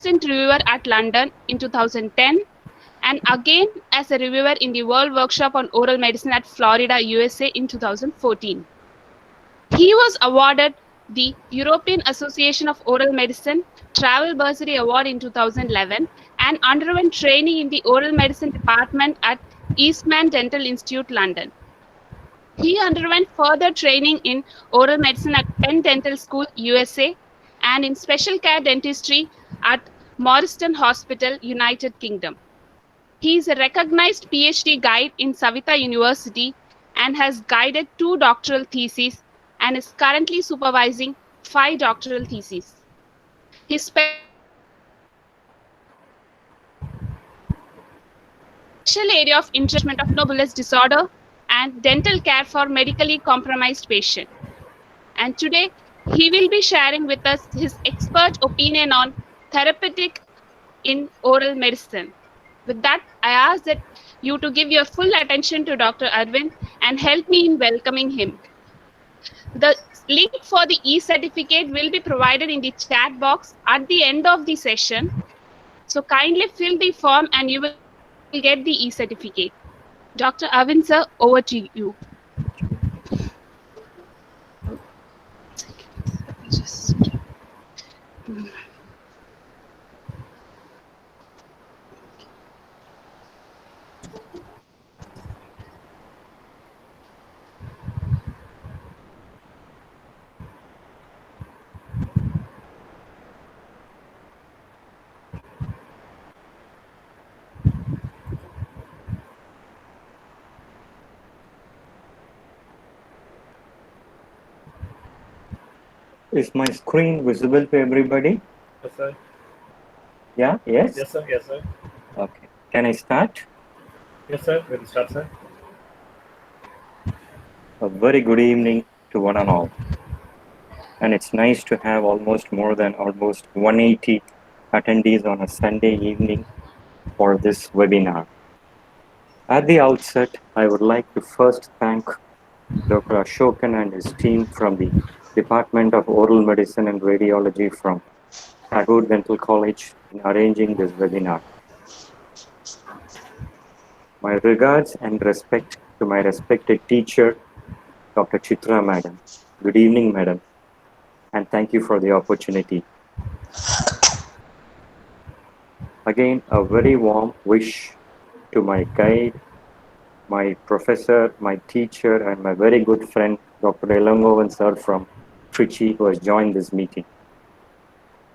assistant reviewer at London in 2010, and again as a reviewer in the World Workshop on Oral Medicine at Florida, USA in 2014. He was awarded the European Association of Oral Medicine Travel Bursary Award in 2011 and underwent training in the Oral Medicine Department at Eastman Dental Institute, London. He underwent further training in oral medicine at Penn Dental School, USA, and in special care dentistry at Morriston Hospital, United Kingdom. He is a recognized PhD guide in Savita University and has guided 2 doctoral theses and is currently supervising 5 doctoral theses. His special area of interest is treatment of nonbullous disorder and dental care for medically compromised patients. And today, he will be sharing with us his expert opinion on therapeutic in oral medicine. With that, I ask that you to give your full attention to Dr. Arvind and help me in welcoming him. The link for the e-certificate will be provided in the chat box at the end of the session. So kindly fill the form and you will get the e-certificate. Dr. Arvind sir, over to you. Just Is my screen visible to everybody? Yes, sir. Yeah? Yes? Yes, sir. Yes, sir. Okay. Can I start? Yes, sir. We'll start, sir. A very good evening to one and all. And it's nice to have almost 180 attendees on a Sunday evening for this webinar. At the outset, I would like to first thank Dr. Ashokan and his team from the Department of Oral Medicine and Radiology from TAGORE Dental College in arranging this webinar. My regards and respect to my respected teacher, Dr. Chitra Madam. Good evening, Madam, and thank you for the opportunity. Again, a very warm wish to my guide, my professor, my teacher, and my very good friend, Dr. Elangovan sir from Trichy, who has joined this meeting.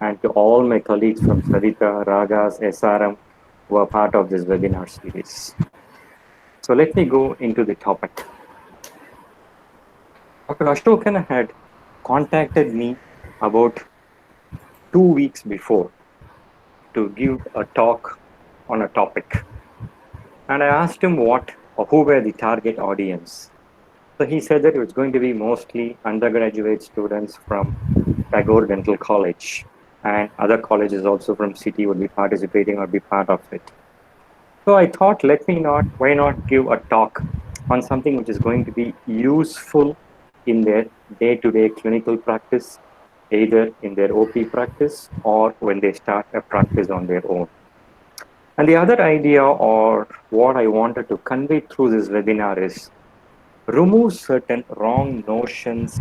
And to all my colleagues from Sarita, Ragas, SRM, who are part of this webinar series. So let me go into the topic. Dr. Ashokan had contacted me about 2 weeks before to give a talk on a topic. And I asked him who were the target audience. So he said that it was going to be mostly undergraduate students from Tagore Dental College, and other colleges also from city would be participating or be part of it. So I thought, why not give a talk on something which is going to be useful in their day-to-day clinical practice, either in their OP practice or when they start a practice on their own. And the other idea, or what I wanted to convey through this webinar, is remove certain wrong notions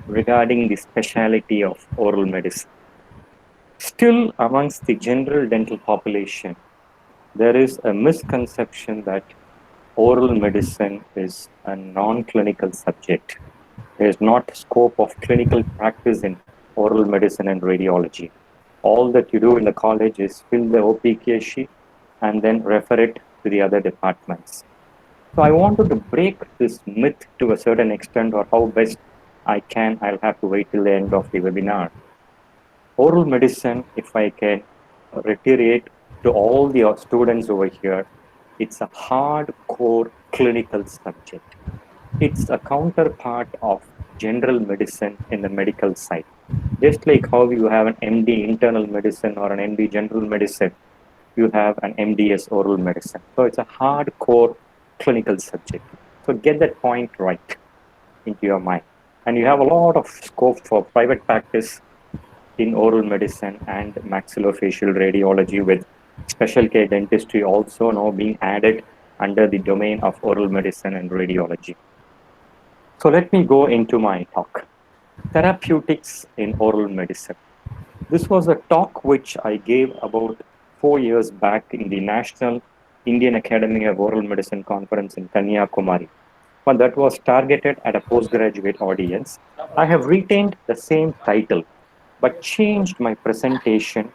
regarding the specialty of oral medicine. Still, amongst the general dental population, there is a misconception that oral medicine is a non-clinical subject. There is not scope of clinical practice in oral medicine and radiology. All that you do in the college is fill the OPK sheet and then refer it to the other departments. So I wanted to break this myth to a certain extent, or how best I can. I'll have to wait till the end of the webinar. Oral medicine, if I can reiterate to all the students over here, it's a hardcore clinical subject. It's a counterpart of general medicine in the medical side. Just like how you have an MD internal medicine or an MD general medicine, you have an MDS oral medicine. So it's a hardcore clinical subject. So get that point right into your mind. And you have a lot of scope for private practice in oral medicine and maxillofacial radiology, with special care dentistry also now being added under the domain of oral medicine and radiology. So let me go into my talk. Therapeutics in oral medicine. This was a talk which I gave about 4 years back in the National Indian Academy of Oral Medicine Conference in Kanyakumari. But that was targeted at a postgraduate audience. I have retained the same title, but changed my presentation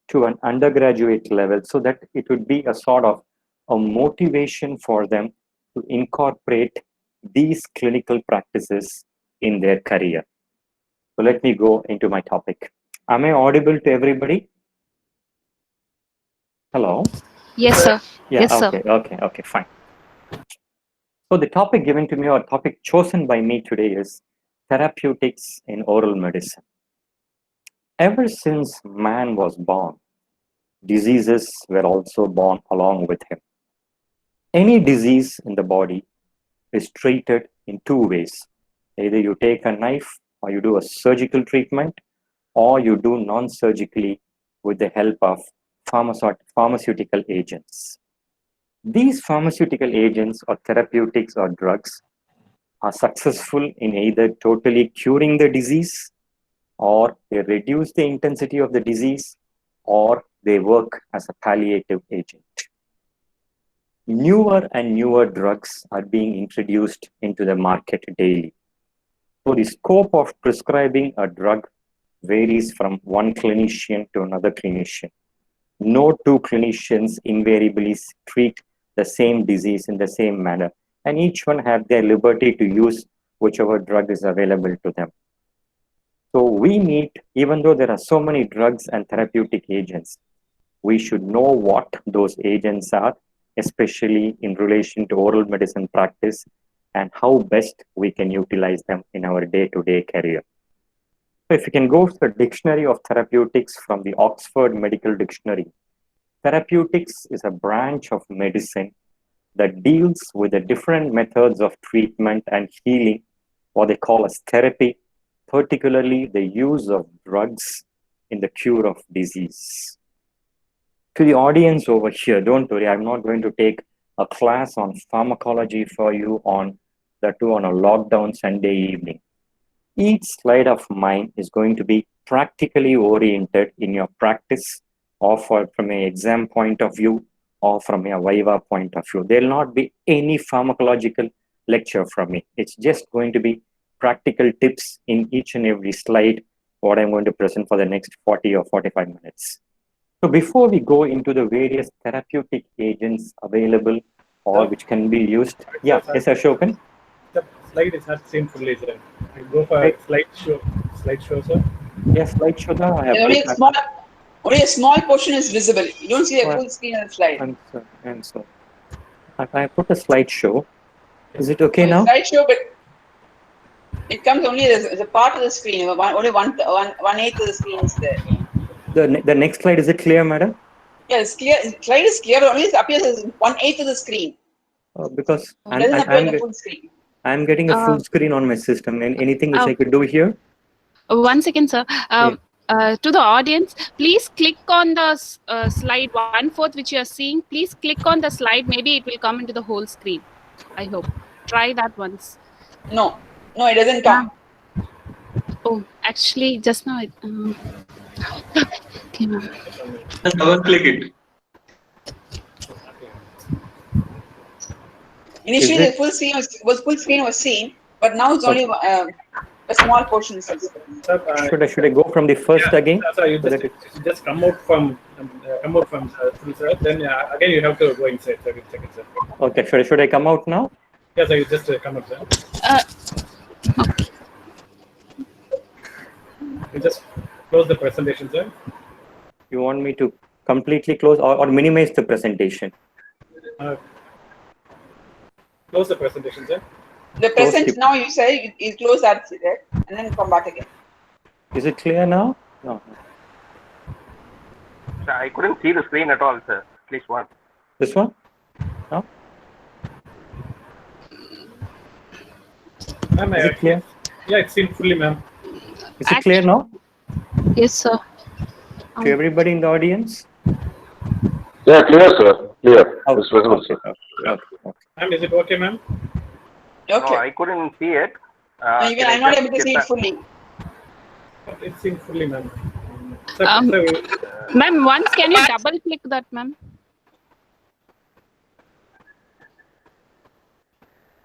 to an undergraduate level so that it would be a sort of a motivation for them to incorporate these clinical practices in their career. So let me go into my topic. Am I audible to everybody? Hello? Yes, sir. Yeah, Yes, sir. okay, fine. So the topic given to me, or topic chosen by me today, is therapeutics in oral medicine. Ever since man was born, diseases were also born along with him. Any disease in the body is treated in two ways. Either you take a knife, or you do a surgical treatment, or you do non-surgically with the help of pharmaceutical agents. These pharmaceutical agents or therapeutics or drugs are successful in either totally curing the disease, or they reduce the intensity of the disease, or they work as a palliative agent. Newer and newer drugs are being introduced into the market daily. So the scope of prescribing a drug varies from one clinician to another clinician. No two clinicians invariably treat the same disease in the same manner, and each one have their liberty to use whichever drug is available to them. So we need, even though there are so many drugs and therapeutic agents, we should know what those agents are, especially in relation to oral medicine practice, and how best we can utilize them in our day-to-day career. So if you can go to the Dictionary of Therapeutics from the Oxford Medical Dictionary, therapeutics is a branch of medicine that deals with the different methods of treatment and healing, what they call as therapy, particularly the use of drugs in the cure of disease. To the audience over here, don't worry, I'm not going to take a class on pharmacology for you on that too on a lockdown Sunday evening. Each slide of mine is going to be practically oriented in your practice, or from an exam point of view, or from a Viva point of view. There will not be any pharmacological lecture from me. It's just going to be practical tips in each and every slide, what I'm going to present for the next 40 or 45 minutes. So before we go into the various therapeutic agents available or which can be used. Yeah, yes, Ashokan? The slide is not seen fully, sir. I go for slideshow, sir. Yes, slideshow. I have only a small portion is visible. You don't see a full screen of the slide. I'm sorry. I put a slideshow. Is it okay now? Slideshow, but it comes only as a part of the screen. Only one eighth of the screen is there. The next slide, is it clear, madam? Yes, clear. Slide is clear, but only it appears as 1/8 of the screen. Because it doesn't appear in the full screen. I'm getting a full screen on my system. And anything which I could do here? 1 second, sir. To the audience, please click on the slide 1/4 which you are seeing. Please click on the slide. Maybe it will come into the whole screen. I hope. Try that once. No, it doesn't come. Oh, actually, just now. Okay, ma'am. Double click it. Initially, the full screen was seen, but now it's only a small portion. Should I go from the first again? Sir, you just come out from full, sir. Then again you have to go inside. Sir, check it, sir. Okay, should I come out now? Yes, sir. You just come out, sir. Okay. You just close the presentation, sir. You want me to completely close or minimize the presentation? Close the presentation, sir. The present now you say you close that, right? And then come back again. Is it clear now? No. Sir, I couldn't see the screen at all, sir. Please one. This one? No? Ma'am, is it clear? Yeah, it's seen fully, ma'am. Is it clear now? Yes, sir. To everybody in the audience? Yeah, clear, sir. Clear. Oh, It's visible, okay, sir. okay. Ma'am, is it okay, ma'am? No, Okay. I couldn't see it. No, even Can I I'm not just able to get see it that? fully. It's seen fully, ma'am. Sir, Um, sir, Ma'am, once can you double click that, ma'am?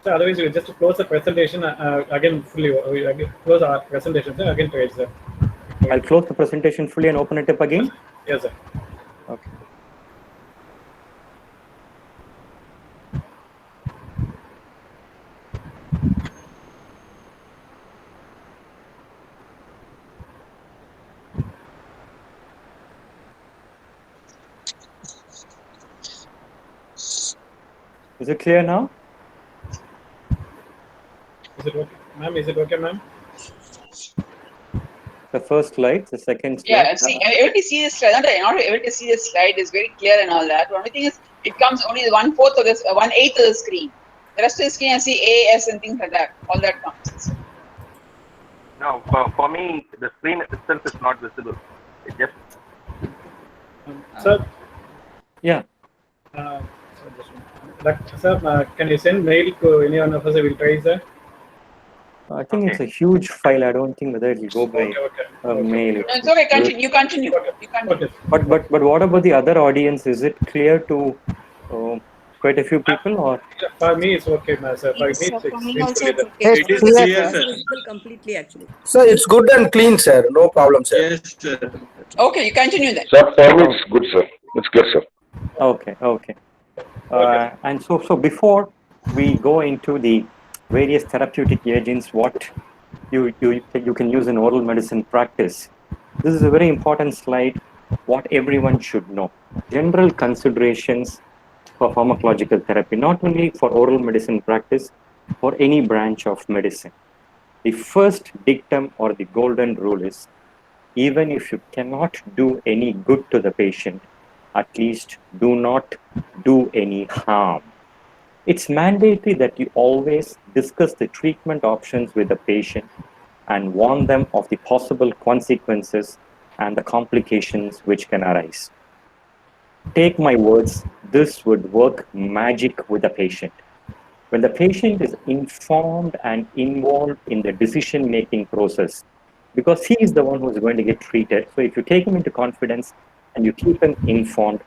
sir, otherwise we just close the presentation again fully. We again close our presentation, sir. Again try it, sir. I'll close the presentation fully and open it up again. Yes, sir. Okay. Is it clear now? Is it okay, ma'am? Is it okay, ma'am? The first slide, the second slide. Yeah, see, I'm able to see the slide. Not able to see the slide. It's very clear and all that. The only thing is, it comes only 1/4 of this, 1/8 of the screen. The rest of the screen, I see A, S, and things like that. All that comes. No, for me, the screen itself is not visible. It just Sir, Yeah. sir, can you send mail to any one of us? I will try, sir. I think Okay. it's a huge file. I don't think whether it will go by Okay. mail. No, it's okay. Continue. You continue. You continue. Okay. But what about the other audience? Is it clear to quite a few people, or For me, it's okay, ma'am, sir. For me, Yes, sir. it's For me seen also fully, it's sir. okay. It is clear, sir. Visible completely actually. Sir, it's good and clean, sir. No problem, sir. yes, sir. Okay, you continue then. Sir, for me, it's good, sir. It's clear, sir. okay? And so before we go into the various therapeutic agents, what you can use in oral medicine practice, this is a very important slide. What everyone should know: general considerations for pharmacological therapy, not only for oral medicine practice, for any branch of medicine. The first dictum or the golden rule is, even if you cannot do any good to the patient, at least do not do any harm. It's mandatory that you always discuss the treatment options with the patient and warn them of the possible consequences and the complications which can arise. Take my words, this would work magic with the patient. When the patient is informed and involved in the decision making process, because he is the one who is going to get treated. So if you take him into confidence and you keep him informed,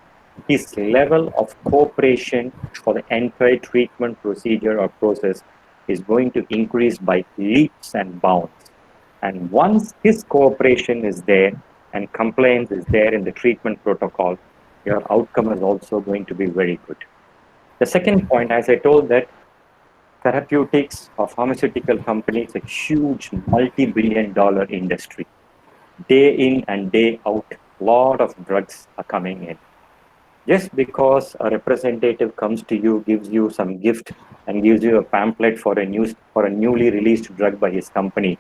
his level of cooperation for the entire treatment procedure or process is going to increase by leaps and bounds. And once his cooperation is there and compliance is there in the treatment protocol, your outcome is also going to be very good. The second point, as I told, that therapeutics or pharmaceutical companies a huge multi-billion-dollar industry. Day in and day out, a lot of drugs are coming in. Just because a representative comes to you, gives you some gift, and gives you a pamphlet for a newly released drug by his company,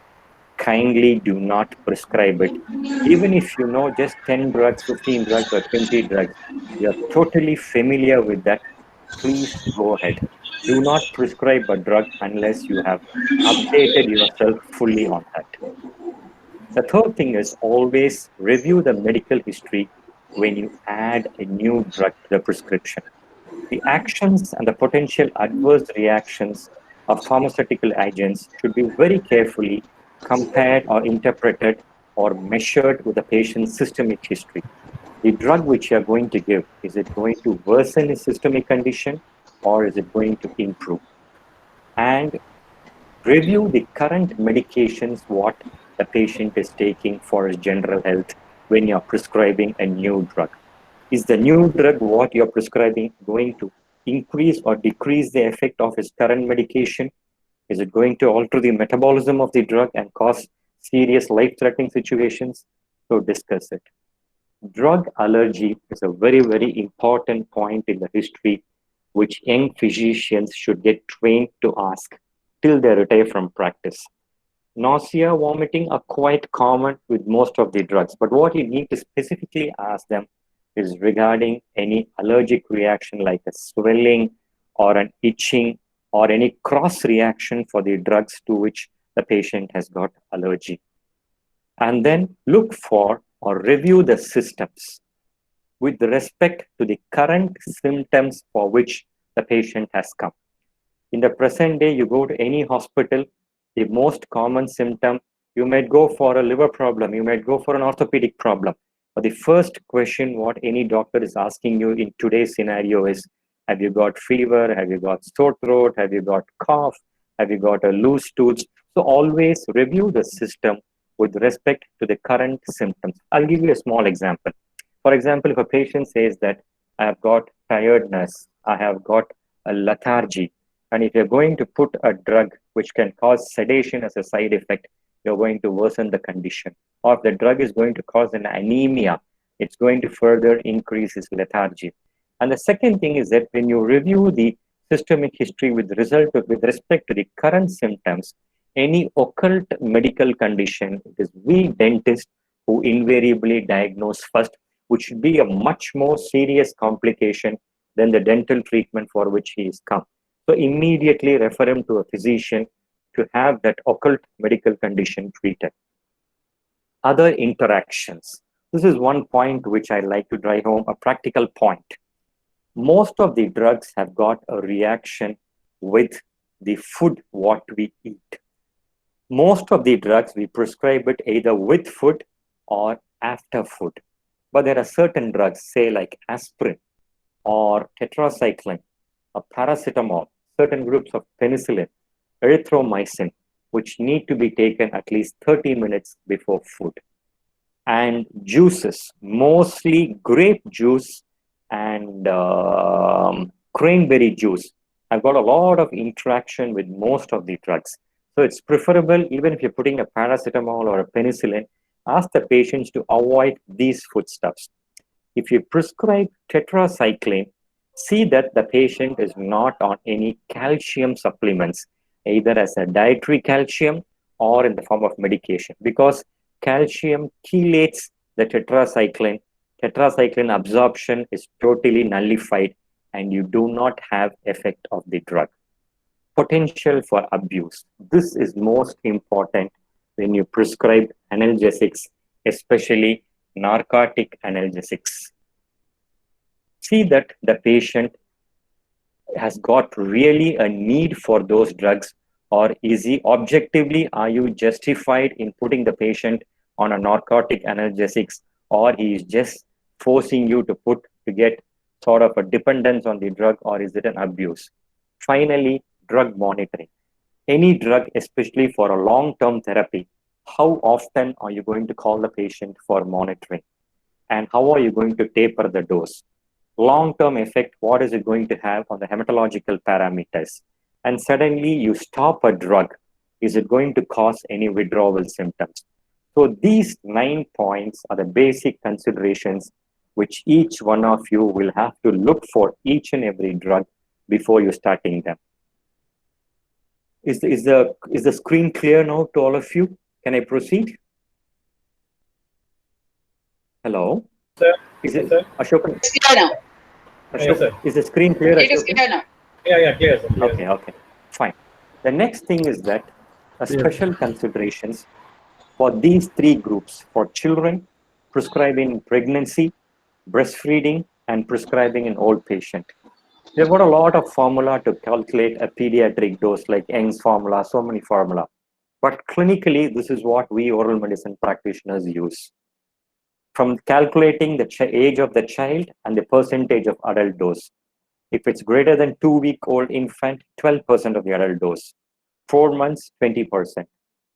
kindly do not prescribe it. Even if you know just 10 drugs, 15 drugs, or 20 drugs, you're totally familiar with that, please go ahead. Do not prescribe a drug unless you have updated yourself fully on that. The third thing is always review the medical history when you add a new drug to the prescription. The actions and the potential adverse reactions of pharmaceutical agents should be very carefully compared or interpreted or measured with the patient's systemic history. The drug which you are going to give, is it going to worsen his systemic condition or is it going to improve? And review the current medications what the patient is taking for his general health when you're prescribing a new drug. Is the new drug what you're prescribing going to increase or decrease the effect of his current medication? Is it going to alter the metabolism of the drug and cause serious life-threatening situations? So discuss it. Drug allergy is a very, very important point in the history which young physicians should get trained to ask till they retire from practice. Nausea, vomiting are quite common with most of the drugs, but what you need to specifically ask them is regarding any allergic reaction like a swelling or an itching or any cross reaction for the drugs to which the patient has got allergy. and then look for or review the systems with respect to the current symptoms for which the patient has come. In the present day, you go to any hospital, the most common symptom, you might go for a liver problem, you might go for an orthopedic problem. But the first question what any doctor is asking you in today's scenario is, have you got fever? Have you got sore throat? Have you got cough? Have you got a loose tooth? So always review the system with respect to the current symptoms. I'll give you a small example. For example, if a patient says that I have got tiredness, I have got a lethargy, and if you're going to put a drug which can cause sedation as a side effect, you're going to worsen the condition. Or if the drug is going to cause an anemia, it's going to further increase his lethargy. And the second thing is that when you review the systemic history with respect to the current symptoms, any occult medical condition, it is we dentists who invariably diagnose first, which should be a much more serious complication than the dental treatment for which he is come. So immediately refer him to a physician to have that occult medical condition treated. Other interactions. This is one point which I like to drive home, a practical point. Most of the drugs have got a reaction with the food what we eat. Most of the drugs we prescribe it either with food or after food. But there are certain drugs, say like aspirin or tetracycline or paracetamol, certain groups of penicillin, erythromycin, which need to be taken at least 30 minutes before food. And juices, mostly grape juice and cranberry juice. I've got a lot of interaction with most of the drugs. So it's preferable, even if you're putting a paracetamol or a penicillin, ask the patients to avoid these foodstuffs. If you prescribe tetracycline, see that the patient is not on any calcium supplements, either as a dietary calcium or in the form of medication, because calcium chelates the tetracycline. Tetracycline absorption is totally nullified and you do not have effect of the drug. Potential for abuse. This is most important when you prescribe analgesics, especially narcotic analgesics. See that the patient has got really a need for those drugs, or is he objectively, are you justified in putting the patient on a narcotic analgesics, or he is just forcing you to get sort of a dependence on the drug, or is it an abuse? Finally, drug monitoring. Any drug, especially for a long-term therapy, how often are you going to call the patient for monitoring? And how are you going to taper the dose? Long-term effect, what is it going to have on the hematological parameters? And suddenly you stop a drug, is it going to cause any withdrawal symptoms? So these 9 points are the basic considerations which each one of you will have to look for each and every drug before you starting them. Is the screen clear now to all of you? Can I proceed? Hello? Sir, Is it, sir. Ashok? It's clear now. Yes, sir. Is the screen clear? It is Ashok? clear now. Yeah, clear, sir. Clear, Okay, okay, fine. The next thing is that special considerations for these 3 groups, for children, prescribing pregnancy, breastfeeding, and prescribing an old patient. They've got a lot of formula to calculate a pediatric dose, like Young's formula, so many formula. But clinically, this is what we oral medicine practitioners use. From calculating the age of the child and the percentage of adult dose. If it's greater than 2-week-old infant, 12% of the adult dose. 4 months, 20%.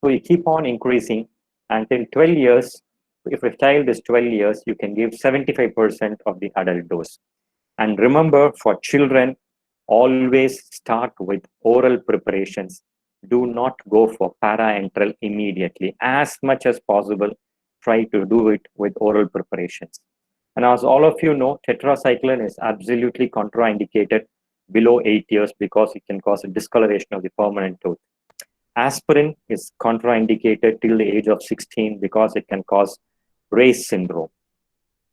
So you keep on increasing until 12 years. If a child is 12 years, you can give 75% of the adult dose. And remember, for children, always start with oral preparations. Do not go for parenteral immediately. As much as possible, try to do it with oral preparations. And as all of you know, tetracycline is absolutely contraindicated below 8 years because it can cause a discoloration of the permanent tooth. Aspirin is contraindicated till the age of 16 because it can cause Ray's syndrome.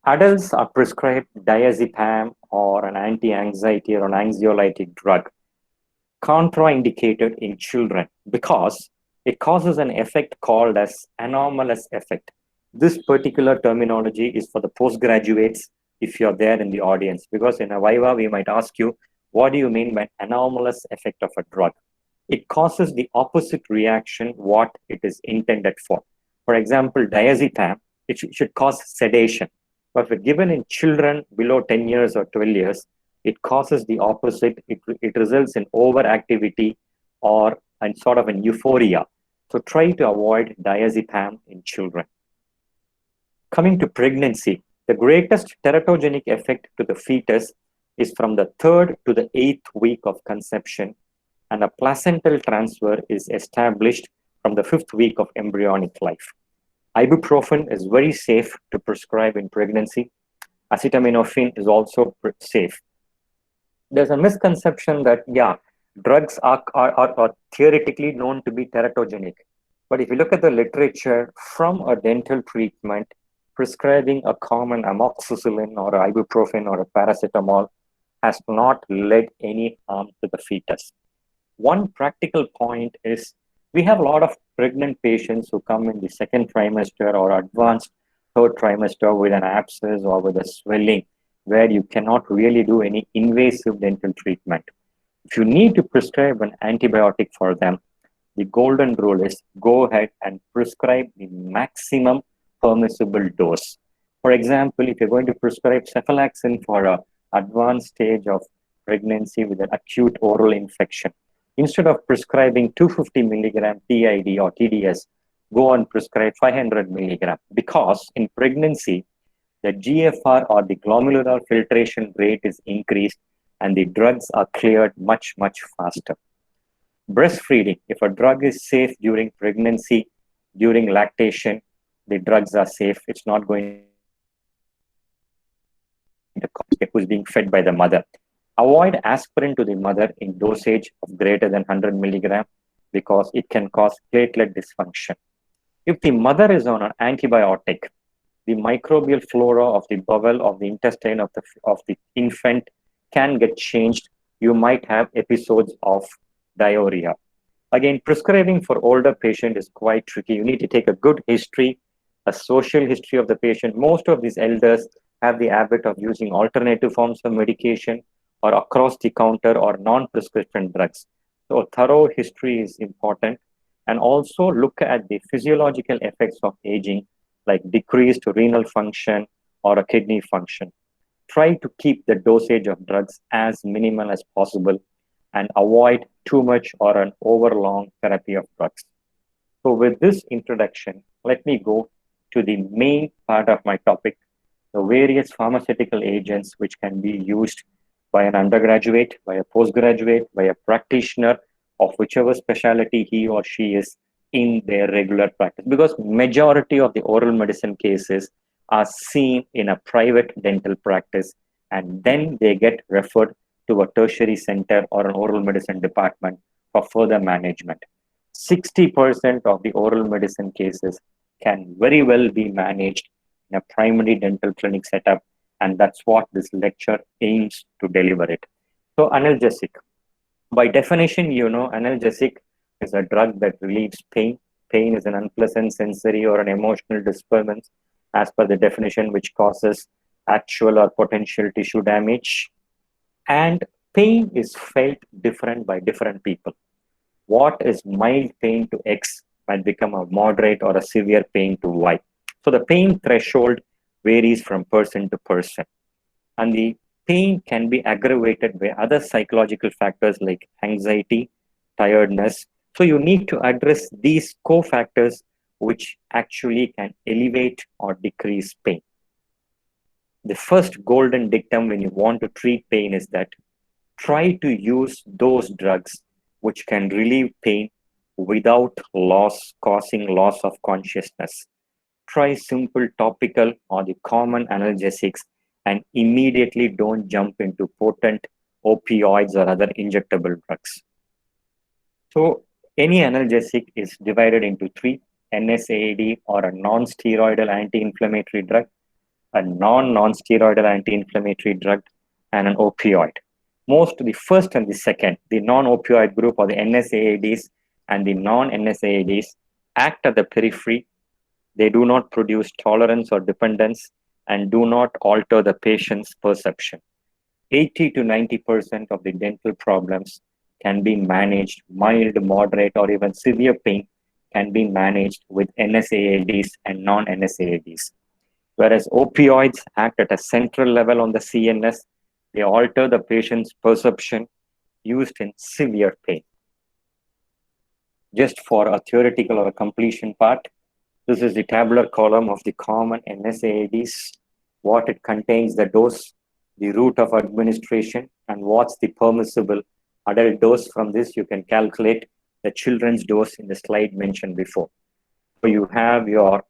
Adults are prescribed diazepam or an anti-anxiety or an anxiolytic drug. Contraindicated in children because It causes an effect called as anomalous effect. This particular terminology is for the postgraduates if you're there in the audience, because in a Viva, we might ask you, what do you mean by anomalous effect of a drug? It causes the opposite reaction what it is intended for. For example, diazepam, it should cause sedation. But if given in children below 10 years or 12 years, it causes the opposite. It results in overactivity or and sort of an euphoria. So try to avoid diazepam in children. Coming to pregnancy, the greatest teratogenic effect to the fetus is from the 3rd to the 8th week of conception, and a placental transfer is established from the 5th week of embryonic life. Ibuprofen is very safe to prescribe in pregnancy. Acetaminophen is also safe. There's a misconception that, yeah, drugs are theoretically known to be teratogenic. But if you look at the literature from a dental treatment, prescribing a common amoxicillin or ibuprofen or a paracetamol has not led any harm to the fetus. One practical point is we have a lot of pregnant patients who come in the 2nd trimester or advanced 3rd trimester with an abscess or with a swelling where you cannot really do any invasive dental treatment. If you need to prescribe an antibiotic for them, the golden rule is go ahead and prescribe the maximum permissible dose. For example, if you're going to prescribe cephalaxin for an advanced stage of pregnancy with an acute oral infection, instead of prescribing 250 milligram TID or TDS, go and prescribe 500 milligram, because in pregnancy, the GFR or the glomerular filtration rate is increased and the drugs are cleared much, much faster. Breastfeeding, if a drug is safe during pregnancy, during lactation, the drugs are safe. It's not going to cause who's being fed by the mother. Avoid aspirin to the mother in dosage of greater than 100 milligram because it can cause platelet dysfunction. If the mother is on an antibiotic, the microbial flora of the bowel of the intestine of the infant can get changed. You might have episodes of diarrhea. Again, prescribing for older patient is quite tricky. You need to take a good history, a social history of the patient. Most of these elders have the habit of using alternative forms of medication or across the counter or non-prescription drugs. So a thorough history is important. And also look at the physiological effects of aging, like decreased renal function or a kidney function. Try to keep the dosage of drugs as minimal as possible and avoid too much or an overlong therapy of drugs. So with this introduction, let me go to the main part of my topic, the various pharmaceutical agents which can be used by an undergraduate, by a postgraduate, by a practitioner of whichever specialty he or she is in their regular practice. Because majority of the oral medicine cases are seen in a private dental practice, and then they get referred to a tertiary center or an oral medicine department for further management. 60% of the oral medicine cases can very well be managed in a primary dental clinic setup, and that's what this lecture aims to deliver it. So analgesic. By definition, you know, analgesic is a drug that relieves pain. Pain is an unpleasant sensory or an emotional disturbance as per the definition, which causes actual or potential tissue damage. And pain is felt different by different people. What is mild pain to X might become a moderate or a severe pain to Y. So the pain threshold varies from person to person. And the pain can be aggravated by other psychological factors like anxiety, tiredness. So you need to address these cofactors which actually can elevate or decrease pain. The first golden dictum when you want to treat pain is that try to use those drugs which can relieve pain without causing loss of consciousness. Try simple topical or the common analgesics and immediately don't jump into potent opioids or other injectable drugs. So any analgesic is divided into three: NSAID or a non-steroidal anti-inflammatory drug, a non-steroidal anti-inflammatory drug, and an opioid. The first and the second, the non-opioid group or the NSAIDs, and the non-NSAIDs act at the periphery. They do not produce tolerance or dependence and do not alter the patient's perception. 80 to 90% of the dental problems can be managed, mild, moderate, or even severe pain can be managed with NSAIDs and non-NSAIDs. Whereas opioids act at a central level on the CNS, they alter the patient's perception used in severe pain. Just for a theoretical or a completion part, this is the tabular column of the common NSAIDs, what it contains, the dose, the route of administration, and what's the permissible adult dose. From this, you can calculate the children's dose in the slide mentioned before. So you have your,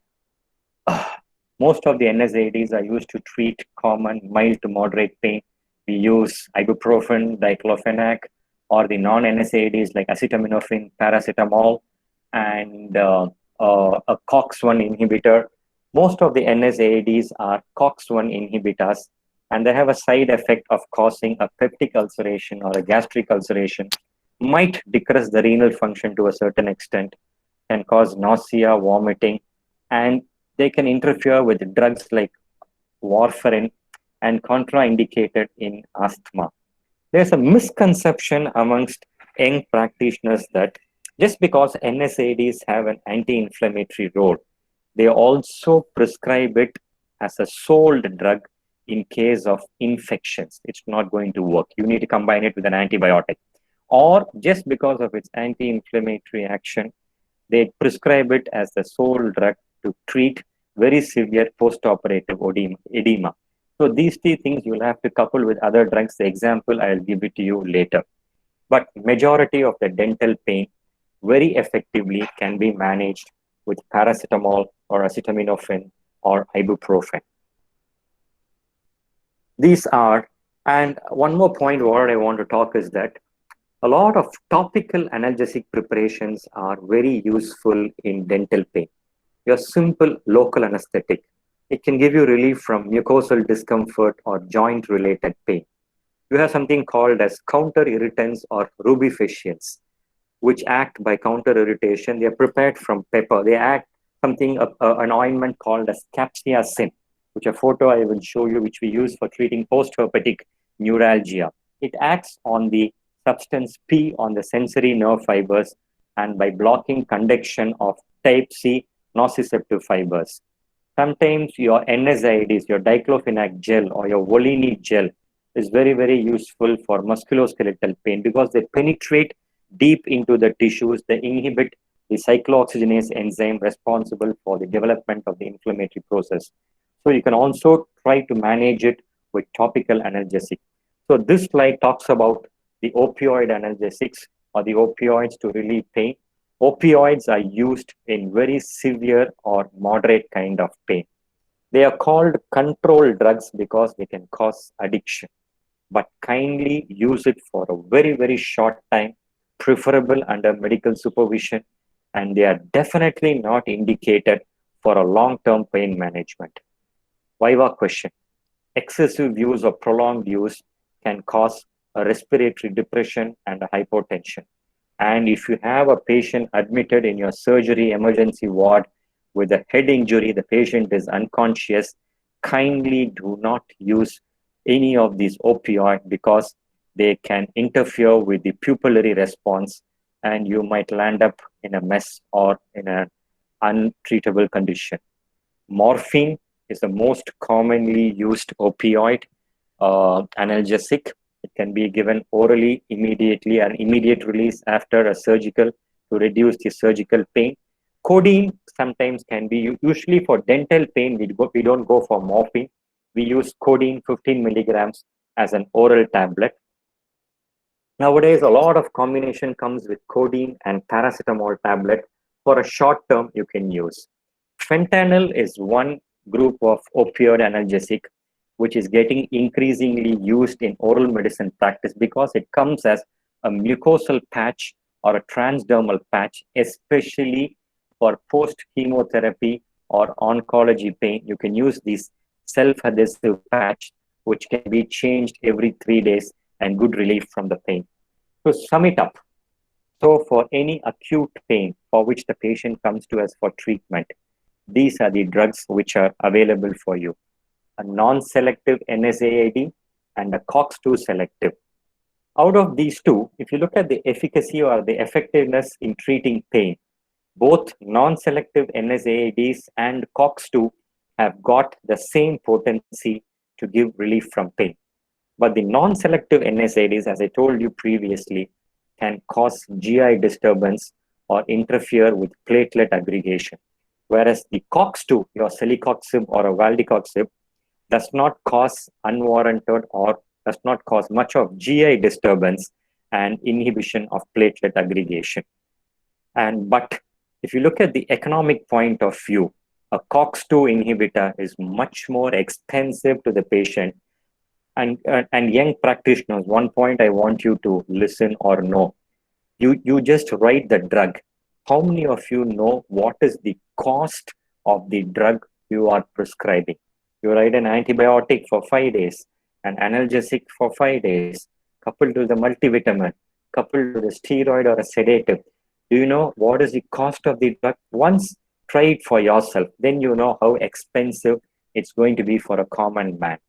most of the NSAIDs are used to treat common mild to moderate pain. We use ibuprofen, diclofenac, or the non-NSAIDs like acetaminophen, paracetamol, and a COX-1 inhibitor. Most of the NSAIDs are COX-1 inhibitors, and they have a side effect of causing a peptic ulceration or a gastric ulceration, might decrease the renal function to a certain extent, can cause nausea, vomiting, and they can interfere with drugs like warfarin and contraindicated in asthma. There's a misconception amongst young practitioners that just because NSAIDs have an anti-inflammatory role, they also prescribe it as a sole drug in case of infections. It's not going to work. You need to combine it with an antibiotic. Or just because of its anti-inflammatory action, they prescribe it as the sole drug to treat very severe post-operative edema. So these three things you'll have to couple with other drugs. The example, I'll give it to you later. But majority of the dental pain very effectively can be managed with paracetamol or acetaminophen or ibuprofen. These are, and one more point what I want to talk is that a lot of topical analgesic preparations are very useful in dental pain. Your simple local anesthetic, it can give you relief from mucosal discomfort or joint related pain. You have something called as counter irritants or rubifacients, which act by counter irritation. They are prepared from pepper. They act something, an ointment called as capsaicin, which a photo I will show you, which we use for treating post-herpetic neuralgia. It acts on the substance P on the sensory nerve fibers and by blocking conduction of type C nociceptive fibers. Sometimes your NSAIDs, your diclofenac gel or your Volini gel is very, very useful for musculoskeletal pain because they penetrate deep into the tissues. They inhibit the cyclooxygenase enzyme responsible for the development of the inflammatory process. So you can also try to manage it with topical analgesic. So this slide talks about the opioid analgesics or the opioids to relieve pain. Opioids are used in very severe or moderate kind of pain. They are called controlled drugs because they can cause addiction, but kindly use it for a very, very short time, preferable under medical supervision, and they are definitely not indicated for a long-term pain management. Viva question. Excessive use or prolonged use can cause a respiratory depression and a hypotension. And if you have a patient admitted in your surgery emergency ward with a head injury, the patient is unconscious, kindly do not use any of these opioids because they can interfere with the pupillary response and you might land up in a mess or in an untreatable condition. Morphine is the most commonly used opioid analgesic. It can be given orally immediately, an immediate release after a surgical to reduce the surgical pain. Codeine sometimes can be, usually for dental pain, we don't go for morphine. We use codeine 15 milligrams as an oral tablet. Nowadays, a lot of combination comes with codeine and paracetamol tablet. For a short term, you can use. Fentanyl is one group of opioid analgesic which is getting increasingly used in oral medicine practice because it comes as a mucosal patch or a transdermal patch, especially for post-chemotherapy or oncology pain. You can use this self-adhesive patch, which can be changed every 3 days and good relief from the pain. To sum it up, So for any acute pain for which the patient comes to us for treatment, these are the drugs which are available for you. A non-selective NSAID and a COX-2 selective. Out of these two, if you look at the efficacy or the effectiveness in treating pain, both non-selective NSAIDs and COX-2 have got the same potency to give relief from pain. But the non-selective NSAIDs, as I told you previously, can cause GI disturbance or interfere with platelet aggregation. Whereas the COX-2, your celecoxib or a valdecoxib, does not cause unwarranted or does not cause much of GI disturbance and inhibition of platelet aggregation. But if you look at the economic point of view, a COX-2 inhibitor is much more expensive to the patient. And young practitioners, one point I want you to listen or know. You just write the drug. How many of you know what is the cost of the drug you are prescribing? You write an antibiotic for 5 days, an analgesic for 5 days, coupled with a multivitamin, coupled with a steroid or a sedative. Do you know what is the cost of the drug? Once try it for yourself, then you know how expensive it's going to be for a common man.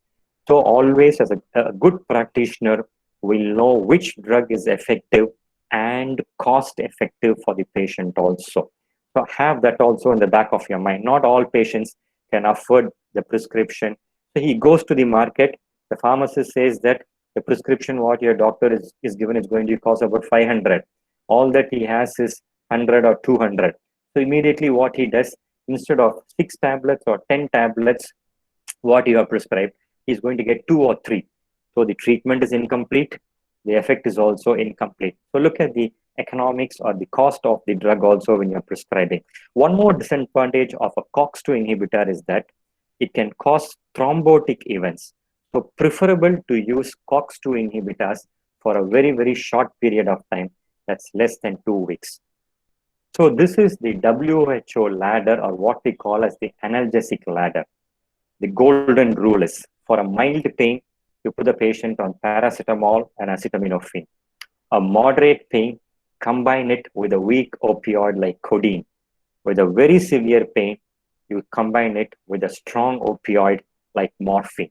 So always as a good practitioner will know which drug is effective and cost effective for the patient also. So have that also in the back of your mind. Not all patients can afford the prescription. So he goes to the market, the pharmacist says that the prescription what your doctor is given is going to cost about 500. All that he has is 100 or 200. So immediately what he does, instead of 6 tablets or 10 tablets, what you are prescribed, he's going to get 2 or 3. So the treatment is incomplete. The effect is also incomplete. So look at the economics or the cost of the drug also when you're prescribing. One more disadvantage of a COX-2 inhibitor is that it can cause thrombotic events. So preferable to use COX-2 inhibitors for a very, very short period of time. That's less than 2 weeks. So this is the WHO ladder, or what we call as the analgesic ladder. The golden rule is for a mild pain, you put the patient on paracetamol and acetaminophen. A moderate pain, combine it with a weak opioid like codeine. With a very severe pain, you combine it with a strong opioid like morphine.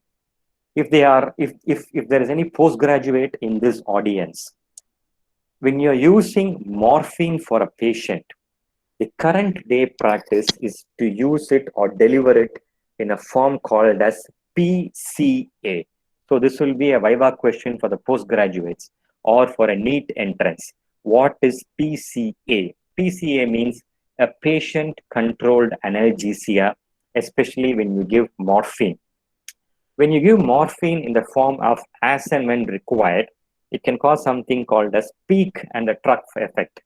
If there is any postgraduate in this audience, when you're using morphine for a patient, the current day practice is to use it or deliver it in a form called as PCA. So this will be a viva question for the postgraduates or for a NEET entrance. What is PCA? PCA means a patient-controlled analgesia, especially when you give morphine. When you give morphine in the form of as and when required, it can cause something called as peak and a trough effect.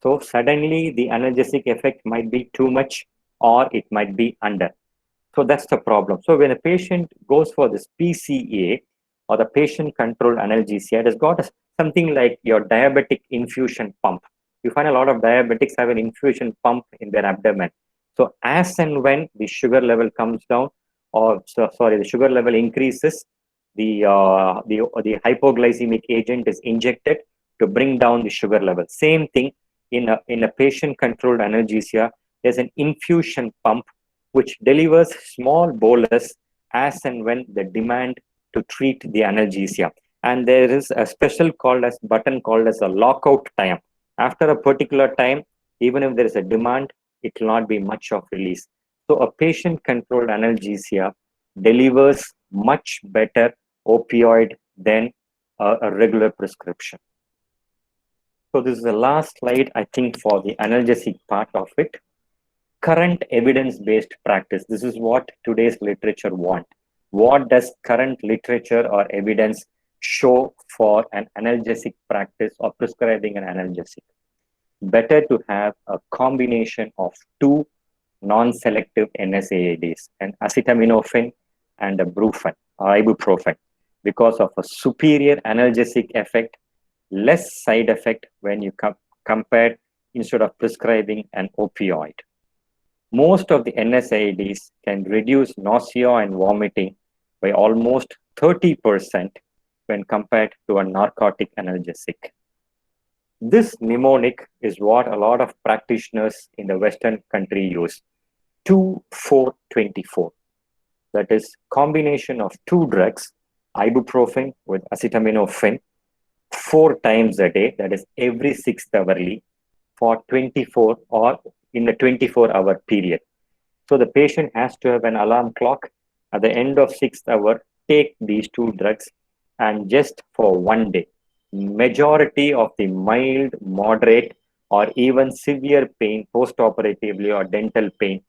So suddenly the analgesic effect might be too much or it might be under. So that's the problem. So when a patient goes for this PCA or the patient-controlled analgesia, it has got something like your diabetic infusion pump. You find a lot of diabetics have an infusion pump in their abdomen. So as and when the sugar level comes down, the sugar level increases, the hypoglycemic agent is injected to bring down the sugar level. Same thing in a patient-controlled analgesia. There's an infusion pump which delivers small bolus as and when the demand to treat the analgesia. And there is a special button called as a lockout time. After a particular time, even if there is a demand, it will not be much of release. So a patient-controlled analgesia delivers much better opioid than a regular prescription. So this is the last slide, I think, for the analgesic part of it. Current evidence-based practice. This is what today's literature want. What does current literature or evidence show for an analgesic practice or prescribing an analgesic? Better to have a combination of 2 non-selective NSAIDs, an acetaminophen and a ibuprofen, because of a superior analgesic effect, less side effect when you compare instead of prescribing an opioid. Most of the NSAIDs can reduce nausea and vomiting by almost 30% when compared to a narcotic analgesic. This mnemonic is what a lot of practitioners in the Western country use. 2-4-24. That is combination of two drugs, ibuprofen with acetaminophen, 4 times a day, that is every 6th hourly, for 24 or in a 24-hour period. So the patient has to have an alarm clock. At the end of 6th hour, take these two drugs and just for 1 day. Majority of the mild, moderate, or even severe pain post-operatively or dental pain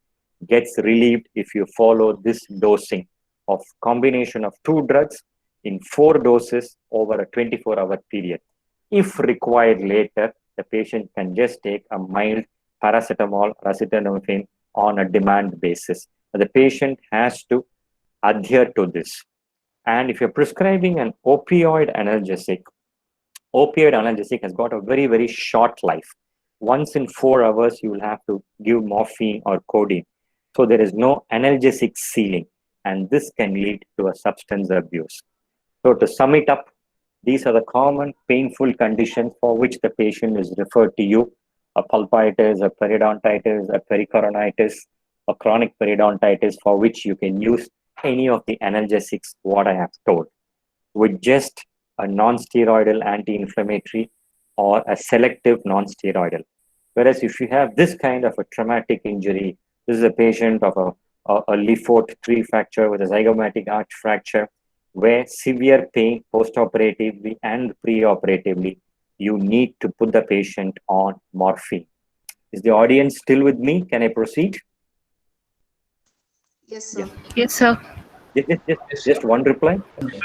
gets relieved if you follow this dosing of combination of two drugs in 4 doses over a 24-hour period. If required later, the patient can just take a mild paracetamol or acetaminophen on a demand basis. The patient has to adhere to this. And if you're prescribing an opioid analgesic has got a very, very short life. Once in 4 hours, you will have to give morphine or codeine. So there is no analgesic ceiling, and this can lead to a substance abuse. So to sum it up, these are the common painful conditions for which the patient is referred to you: a pulpitis, a periodontitis, a pericoronitis, a chronic periodontitis, for which you can use any of the analgesics what I have told, with just a non-steroidal anti-inflammatory or a selective non-steroidal. Whereas if you have this kind of a traumatic injury, this is a patient of a Lefort 3 fracture with a zygomatic arch fracture, where severe pain post-operatively and pre-operatively, you need to put the patient on morphine. Is the audience still with me? Can I proceed? Yes, sir. Yes, sir. Just one reply?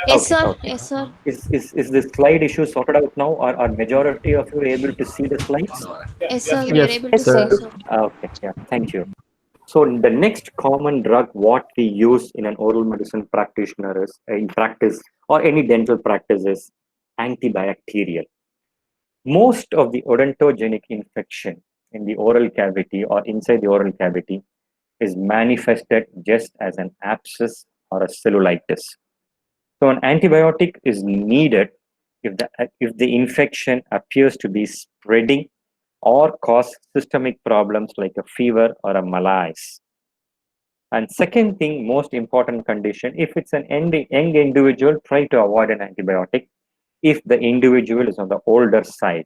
Yes, Okay, sir. okay. Yes, sir. Is the slide issue sorted out now? Are majority of you able to see the slides? Yes, sir. Yes, We are Yes, able to sir. see, sir. Okay, yeah, thank you. So the next common drug what we use in an oral medicine practitioner is, in practice or any dental practice, is antibacterial. Most of the odontogenic infection in the oral cavity or inside the oral cavity is manifested just as an abscess or a cellulitis. So an antibiotic is needed if the infection appears to be spreading or cause systemic problems like a fever or a malaise. And second thing, most important condition, if it's an young individual, try to avoid an antibiotic if the individual is on the older side,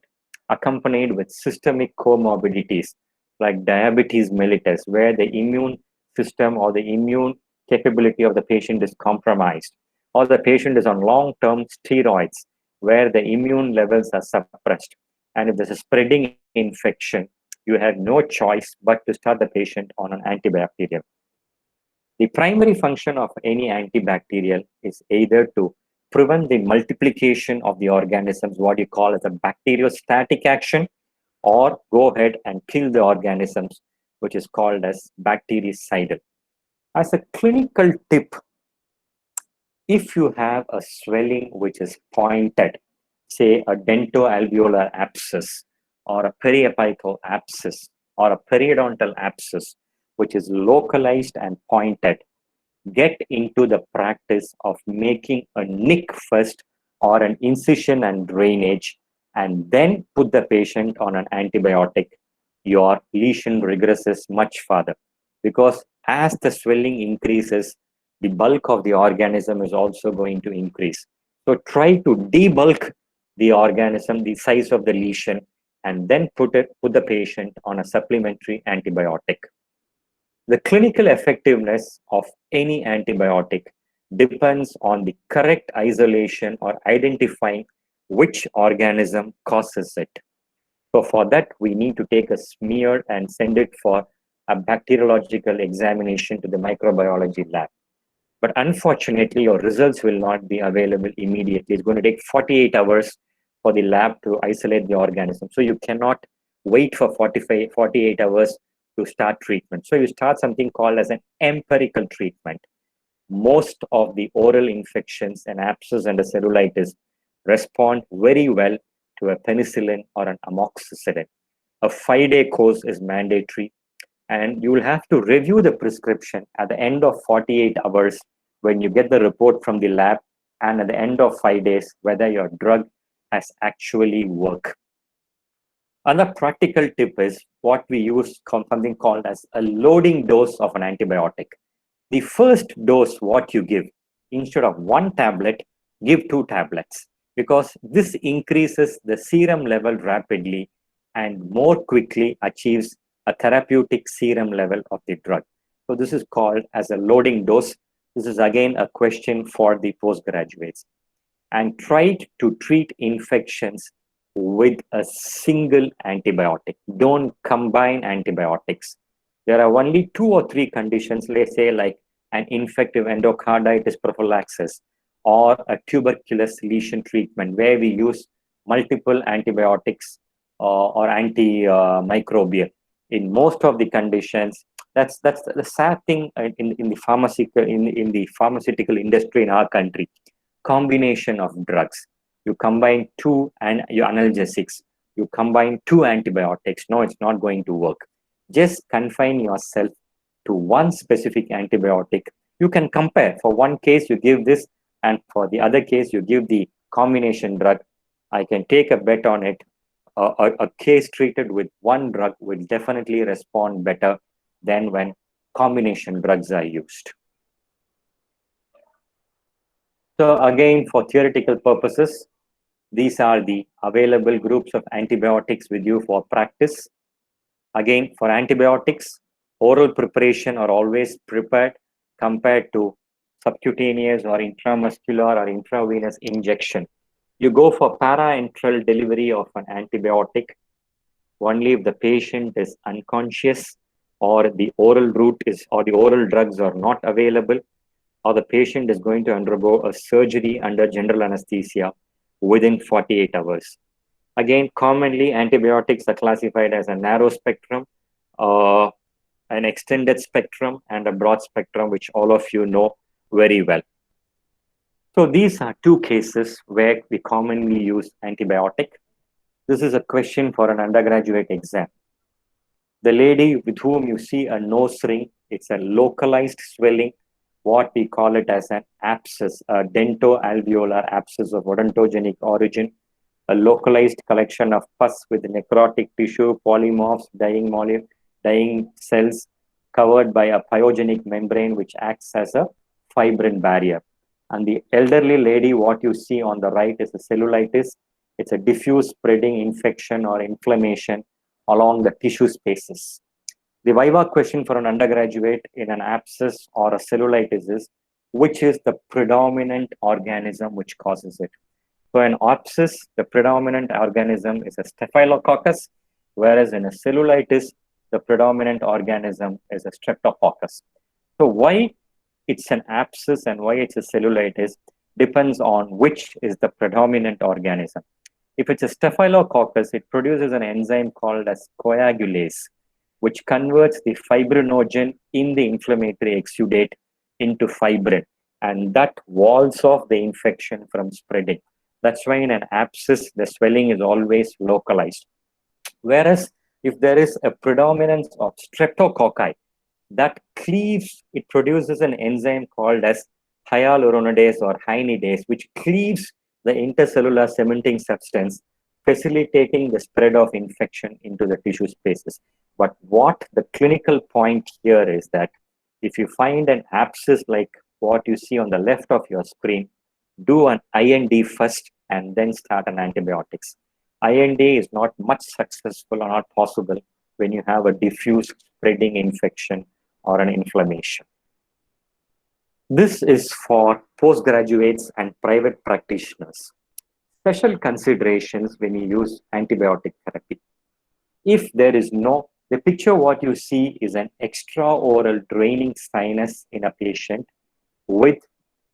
accompanied with systemic comorbidities like diabetes mellitus, where the immune system or the immune capability of the patient is compromised, or the patient is on long-term steroids, where the immune levels are suppressed. And if there's a spreading infection, you have no choice but to start the patient on an antibacterial. The primary function of any antibacterial is either to prevent the multiplication of the organisms, what you call as a bacteriostatic action, or go ahead and kill the organisms, which is called as bactericidal. As a clinical tip, if you have a swelling which is pointed, say a dentoalveolar abscess, or a periapical abscess, or a periodontal abscess, which is localized and pointed, get into the practice of making a nick first or an incision and drainage, and then put the patient on an antibiotic. Your lesion regresses much further, because as the swelling increases, the bulk of the organism is also going to increase. So try to debulk the organism, the size of the lesion, and then put the patient on a supplementary antibiotic. The clinical effectiveness of any antibiotic depends on the correct isolation or identifying which organism causes it. So for that, we need to take a smear and send it for a bacteriological examination to the microbiology lab. But unfortunately, your results will not be available immediately. It's going to take 48 hours for the lab to isolate the organism. So you cannot wait for 48 hours to start treatment. So you start something called as an empirical treatment. Most of the oral infections and abscess and the cellulitis respond very well to a penicillin or an amoxicillin. A 5-day course is mandatory, and you will have to review the prescription at the end of 48 hours when you get the report from the lab, and at the end of 5 days whether your drug has actually worked. Another practical tip is what we use something called as a loading dose of an antibiotic. The first dose, what you give, instead of 1 tablet, give 2 tablets, because this increases the serum level rapidly and more quickly achieves a therapeutic serum level of the drug. So this is called as a loading dose. This is again a question for the postgraduates. And try to treat infections with a single antibiotic. Don't combine antibiotics. There are only 2 or 3 conditions, let's say like an infective endocarditis prophylaxis or a tuberculosis lesion treatment, where we use multiple antibiotics or antimicrobial. In most of the conditions, that's the sad thing in the pharmaceutical industry in our country. Combination of drugs. You combine 2 and your analgesics. You combine 2 antibiotics. No, it's not going to work. Just confine yourself to one specific antibiotic. You can compare. For one case, you give this, and for the other case, you give the combination drug. I can take a bet on it. A case treated with one drug will definitely respond better than when combination drugs are used. So again, for theoretical purposes, these are the available groups of antibiotics with you for practice. Again, for antibiotics, oral preparation are always prepared compared to subcutaneous or intramuscular or intravenous injection. You go for parenteral delivery of an antibiotic only if the patient is unconscious, or the oral route is, or the oral drugs are not available, or the patient is going to undergo a surgery under general anesthesia within 48 hours. Again, commonly antibiotics are classified as a narrow spectrum, an extended spectrum, and a broad spectrum, which all of you know very well. So these are 2 cases where we commonly use antibiotic. This is a question for an undergraduate exam. The lady with whom you see a nose ring, it's a localized swelling, what we call it as an abscess, a dentoalveolar abscess of odontogenic origin, a localized collection of pus with necrotic tissue, polymorphs, dying cells covered by a pyogenic membrane which acts as a fibrin barrier. And the elderly lady, what you see on the right is a cellulitis. It's a diffuse spreading infection or inflammation along the tissue spaces. The viva question for an undergraduate in an abscess or a cellulitis is, which is the predominant organism which causes it? So in abscess, the predominant organism is a staphylococcus, whereas in a cellulitis, the predominant organism is a streptococcus. So why it's an abscess and why it's a cellulitis depends on which is the predominant organism. If it's a staphylococcus, it produces an enzyme called as coagulase, which converts the fibrinogen in the inflammatory exudate into fibrin, and that walls off the infection from spreading. That's why in an abscess, the swelling is always localized. Whereas if there is a predominance of streptococci, that cleaves, it produces an enzyme called as hyaluronidase or hynidase, which cleaves the intercellular cementing substance, facilitating the spread of infection into the tissue spaces. But what the clinical point here is that if you find an abscess like what you see on the left of your screen, do an IND first and then start an antibiotics. IND is not much successful or not possible when you have a diffuse spreading infection or an inflammation. This is for postgraduates and private practitioners. Special considerations when you use antibiotic therapy. If there is no, the picture what you see is an extraoral draining sinus in a patient with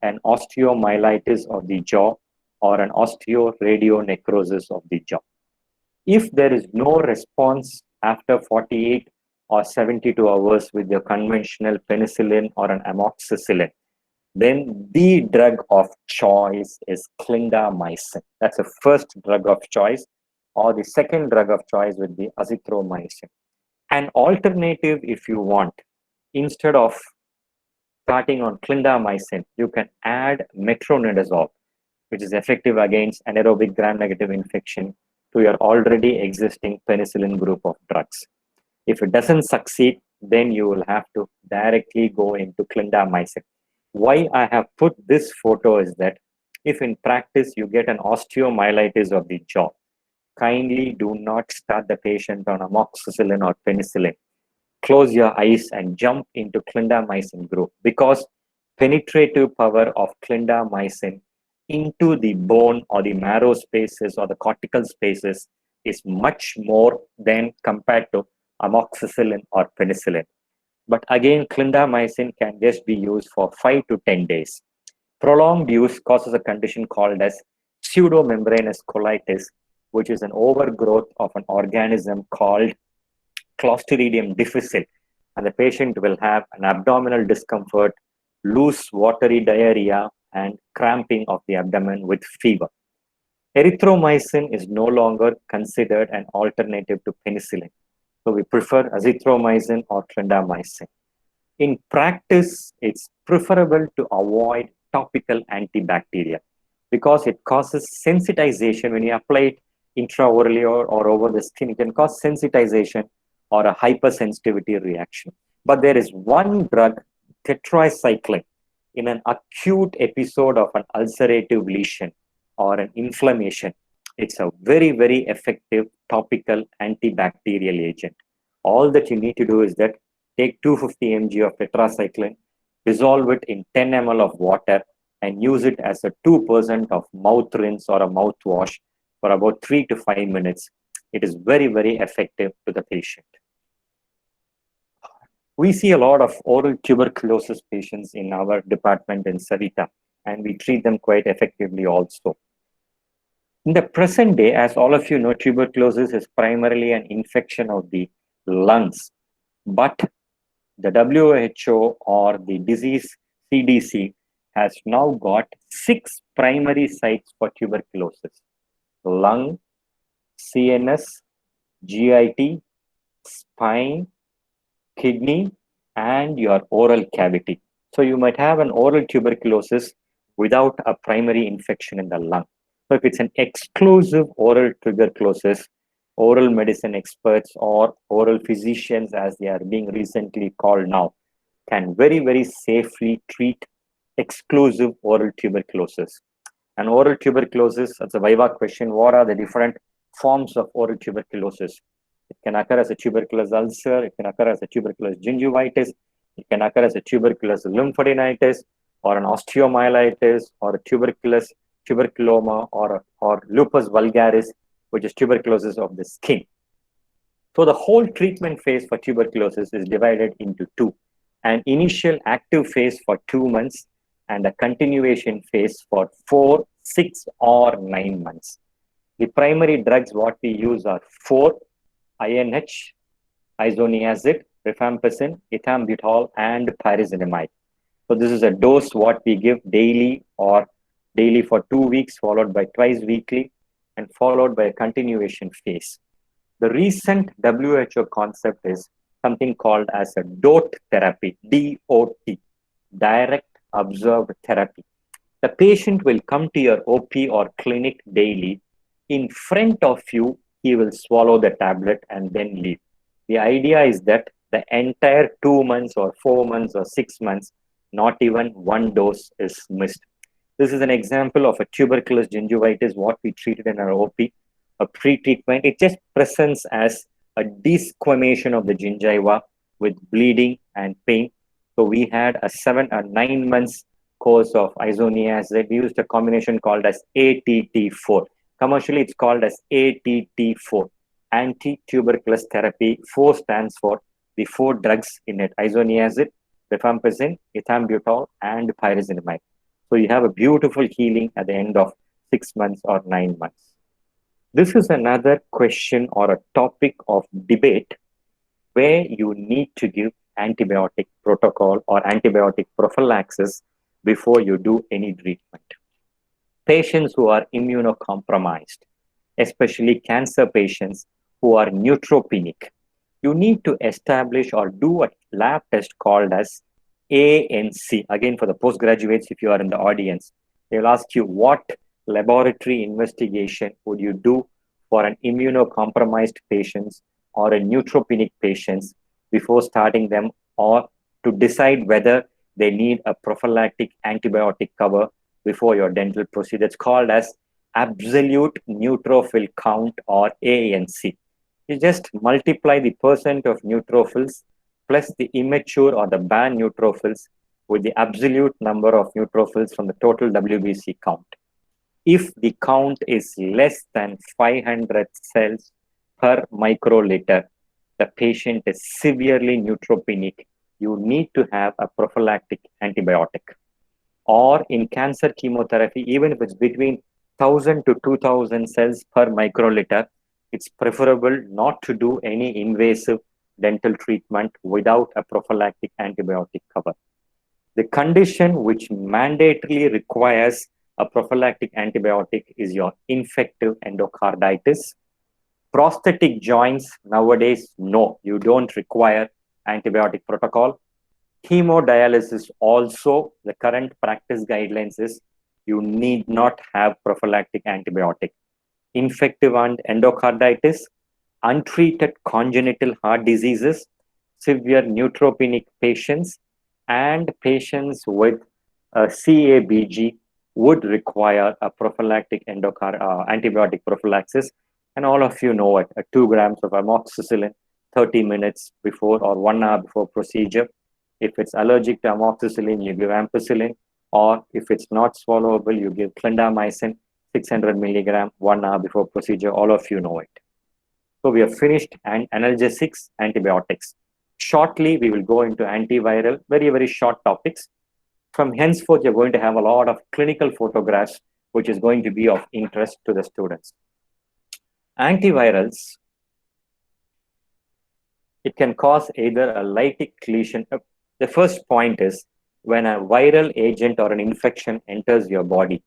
an osteomyelitis of the jaw or an osteoradionecrosis of the jaw. If there is no response after 48 or 72 hours with your conventional penicillin or an amoxicillin, then the drug of choice is clindamycin. That's the first drug of choice, or the second drug of choice would be azithromycin. An alternative, if you want, instead of starting on clindamycin, you can add metronidazole, which is effective against anaerobic gram-negative infection, to your already existing penicillin group of drugs. If it doesn't succeed, then you will have to directly go into clindamycin. Why I have put this photo is that if in practice you get an osteomyelitis of the jaw, kindly do not start the patient on amoxicillin or penicillin. Close your eyes and jump into clindamycin group, because penetrative power of clindamycin into the bone or the marrow spaces or the cortical spaces is much more than compared to amoxicillin or penicillin. But again, clindamycin can just be used for 5 to 10 days. Prolonged use causes a condition called as pseudomembranous colitis, which is an overgrowth of an organism called Clostridium difficile, and the patient will have an abdominal discomfort, loose watery diarrhea, and cramping of the abdomen with fever. Erythromycin is no longer considered an alternative to penicillin, so we prefer azithromycin or clindamycin. In practice, it's preferable to avoid topical antibacterial because it causes sensitization. When you apply it intraorally or over the skin, it can cause sensitization or a hypersensitivity reaction. But there is one drug, tetracycline, in an acute episode of an ulcerative lesion or an inflammation. It's a very, very effective topical antibacterial agent. All that you need to do is that take 250 mg of tetracycline, dissolve it in 10 ml of water, and use it as a 2% of mouth rinse or a mouthwash for about 3 to 5 minutes. It is very, very effective to the patient. We see a lot of oral tuberculosis patients in our department in Savita, and we treat them quite effectively also. In the present day, as all of you know, tuberculosis is primarily an infection of the lungs, but the WHO or the disease CDC has now got 6 primary sites for tuberculosis: lung, CNS, GIT, spine, kidney, and your oral cavity. So you might have an oral tuberculosis without a primary infection in the lung. So if it's an exclusive oral tuberculosis, oral medicine experts or oral physicians, as they are being recently called now, can very, very safely treat exclusive oral tuberculosis. And oral tuberculosis, that's a viva question. What are the different forms of oral tuberculosis? It can occur as a tuberculous ulcer, it can occur as a tuberculous gingivitis, it can occur as a tuberculous lymphadenitis, or an osteomyelitis, or a tuberculoma, or lupus vulgaris, which is tuberculosis of the skin. So the whole treatment phase for tuberculosis is divided into 2: an initial active phase for 2 months and a continuation phase for 4, 6, or 9 months. The primary drugs what we use are 4: INH, isoniazid, rifampicin, ethambutol, and pyrazinamide. So this is a dose what we give daily or daily for 2 weeks, followed by twice weekly, and followed by a continuation phase. The recent WHO concept is something called as a DOT therapy, DOT, direct observed therapy. The patient will come to your OP or clinic daily. In front of you, he will swallow the tablet and then leave. The idea is that the entire 2 months or 4 months or 6 months, not even one dose is missed. This is an example of a tuberculous gingivitis, what we treated in our OP, a pre-treatment. It just presents as a desquamation of the gingiva with bleeding and pain. So we had a 7 or 9 months course of isoniazid. We used a combination called as ATT4. Commercially, it's called as ATT4, anti-tuberculous therapy. 4 stands for the 4 drugs in it: isoniazid, rifampicin, ethambutol, and pyrazinamide. So you have a beautiful healing at the end of 6 months or 9 months. This is another question or a topic of debate where you need to give antibiotic protocol or antibiotic prophylaxis before you do any treatment. Patients who are immunocompromised, especially cancer patients who are neutropenic, you need to establish or do a lab test called as ANC. Again, for the postgraduates, if you are in the audience, they'll ask you what laboratory investigation would you do for an immunocompromised patients or a neutropenic patients before starting them, or to decide whether they need a prophylactic antibiotic cover before your dental procedure. It's called as absolute neutrophil count, or ANC. You just multiply the percent of neutrophils plus the immature or the banned neutrophils with the absolute number of neutrophils from the total WBC count. If the count is less than 500 cells per microliter, the patient is severely neutropenic. You need to have a prophylactic antibiotic. Or in cancer chemotherapy, even if it's between 1000 to 2000 cells per microliter, it's preferable not to do any invasive dental treatment without a prophylactic antibiotic cover. The condition which mandatorily requires a prophylactic antibiotic is your infective endocarditis. Prosthetic joints, nowadays, no, you don't require antibiotic protocol. Hemodialysis also, the current practice guidelines is you need not have prophylactic antibiotic. Infective and endocarditis, untreated congenital heart diseases, severe neutropenic patients, and patients with CABG would require a prophylactic antibiotic prophylaxis. And all of you know it, 2 grams of amoxicillin 30 minutes before or 1 hour before procedure. If it's allergic to amoxicillin, you give ampicillin, or if it's not swallowable, you give clindamycin 600 milligram 1 hour before procedure. All of you know it. So we have finished analgesics, antibiotics. Shortly, we will go into antiviral, very, very short topics. From henceforth, you're going to have a lot of clinical photographs, which is going to be of interest to the students. Antivirals, it can cause either a lytic lesion. The first point is when a viral agent or an infection enters your body,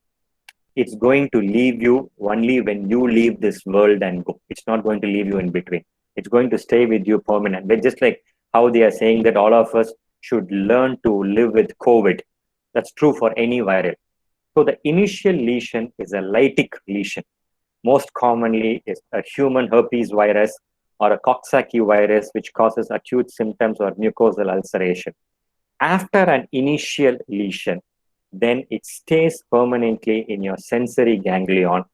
it's going to leave you only when you leave this world and go. It's not going to leave you in between. It's going to stay with you permanent. But just like how they are saying that all of us should learn to live with COVID, that's true for any viral. So the initial lesion is a lytic lesion. Most commonly is a human herpes virus or a Coxsackie virus, which causes acute symptoms or mucosal ulceration. After an initial lesion, then it stays permanently in your sensory ganglion,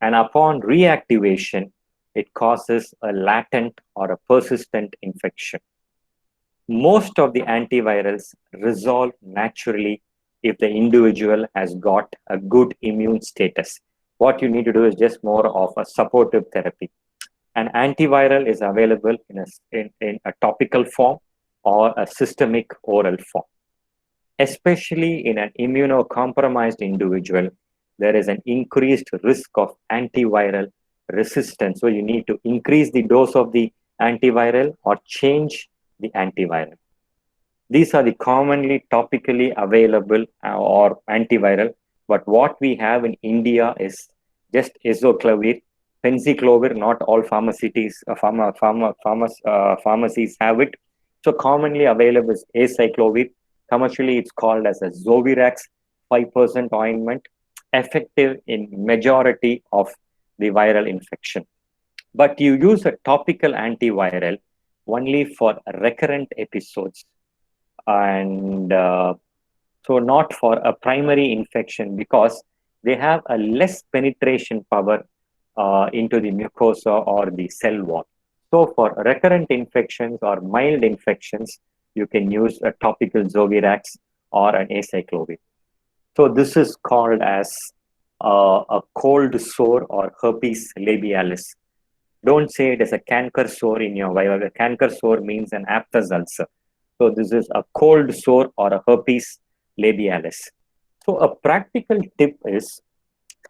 and upon reactivation, it causes a latent or a persistent infection. Most of the antivirals resolve naturally if the individual has got a good immune status. What you need to do is just more of a supportive therapy. An antiviral is available in a topical form or a systemic oral form. Especially in an immunocompromised individual, there is an increased risk of antiviral resistance. So you need to increase the dose of the antiviral or change the antiviral. These are the commonly topically available or antiviral. But what we have in India is just isoclavir, penciclovir. Not all pharmacies have it. So commonly available is acyclovir. Commercially, it's called as a Zovirax 5% ointment, effective in majority of the viral infection. But you use a topical antiviral only for recurrent episodes, and so not for a primary infection, because they have a less penetration power into the mucosa or the cell wall. So for recurrent infections or mild infections, you can use a topical Zovirax or an acyclovir. So this is called as a cold sore or herpes labialis. Don't say it as a canker sore in your viral. A canker sore means an aphthous ulcer. So this is a cold sore or a herpes labialis. So a practical tip is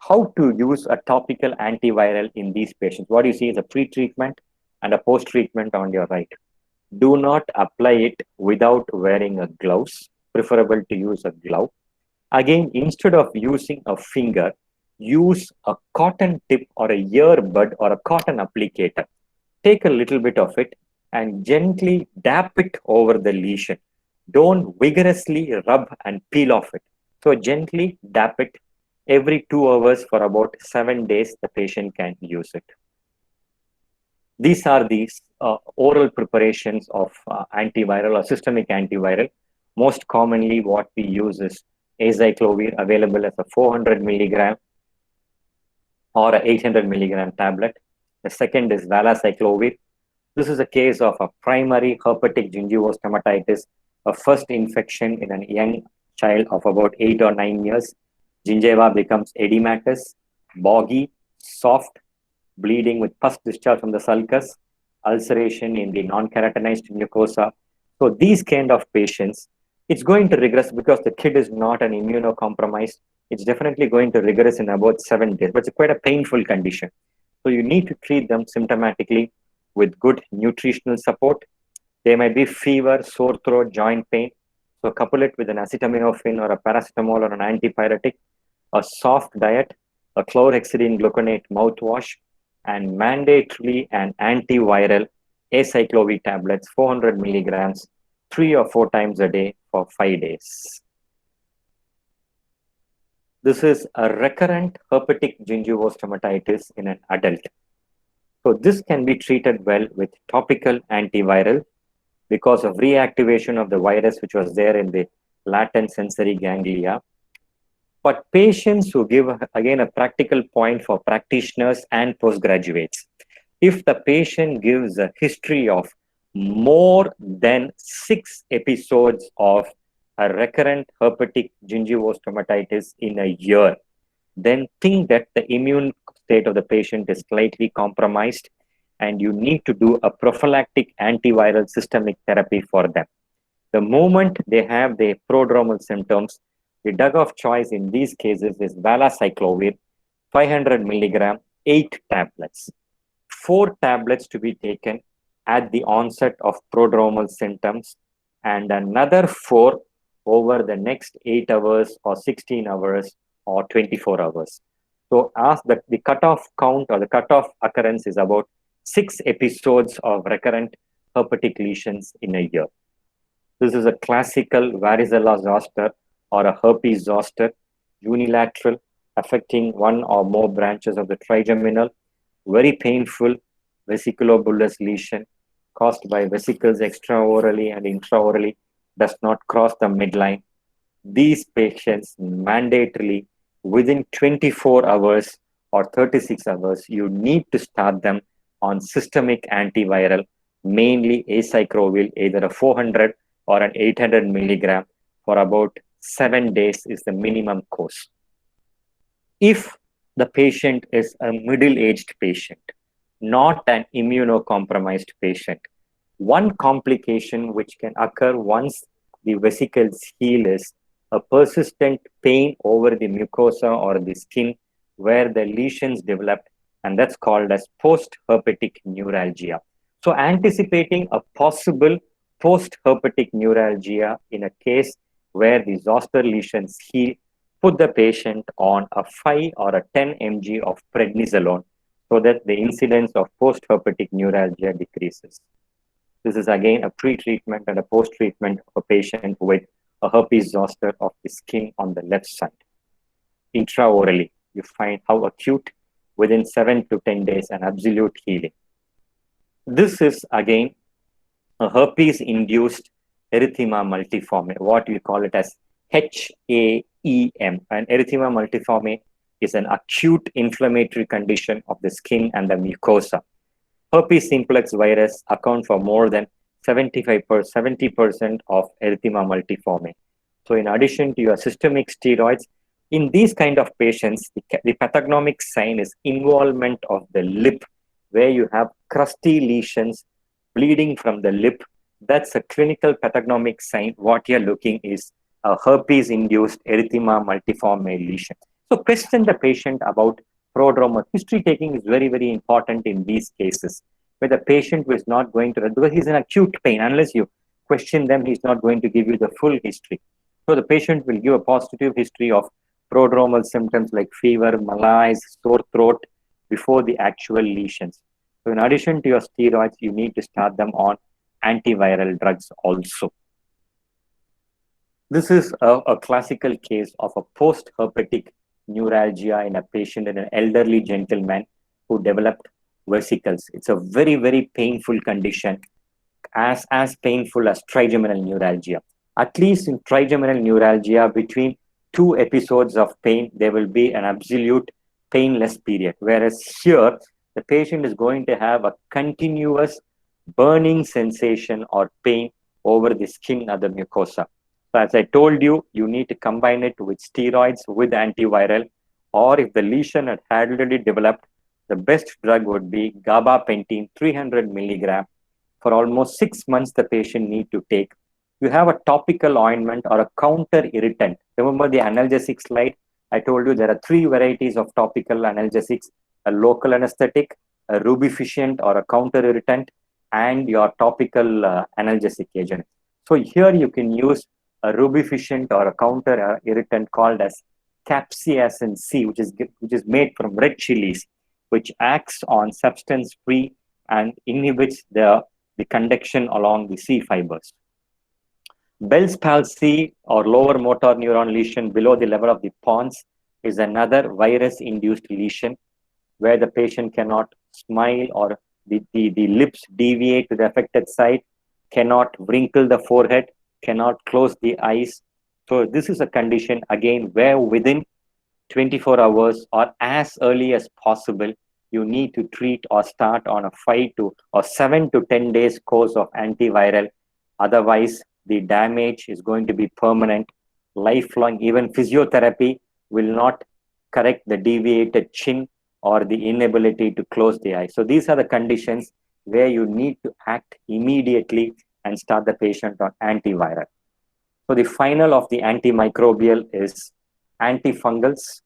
how to use a topical antiviral in these patients. What you see is a pre-treatment and a post-treatment on your right. Do not apply it without wearing a gloves. Preferable to use a glove. Again, instead of using a finger, use a cotton tip or a earbud or a cotton applicator. Take a little bit of it and gently dab it over the lesion. Don't vigorously rub and peel off it. So gently dab it every 2 hours for about 7 days. The patient can use it. These are these oral preparations of antiviral or systemic antiviral. Most commonly, what we use is acyclovir, available as a 400 milligram or a 800 milligram tablet. The second is valacyclovir. This is a case of a primary herpetic gingivostomatitis, a first infection in a young child of about 8 or 9 years. Gingiva becomes edematous, boggy, soft, bleeding with pus discharge from the sulcus, ulceration in the non-keratinized mucosa. So these kind of patients, it's going to regress because the kid is not an immunocompromised. It's definitely going to regress in about 7 days, but it's quite a painful condition. So you need to treat them symptomatically with good nutritional support. There might be fever, sore throat, joint pain. So couple it with an acetaminophen or a paracetamol or an antipyretic, a soft diet, a chlorhexidine gluconate mouthwash, and mandatorily an antiviral acyclovir tablets, 400 milligrams, 3 or 4 times a day for 5 days. This is a recurrent herpetic gingivostomatitis in an adult. So this can be treated well with topical antiviral because of reactivation of the virus which was there in the latent sensory ganglia. But patients who give, again, a practical point for practitioners and postgraduates. If the patient gives a history of more than 6 episodes of a recurrent herpetic gingivostomatitis in a year, then think that the immune state of the patient is slightly compromised and you need to do a prophylactic antiviral systemic therapy for them. The moment they have the prodromal symptoms, the drug of choice in these cases is valacyclovir, 500 milligram, 8 tablets. 4 tablets to be taken at the onset of prodromal symptoms and another 4 over the next 8 hours or 16 hours or 24 hours. So as the cutoff count or the cutoff occurrence is about 6 episodes of recurrent herpetic lesions in a year. This is a classical varicella zoster or a herpes zoster, unilateral, affecting one or more branches of the trigeminal, very painful vesiculobullous lesion caused by vesicles extraorally and intraorally, does not cross the midline. These patients mandatorily within 24 hours or 36 hours, you need to start them on systemic antiviral, mainly acyclovir, either a 400 or an 800 milligram for about 7 days is the minimum course. If the patient is a middle-aged patient, not an immunocompromised patient, one complication which can occur once the vesicles heal is a persistent pain over the mucosa or the skin where the lesions developed, and that's called as post-herpetic neuralgia. So anticipating a possible post-herpetic neuralgia in a case where the zoster lesions heal, put the patient on a 5 or a 10 mg of prednisolone so that the incidence of post-herpetic neuralgia decreases. This is again a pre-treatment and a post-treatment of a patient with a herpes zoster of the skin on the left side. Intraorally, you find how acute within 7 to 10 days and absolute healing. This is again a herpes-induced erythema multiforme, what we call it as HAEM. And erythema multiforme is an acute inflammatory condition of the skin and the mucosa. Herpes simplex virus account for more than 70% of erythema multiforme. So in addition to your systemic steroids, in these kind of patients, the pathognomic sign is involvement of the lip, where you have crusty lesions bleeding from the lip. That's a clinical pathognomic sign. What you're looking is a herpes-induced erythema multiforme lesion. So question the patient about prodromal. History taking is very, very important in these cases, where the patient is not going to, because he's in acute pain, unless you question them, he's not going to give you the full history. So the patient will give a positive history of prodromal symptoms like fever, malaise, sore throat before the actual lesions. So in addition to your steroids, you need to start them on antiviral drugs also. This is a classical case of a post-herpetic neuralgia in a patient, in an elderly gentleman who developed vesicles. It's a very, very painful condition, as painful as trigeminal neuralgia. At least in trigeminal neuralgia, between two episodes of pain, there will be an absolute painless period. Whereas here, the patient is going to have a continuous burning sensation or pain over the skin or the mucosa. So as I told you, you need to combine it with steroids with antiviral, or if the lesion had already developed, the best drug would be gabapentin 300 milligram. For almost 6 months, the patient need to take. You have a topical ointment or a counter irritant. Remember the analgesic slide? I told you there are 3 varieties of topical analgesics: a local anesthetic, a rubificient or a counter irritant, and your topical analgesic agent. So here you can use a rubificient or a counter irritant called as capsaicin C, which is made from red chilies, which acts on substance free and inhibits the conduction along the C fibers. Bell's palsy or lower motor neuron lesion below the level of the pons is another virus-induced lesion where the patient cannot smile, or the lips deviate to the affected side, cannot wrinkle the forehead, cannot close the eyes. So this is a condition, again, where within 24 hours or as early as possible, you need to treat or start on a 7 to 10 days course of antiviral. Otherwise, the damage is going to be permanent, lifelong. Even physiotherapy will not correct the deviated chin or the inability to close the eye. So these are the conditions where you need to act immediately and start the patient on antiviral. So the final of the antimicrobial is antifungals,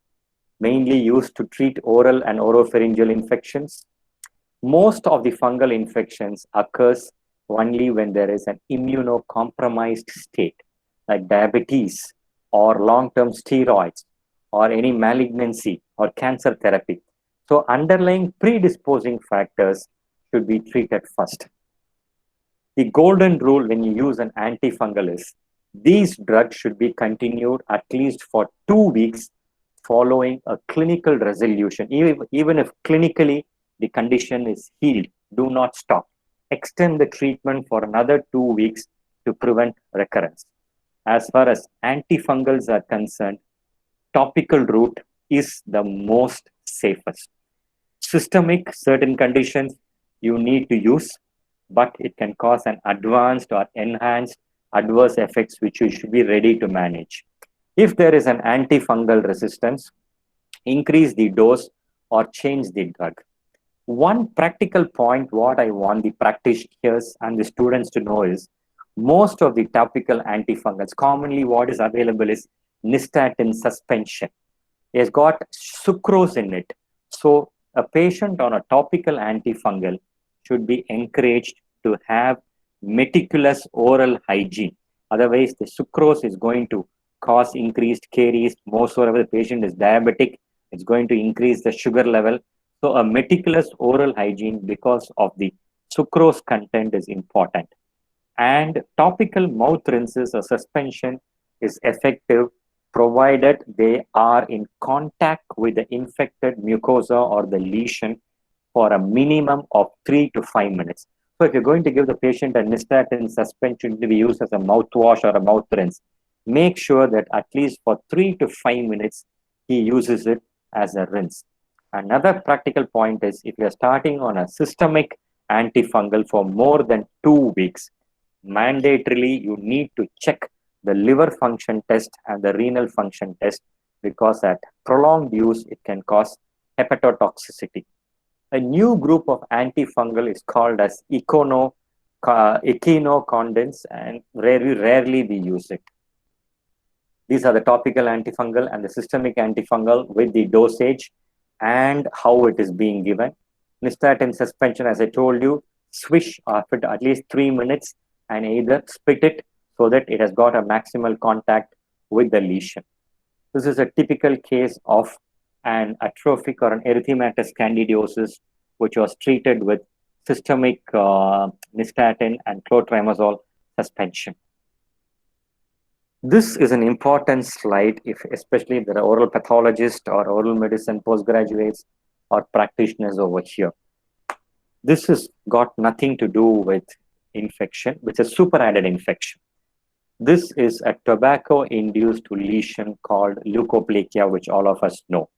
mainly used to treat oral and oropharyngeal infections. Most of the fungal infections occurs only when there is an immunocompromised state, like diabetes or long-term steroids or any malignancy or cancer therapy. So underlying predisposing factors should be treated first. The golden rule when you use an antifungal is these drugs should be continued at least for 2 weeks following a clinical resolution. Even if clinically the condition is healed, do not stop. Extend the treatment for another 2 weeks to prevent recurrence. As far as antifungals are concerned, topical route is the most safest. Systemic, certain conditions you need to use, but it can cause an advanced or enhanced adverse effects which you should be ready to manage. If there is an antifungal resistance, increase the dose or change the drug. One practical point what I want the practitioners and the students to know is most of the topical antifungals, commonly what is available is nystatin suspension. It has got sucrose in it. So a patient on a topical antifungal should be encouraged to have meticulous oral hygiene. Otherwise, the sucrose is going to cause increased caries. Most wherever the patient is diabetic, it's going to increase the sugar level. So a meticulous oral hygiene because of the sucrose content is important. And topical mouth rinses or suspension is effective provided they are in contact with the infected mucosa or the lesion for a minimum of 3 to 5 minutes. So if you're going to give the patient a nystatin suspension to be used as a mouthwash or a mouth rinse, make sure that at least for 3 to 5 minutes, he uses it as a rinse. Another practical point is if you're starting on a systemic antifungal for more than 2 weeks, mandatorily you need to check the liver function test and the renal function test, because at prolonged use, it can cause hepatotoxicity. A new group of antifungal is called as echinocandins, and rarely we use it. These are the topical antifungal and the systemic antifungal with the dosage and how it is being given. Nystatin suspension, as I told you, swish after at least 3 minutes and either spit it so that it has got a maximal contact with the lesion. This is a typical case of an atrophic or an erythematous candidiosis, which was treated with systemic nystatin and clotrimazole suspension. This is an important slide, especially if there are oral pathologists or oral medicine postgraduates or practitioners over here. This has got nothing to do with infection, which is superadded infection. This is a tobacco-induced lesion called leukoplakia, which all of us know.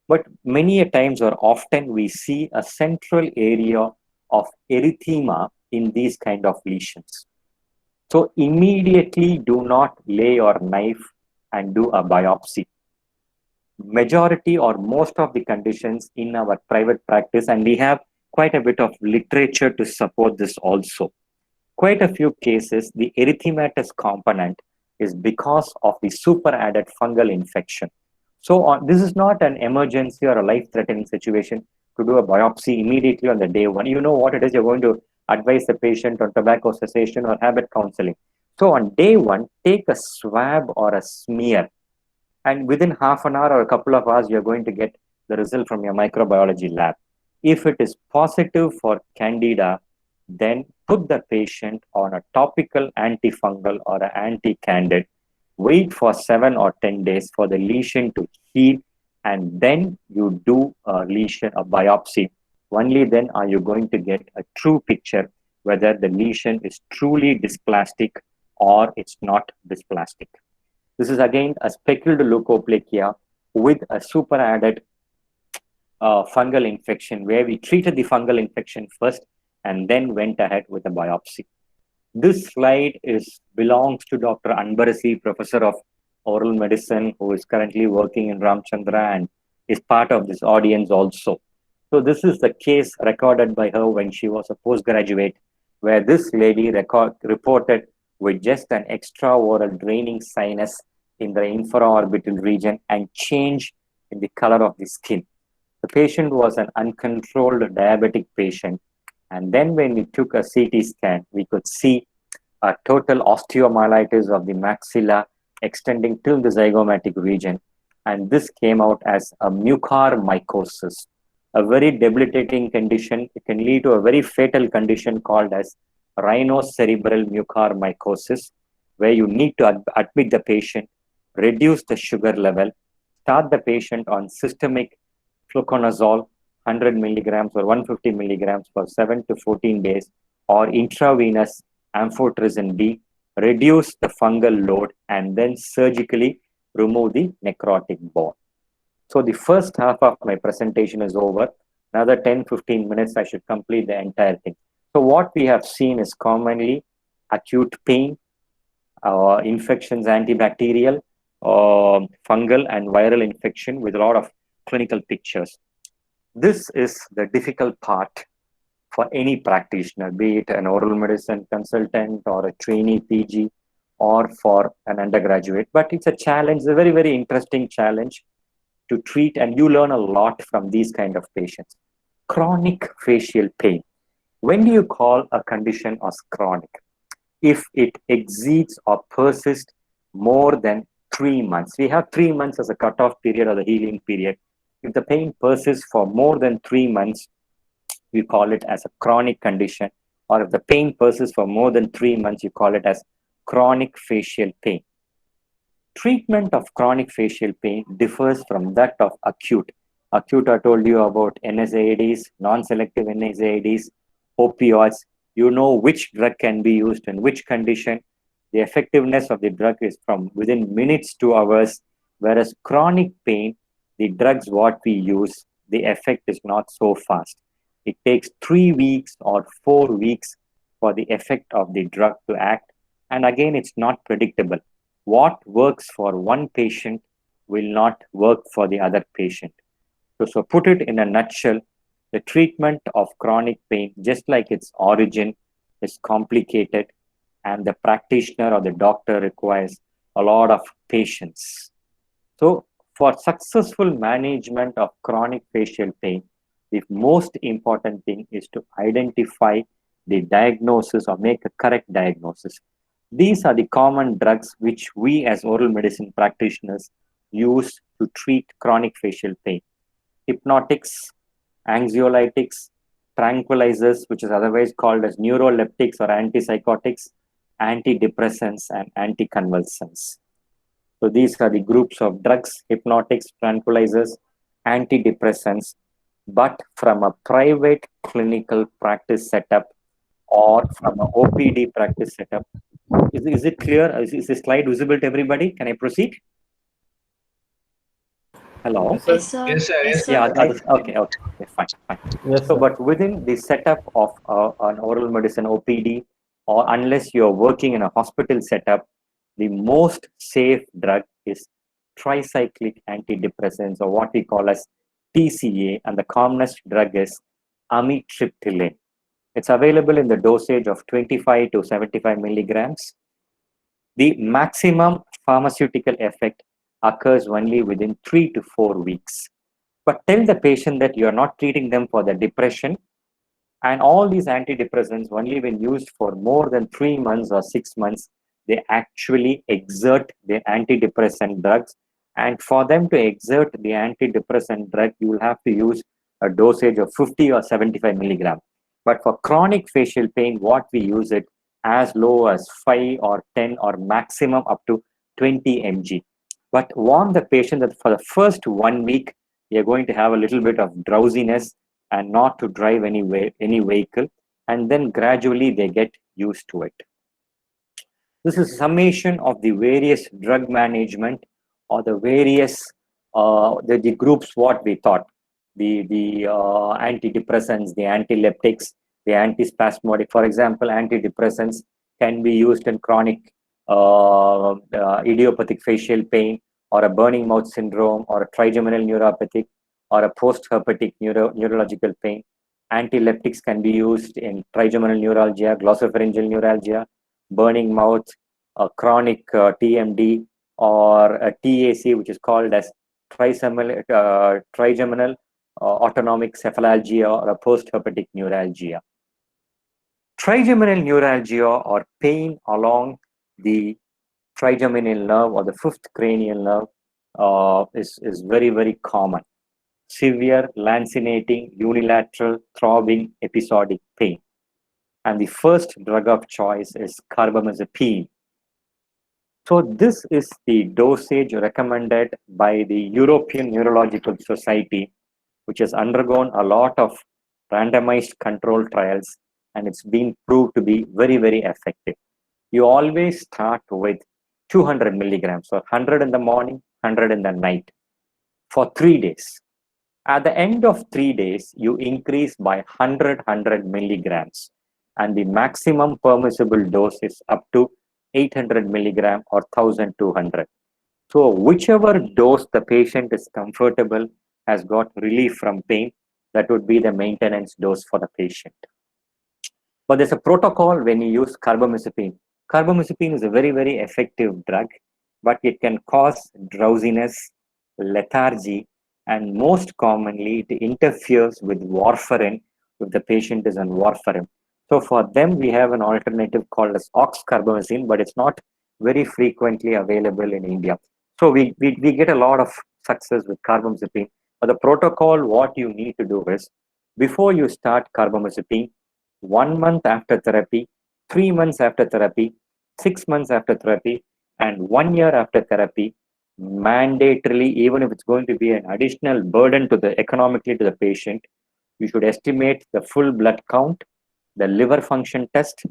But many a times or often we see a central area of erythema in these kind of lesions. So immediately do not lay your knife and do a biopsy. Majority or most of the conditions in our private practice, and we have quite a bit of literature to support this also. Quite a few cases, the erythematous component is because of the superadded fungal infection. So this is not an emergency or a life-threatening situation to do a biopsy immediately on the day one. You know what it is, you're going to advise the patient on tobacco cessation or habit counseling. So on day one, take a swab or a smear, and within half an hour or a couple of hours, you're going to get the result from your microbiology lab. If it is positive for Candida, then put the patient on a topical antifungal or an anti-candid. Wait for 7 or 10 days for the lesion to heal, and then you do a lesion, a biopsy. Only then are you going to get a true picture whether the lesion is truly dysplastic or it's not dysplastic. This is again a speckled leukoplakia with a superadded fungal infection, where we treated the fungal infection first and then went ahead with a biopsy. This slide belongs to Dr. Anbarasi, professor of oral medicine, who is currently working in Ramchandra and is part of this audience also. So this is the case recorded by her when she was a postgraduate, where this lady reported with just an extraoral draining sinus in the infraorbital region and change in the color of the skin. The patient was an uncontrolled diabetic patient, and then when we took a CT scan, we could see a total osteomyelitis of the maxilla extending till the zygomatic region, and this came out as a mucormycosis, a very debilitating condition. It can lead to a very fatal condition called as rhinocerebral mucormycosis, where you need to admit the patient, reduce the sugar level, start the patient on systemic fluconazole 100 milligrams or 150 milligrams for 7 to 14 days, or intravenous amphotericin B, reduce the fungal load, and then surgically remove the necrotic bone. So the first half of my presentation is over. Another 10-15 minutes, I should complete the entire thing. So what we have seen is commonly acute pain, infections, antibacterial, fungal and viral infection with a lot of clinical pictures. This is the difficult part for any practitioner, be it an oral medicine consultant or a trainee PG or for an undergraduate. But it's a challenge, a very, very interesting challenge to treat, and you learn a lot from these kind of patients. Chronic facial pain. When do you call a condition as chronic? If it exceeds or persists more than 3 months. We have 3 months as a cutoff period or the healing period. If the pain persists for more than 3 months, we call it as a chronic condition. Or if the pain persists for more than 3 months, you call it as chronic facial pain. Treatment of chronic facial pain differs from that of acute. Acute, I told you about NSAIDs, non-selective NSAIDs, opioids. You know which drug can be used in which condition. The effectiveness of the drug is from within minutes to hours, whereas chronic pain, the drugs what we use, the effect is not so fast. It takes 3 weeks or 4 weeks for the effect of the drug to act. And again, it's not predictable. What works for one patient will not work for the other patient. So put it in a nutshell, the treatment of chronic pain, just like its origin, is complicated, and the practitioner or the doctor requires a lot of patience. So for successful management of chronic facial pain, the most important thing is to identify the diagnosis or make a correct diagnosis. These are the common drugs which we as oral medicine practitioners use to treat chronic facial pain. Hypnotics, anxiolytics, tranquilizers, which is otherwise called as neuroleptics or antipsychotics, antidepressants, and anticonvulsants. So these are the groups of drugs: hypnotics, tranquilizers, antidepressants, but from a private clinical practice setup or from an OPD practice setup. Is it clear? Is the slide visible to everybody? Can I proceed? Hello? Yes, sir. Yes, sir. Yes, sir. Yes, Yes, sir. Okay, fine. Yes, So, sir. but within the setup of an oral medicine OPD, or unless you're working in a hospital setup, the most safe drug is tricyclic antidepressants, or what we call as TCA, and the commonest drug is amitriptyline. It's available in the dosage of 25 to 75 milligrams. The maximum pharmaceutical effect occurs only within 3 to 4 weeks. But tell the patient that you are not treating them for the depression, and all these antidepressants, only when used for more than 3 months or 6 months, they actually exert the antidepressant drugs. And for them to exert the antidepressant drug, you will have to use a dosage of 50 or 75 milligram. But for chronic facial pain, what we use it as low as 5 or 10 or maximum up to 20 mg. But warn the patient that for the first 1 week, you're going to have a little bit of drowsiness and not to drive any vehicle, and then gradually they get used to it. This is summation of the various drug management or the various the groups what we thought, the antidepressants, the antileptics, the antispasmodic. For example, antidepressants can be used in chronic idiopathic facial pain, or a burning mouth syndrome, or a trigeminal neuropathic, or a post-herpetic neurological pain. Antileptics can be used in trigeminal neuralgia, glossopharyngeal neuralgia, burning mouth, a chronic TMD, or a TAC, which is called as trigeminal autonomic cephalalgia, or a post-herpetic neuralgia. Trigeminal neuralgia, or pain along the trigeminal nerve or the fifth cranial nerve, is very, very common. Severe, lancinating, unilateral, throbbing, episodic pain. And the first drug of choice is carbamazepine. So this is the dosage recommended by the European Neurological Society, which has undergone a lot of randomized control trials, and it's been proved to be very, very effective. You always start with 200 milligrams, or 100 in the morning, 100 in the night, for 3 days. At the end of 3 days, you increase by 100 milligrams, and the maximum permissible dose is up to 800 milligram or 1200. So whichever dose the patient is comfortable, has got relief from pain, that would be the maintenance dose for the patient. But there's a protocol when you use carbamazepine. Carbamazepine is a very, very effective drug, but it can cause drowsiness, lethargy, and most commonly it interferes with warfarin if the patient is on warfarin. So for them, we have an alternative called as oxcarbamazine, but it's not very frequently available in India. So we get a lot of success with carbamazepine. But the protocol, what you need to do is, before you start carbamazepine, 1 month after therapy, 3 months after therapy, 6 months after therapy, and 1 year after therapy, mandatorily, even if it's going to be an additional burden to the economically to the patient, you should estimate the full blood count, the liver function test,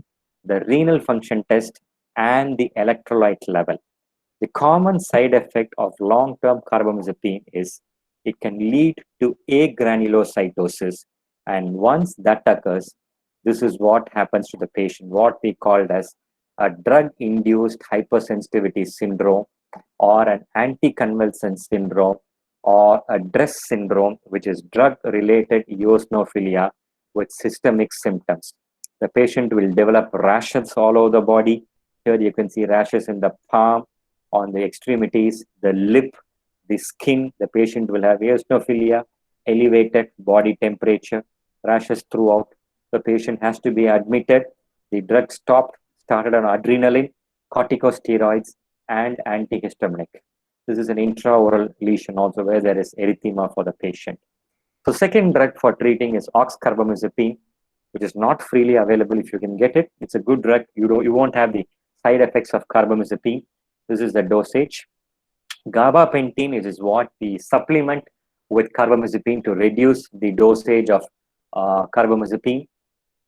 the renal function test, and the electrolyte level. The common side effect of long-term carbamazepine is it can lead to agranulocytosis, and once that occurs, this is what happens to the patient, what we called as a drug-induced hypersensitivity syndrome, or an anticonvulsant syndrome, or a DRESS syndrome, which is drug-related eosinophilia with systemic symptoms. The patient will develop rashes all over the body. Here you can see rashes in the palm, on the extremities, the lip, the skin. The patient will have eosinophilia, elevated body temperature, rashes throughout. The patient has to be admitted. The drug stopped, started on adrenaline, corticosteroids, and antihistaminic. This is an intraoral lesion also, where there is erythema for the patient. So second drug for treating is oxcarbamazepine, which is not freely available. If you can get it, it's a good drug. You won't have the side effects of carbamazepine. This is the dosage. Gabapentin is what we supplement with carbamazepine to reduce the dosage of carbamazepine.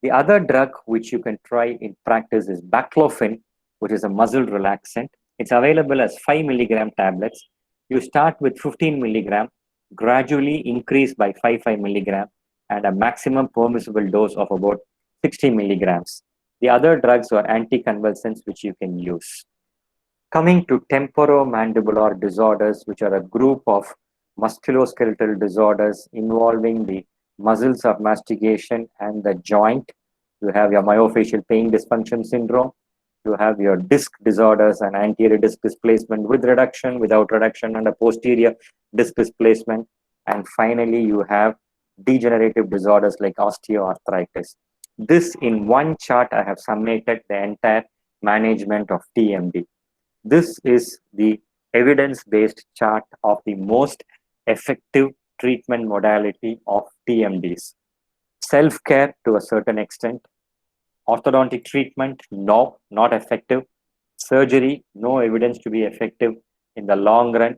The other drug which you can try in practice is baclofen, which is a muscle relaxant. It's available as 5 milligram tablets. You start with 15 milligram, gradually increase by 5 milligram, and a maximum permissible dose of about 60 milligrams. The other drugs are anticonvulsants which you can use. Coming to temporomandibular disorders, which are a group of musculoskeletal disorders involving the muscles of mastication and the joint. You have your myofascial pain dysfunction syndrome. You have your disc disorders and anterior disc displacement with reduction, without reduction, and a posterior disc displacement. And finally, you have degenerative disorders like osteoarthritis. This in one chart, I have summated the entire management of TMD. This is the evidence-based chart of the most effective treatment modality of TMDs. Self-care to a certain extent. Orthodontic treatment, no, not effective. Surgery, no evidence to be effective in the long run.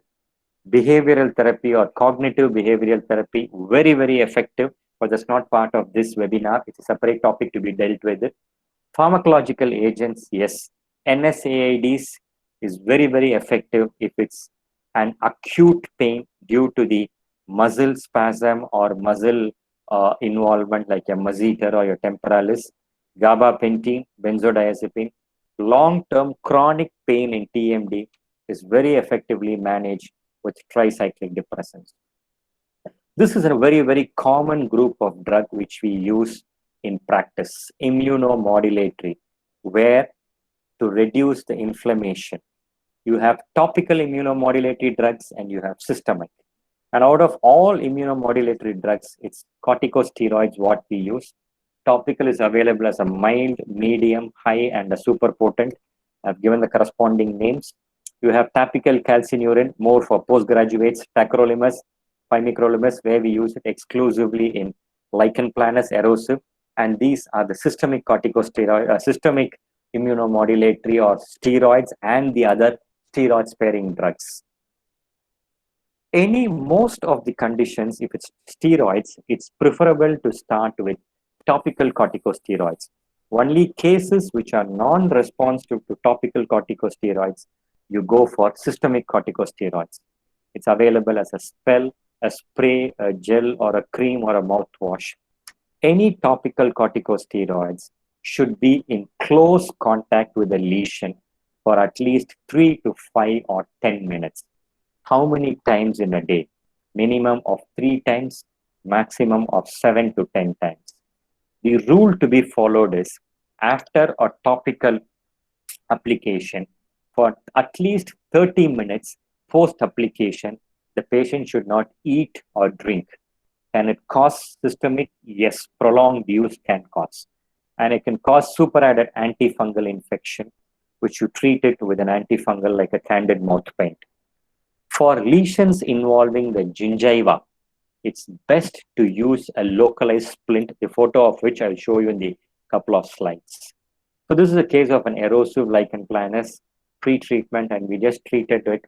Behavioral therapy or cognitive behavioral therapy, very, very effective, but that's not part of this webinar. It's a separate topic to be dealt with. Pharmacological agents, yes. NSAIDs is very, very effective if it's an acute pain due to the muscle spasm or muscle involvement like a masseter or your temporalis. Gabapentin, benzodiazepine. Long-term chronic pain in TMD is very effectively managed with tricyclic depressants. This is a very, very common group of drug which we use in practice, immunomodulatory, where to reduce the inflammation. You have topical immunomodulatory drugs and you have systemic. And out of all immunomodulatory drugs, it's corticosteroids what we use. Topical is available as a mild, medium, high, and a super potent. I've given the corresponding names. You have topical calcineurin, more for postgraduates, tacrolimus, pimecrolimus, where we use it exclusively in lichen planus erosive. And these are the systemic corticosteroid, systemic immunomodulatory or steroids and the other steroid sparing drugs. Most of the conditions, if it's steroids, it's preferable to start with topical corticosteroids. Only cases which are non-responsive to topical corticosteroids, you go for systemic corticosteroids. It's available as a spell, a spray, a gel, or a cream, or a mouthwash. Any topical corticosteroids should be in close contact with the lesion for at least 3 to 5 or 10 minutes. How many times in a day? Minimum of 3 times, maximum of 7 to 10 times. The rule to be followed is after a topical application, for at least 30 minutes post-application, the patient should not eat or drink. Can it cause systemic? Yes, prolonged use can cause. And it can cause superadded antifungal infection, which you treat it with an antifungal like a candid mouth paint. For lesions involving the gingiva, it's best to use a localized splint, the photo of which I'll show you in the couple of slides. So this is a case of an erosive lichen planus pre-treatment, and we just treated it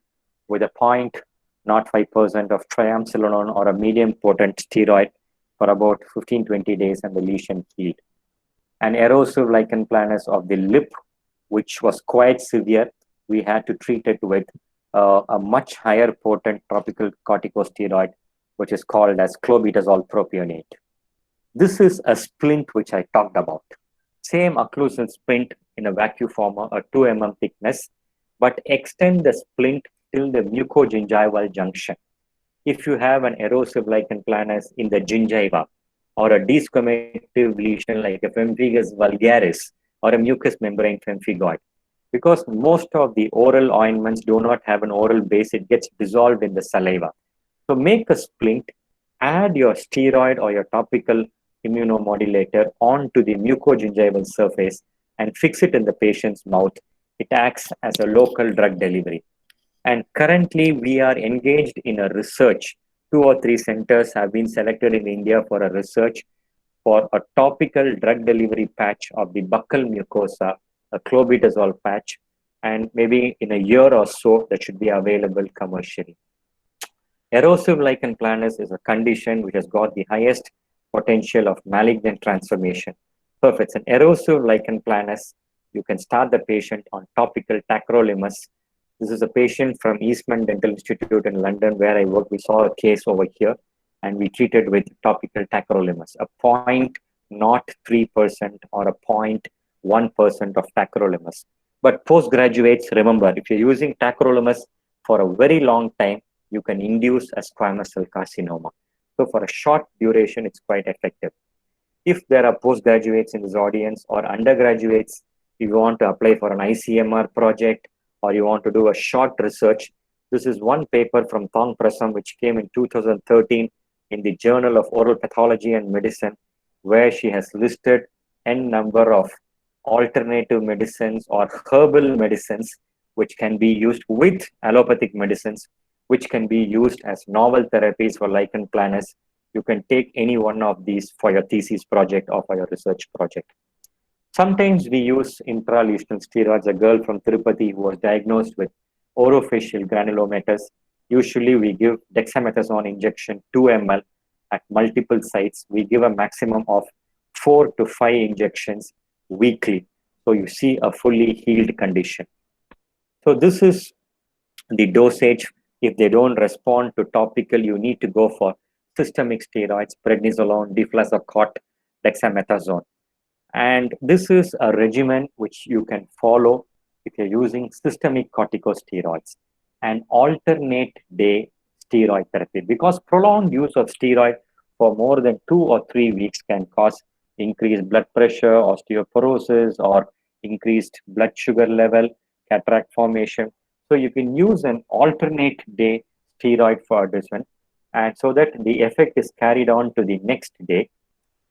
with a 0.05% of triamcinolone or a medium potent steroid for about 15-20 days, and the lesion healed. An erosive lichen planus of the lip, which was quite severe, we had to treat it with a much higher potent topical corticosteroid, which is called as clobetasol propionate. This is a splint which I talked about. Same occlusive splint in a vacuum former, a 2 mm thickness, but extend the splint till the mucogingival junction. If you have an erosive lichen planus in the gingiva, or a desquamative lesion like a pemphigus vulgaris, or a mucous membrane pemphigoid, because most of the oral ointments do not have an oral base, it gets dissolved in the saliva. So make a splint, add your steroid or your topical immunomodulator onto the mucogingival surface and fix it in the patient's mouth. It acts as a local drug delivery. And currently we are engaged in a research. 2 or 3 centers have been selected in India for a research for a topical drug delivery patch of the buccal mucosa, a clobetasol patch, and maybe in a year or so that should be available commercially. Erosive lichen planus is a condition which has got the highest potential of malignant transformation. So if it's an erosive lichen planus, you can start the patient on topical tacrolimus. This is a patient from Eastman Dental Institute in London where I work. We saw a case over here and we treated with topical tacrolimus, a 0.03% or a 0.1% of tacrolimus. But postgraduates, remember, if you're using tacrolimus for a very long time, you can induce a squamous cell carcinoma. So for a short duration, it's quite effective. If there are postgraduates in this audience or undergraduates, if you want to apply for an ICMR project or you want to do a short research, this is one paper from Thong Prasam which came in 2013 in the Journal of Oral Pathology and Medicine, where she has listed n number of alternative medicines or herbal medicines which can be used with allopathic medicines, which can be used as novel therapies for lichen planus. You can take any one of these for your thesis project or for your research project. Sometimes we use intralesional steroids. A girl from Tirupati who was diagnosed with orofacial granulomatous. Usually we give dexamethasone injection 2 ml at multiple sites. We give a maximum of 4 to 5 injections weekly. So you see a fully healed condition. So this is the dosage. If they don't respond to topical, you need to go for systemic steroids, prednisolone, deflazacort, dexamethasone. And this is a regimen which you can follow if you're using systemic corticosteroids and alternate day steroid therapy, because prolonged use of steroid for more than 2 or 3 weeks can cause increased blood pressure, osteoporosis, or increased blood sugar level, cataract formation. So you can use an alternate day steroid for this one, and so that the effect is carried on to the next day.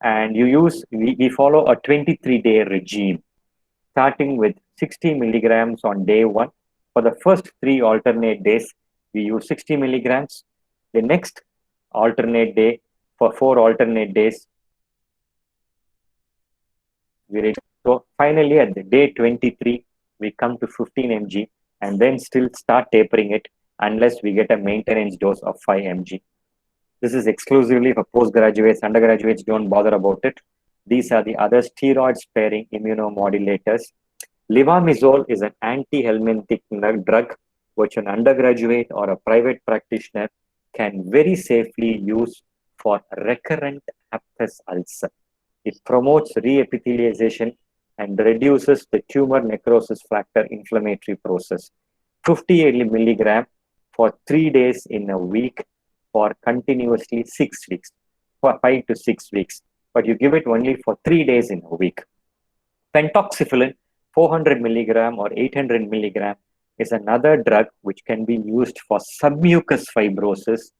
And we follow a 23-day regime, starting with 60 milligrams on day 1. For the first 3 alternate days, we use 60 milligrams. The next alternate day, for 4 alternate days, so finally at the day 23, we come to 15 mg and then still start tapering it unless we get a maintenance dose of 5 mg. This is exclusively for postgraduates. Undergraduates don't bother about it. These are the other steroid-sparing immunomodulators. Levamisole is an anti-helminthic drug which an undergraduate or a private practitioner can very safely use for recurrent aphthous ulcer. It promotes reepithelialization and reduces the tumor necrosis factor inflammatory process. 50 milligram for 3 days in a week for continuously 6 weeks, for 5 to 6 weeks, but you give it only for 3 days in a week. Pentoxifylline, 400 milligram or 800 milligram, is another drug which can be used for submucous fibrosis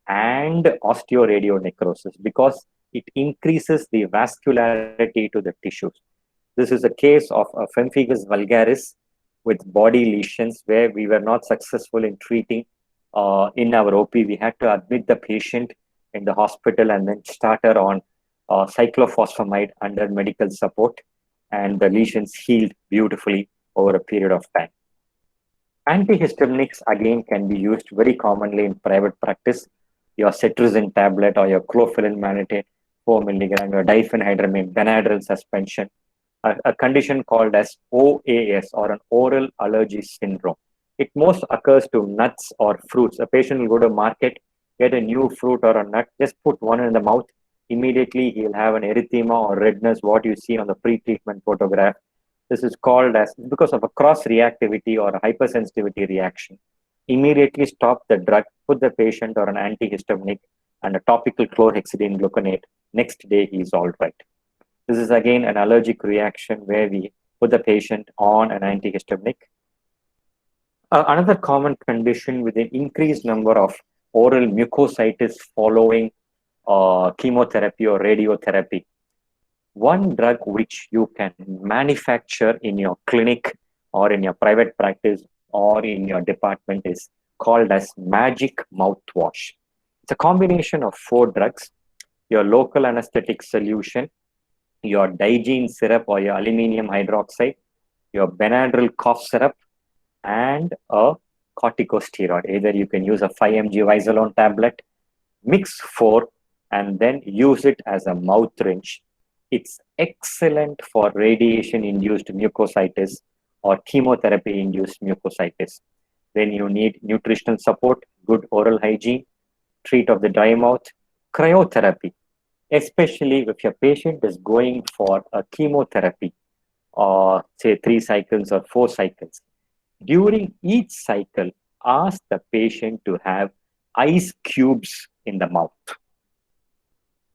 and osteoradionecrosis because it increases the vascularity to the tissues. This is a case of a pemphigus vulgaris with body lesions where we were not successful in treating in our OP. We had to admit the patient in the hospital and then start her on cyclophosphamide under medical support, and the lesions healed beautifully over a period of time. Antihistaminics again can be used very commonly in private practice. Your cetirizine tablet or your clofulin mannate 4 milligram, your diphenhydramine, Benadryl suspension, a condition called as OAS or an oral allergy syndrome. It most occurs to nuts or fruits. A patient will go to market, get a new fruit or a nut, just put one in the mouth. Immediately he'll have an erythema or redness, what you see on the pre-treatment photograph. This is called as, because of a cross-reactivity or a hypersensitivity reaction. Immediately stop the drug, put the patient on an antihistaminic and a topical chlorhexidine gluconate. Next day he is all right. This is again an allergic reaction where we put the patient on an antihistaminic. Another common condition with an increased number of oral mucositis following chemotherapy or radiotherapy. One drug which you can manufacture in your clinic or in your private practice or in your department is called as magic mouthwash. It's a combination of 4 drugs: your local anesthetic solution, your Digene syrup or your aluminum hydroxide, your Benadryl cough syrup, and a corticosteroid. Either you can use a 5 mg Vizolone tablet, mix 4, and then use it as a mouth rinse. It's excellent for radiation-induced mucositis or chemotherapy-induced mucositis. When you need nutritional support, good oral hygiene, treat of the dry mouth, cryotherapy, especially if your patient is going for a chemotherapy or say 3 cycles or 4 cycles. During each cycle, ask the patient to have ice cubes in the mouth.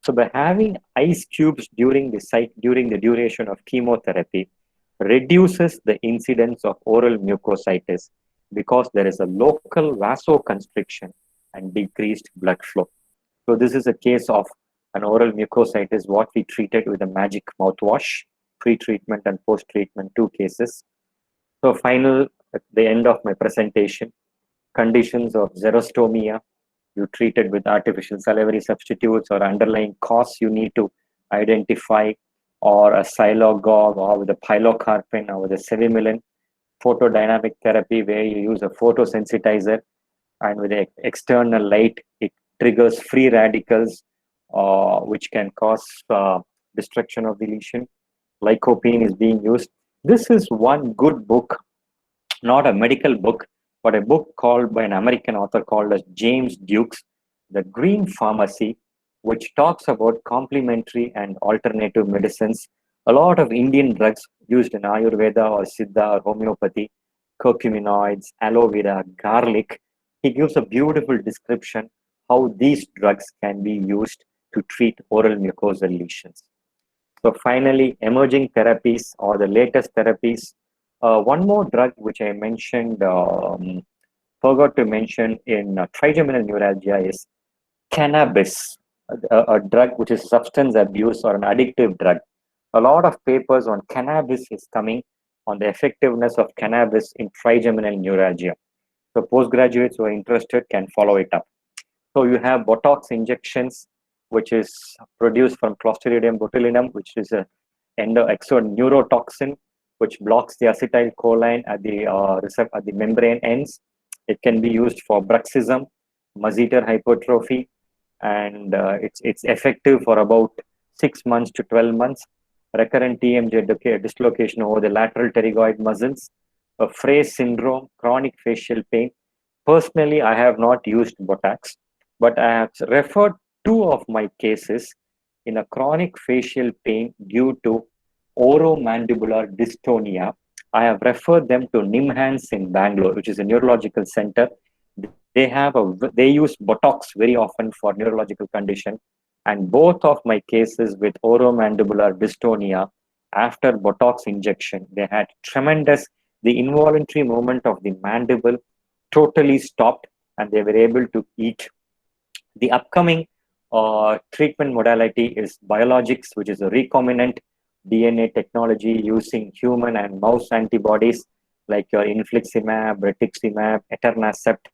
So by having ice cubes during the duration of chemotherapy reduces the incidence of oral mucositis because there is a local vasoconstriction and decreased blood flow. So this is a case of an oral mucositis, what we treated with a magic mouthwash, pre-treatment and post-treatment, 2 cases. So final, at the end of my presentation, conditions of xerostomia, you treated with artificial salivary substitutes or underlying cause you need to identify, or a silogog or with a pilocarpine or with a sevimilin. Photodynamic therapy where you use a photosensitizer and with the external light, it triggers free radicals which can cause destruction of the lesion. Lycopene is being used. This is one good book, not a medical book, but a book called by an American author called as James Dukes, The Green Pharmacy, which talks about complementary and alternative medicines. A lot of Indian drugs used in Ayurveda or Siddha or homeopathy, curcuminoids, aloe vera, garlic. He gives a beautiful description how these drugs can be used to treat oral mucosal lesions. So finally, emerging therapies or the latest therapies. One more drug which I mentioned, forgot to mention in trigeminal neuralgia is cannabis, a drug which is substance abuse or an addictive drug. A lot of papers on cannabis is coming on the effectiveness of cannabis in trigeminal neuralgia. So postgraduates who are interested can follow it up. So you have Botox injections, which is produced from Clostridium botulinum, which is a neurotoxin, which blocks the acetylcholine at the membrane ends. It can be used for bruxism, masseter hypertrophy, and it's effective for about 6 months to 12 months. Recurrent TMJ dislocation over the lateral pterygoid muscles, a Frey syndrome, chronic facial pain. Personally, I have not used Botox, but I have referred 2 of my cases in a chronic facial pain due to oromandibular dystonia. I have referred them to NIMHANS in Bangalore, which is a neurological center. They use Botox very often for neurological condition, and both of my cases with oromandibular dystonia, after Botox injection, they had the involuntary movement of the mandible totally stopped, and they were able to eat. The upcoming treatment modality is biologics, which is a recombinant DNA technology using human and mouse antibodies like your infliximab, rituximab, etanercept,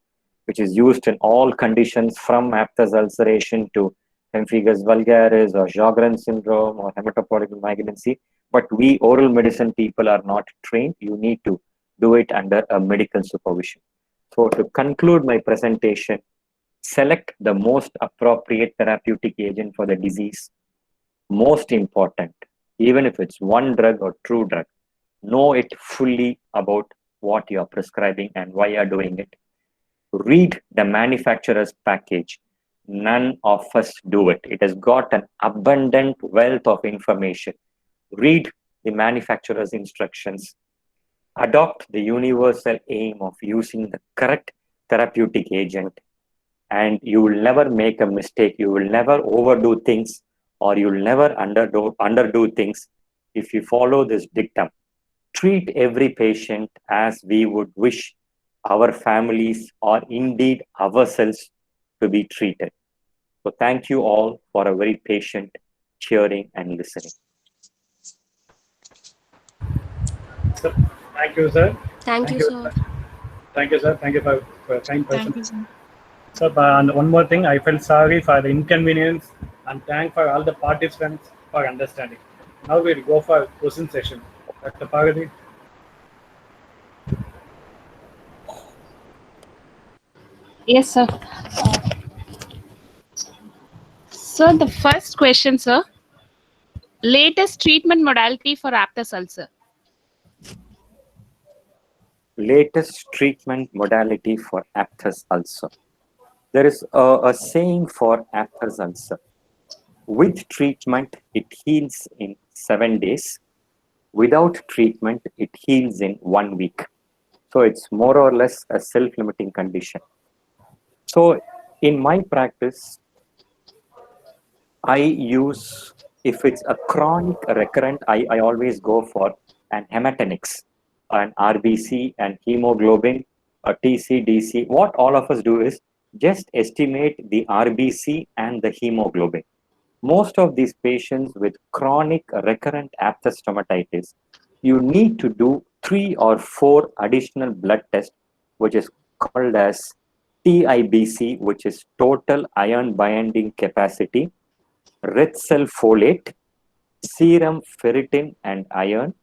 which is used in all conditions from aphthous ulceration to pemphigus vulgaris or Sjogren syndrome or hematopoietic malignancy. But we oral medicine people are not trained. You need to do it under a medical supervision. So to conclude my presentation, select the most appropriate therapeutic agent for the disease. Most important, even if it's one drug or 2 drug, know it fully about what you are prescribing and why you are doing it. Read the manufacturer's package. None of us do it. It has got an abundant wealth of information. Read the manufacturer's instructions. Adopt the universal aim of using the correct therapeutic agent, and you will never make a mistake. You will never overdo things, or you will never underdo things if you follow this dictum. Treat every patient as we would wish our families or indeed ourselves to be treated. So thank you all for a very patient cheering and listening. So, thank you, sir. Thank you, sir. Thank you, sir. Thank you for a kind person. Thank you, sir. So, and one more thing, I felt sorry for the inconvenience and thank for all the participants for understanding. Now we'll go for question session. Dr. Parvati. Yes, sir. So the first question, sir. Latest treatment modality for aphthous ulcer. Latest treatment modality for aphthous ulcer. There is a saying for aphthous ulcer. With treatment, it heals in 7 days. Without treatment, it heals in 1 week. So it's more or less a self-limiting condition. So in my practice, I use, if it's a chronic recurrent, I always go for an hematinics, an RBC, and hemoglobin, a TC, DC. What all of us do is just estimate the RBC and the hemoglobin. Most of these patients with chronic recurrent aphthous stomatitis, you need to do 3 or 4 additional blood tests, which is called as TIBC, which is total iron binding capacity, red cell folate, serum ferritin and iron,